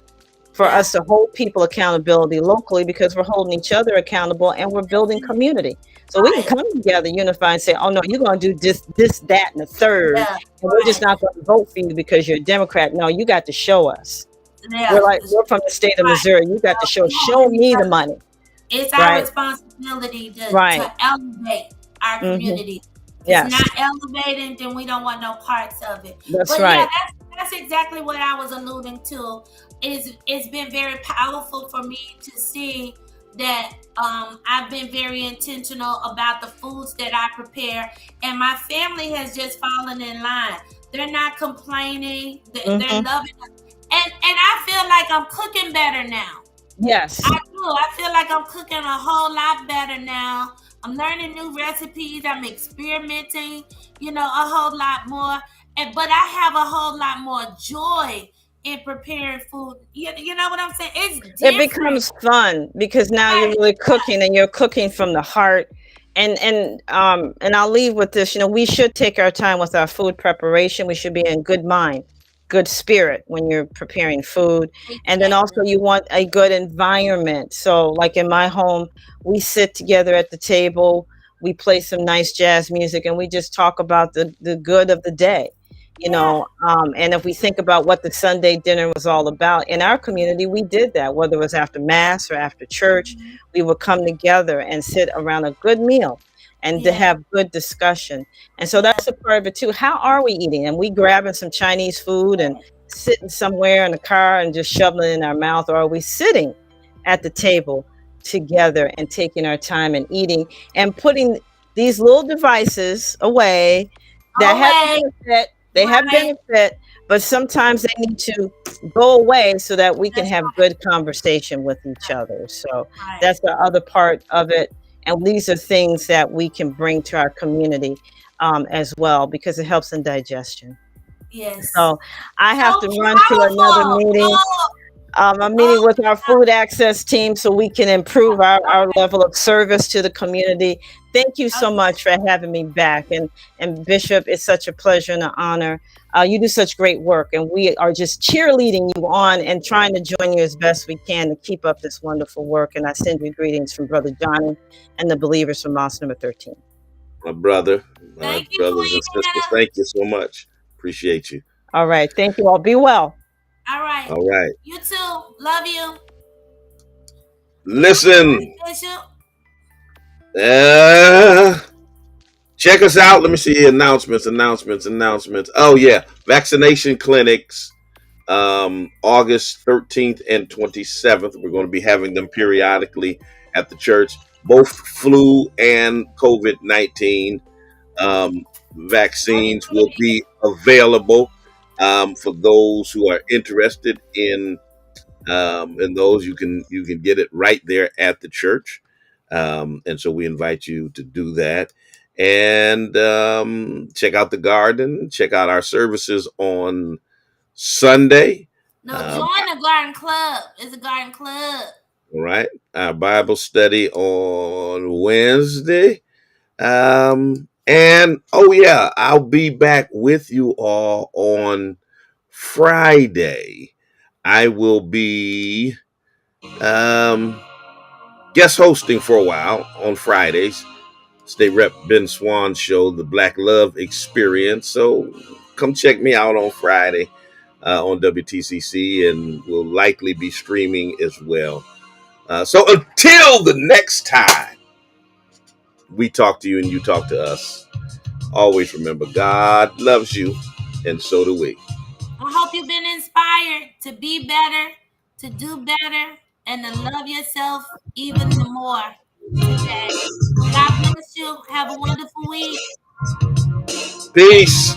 for Yeah. us to hold people accountability locally because we're holding each other accountable and we're building community. So we can Right. come together, unify, and say, "Oh no, you're going to do this, that, and the third, Yeah. and we're just Right. not going to vote for you because you're a Democrat." No, you got to show us. Yeah. We're from the state of Right. Missouri. You got to We show holding each me the other. money, It's our right? responsibility to Right. elevate our Hmm. community. If it's Yes, not elevating, then we don't want no parts of it. that's But yeah, right. that's exactly what I was alluding to. It's been very powerful for me to see that I've been very intentional about the foods that I prepare, and my family has just fallen in line. They're not complaining. They're Hmm. loving it. And I feel like I'm cooking better now. Yes. I do too. I feel like I'm cooking a whole lot better now. I'm learning new recipes. I'm experimenting, a whole lot more. But I have a whole lot more joy in preparing food. You know what I'm saying? It's It different. becomes fun because now you're Right. really cooking and you're cooking from the heart. And I'll leave with this. We should take our time with our food preparation. We should be in good mind, good spirit when you're preparing food. And then also Exactly. you want a good environment. So like in my home, we sit together at the table, we play some nice jazz music, and we just talk about the good of the day. Yeah. And if we think about what the Sunday dinner was all about in our community, we did that, whether it was after mass or after church, Mhm. we would come together and sit around a good meal and to Yeah. have good discussion. And so Yeah. that's a part of it too. How are we eating? And we grabbing some Chinese food and sitting somewhere in the car and just shoveling it in our mouth, or are we sitting at the table together and taking our time and eating and putting these little devices away that have a Away. benefit? They have Right. benefit, but sometimes they need to go away so that we can That's have right. good conversation with each other. So Right. that's the other part of it. And these are things that we can bring to our community as well because it helps in digestion. Yes. So I So have to run to another powerful. meeting. Oh, I'm meeting oh with our my food access team so we can improve our God. level of service to the community. Thank you Okay. so much for having me back. And Bishop, it's such a pleasure and an honor. You do such great work, and we are just cheerleading you on and trying to join you as best we can to keep up this wonderful work. And I send you greetings from Brother Johnny and the believers from Mosque number 13. My brother, my Thank you, brothers and sisters, Queen. thank you so much. Appreciate you. All right. Thank you all. Be well. All right. All right. You too. Love you. Listen, Bishop. uh, check us out. Let me see announcements. Oh, yeah. Vaccination clinics, August 13th and 27th. We're going to be having them periodically at the church, both flu and COVID 19 vaccines will be available for those who are interested in those. You can get it right there at the church, and so we invite you to do that. And check out the garden. Check out our services on Sunday. No, Um, join the garden club. It's a garden club. all right, our Bible study on Wednesday. And oh yeah, I'll be back with you all on Friday. I will be guest hosting for a while on Fridays. State Rep Ben Swan show, The Black Love Experience. So come check me out on Friday on WTCC, and we'll likely be streaming as well. So until the next time we talk to you and you talk to us, always remember God loves you, and so do we. I hope you've been inspired to be better, to do better, and to love yourself even the more today. God bless you. Have a wonderful week. Peace.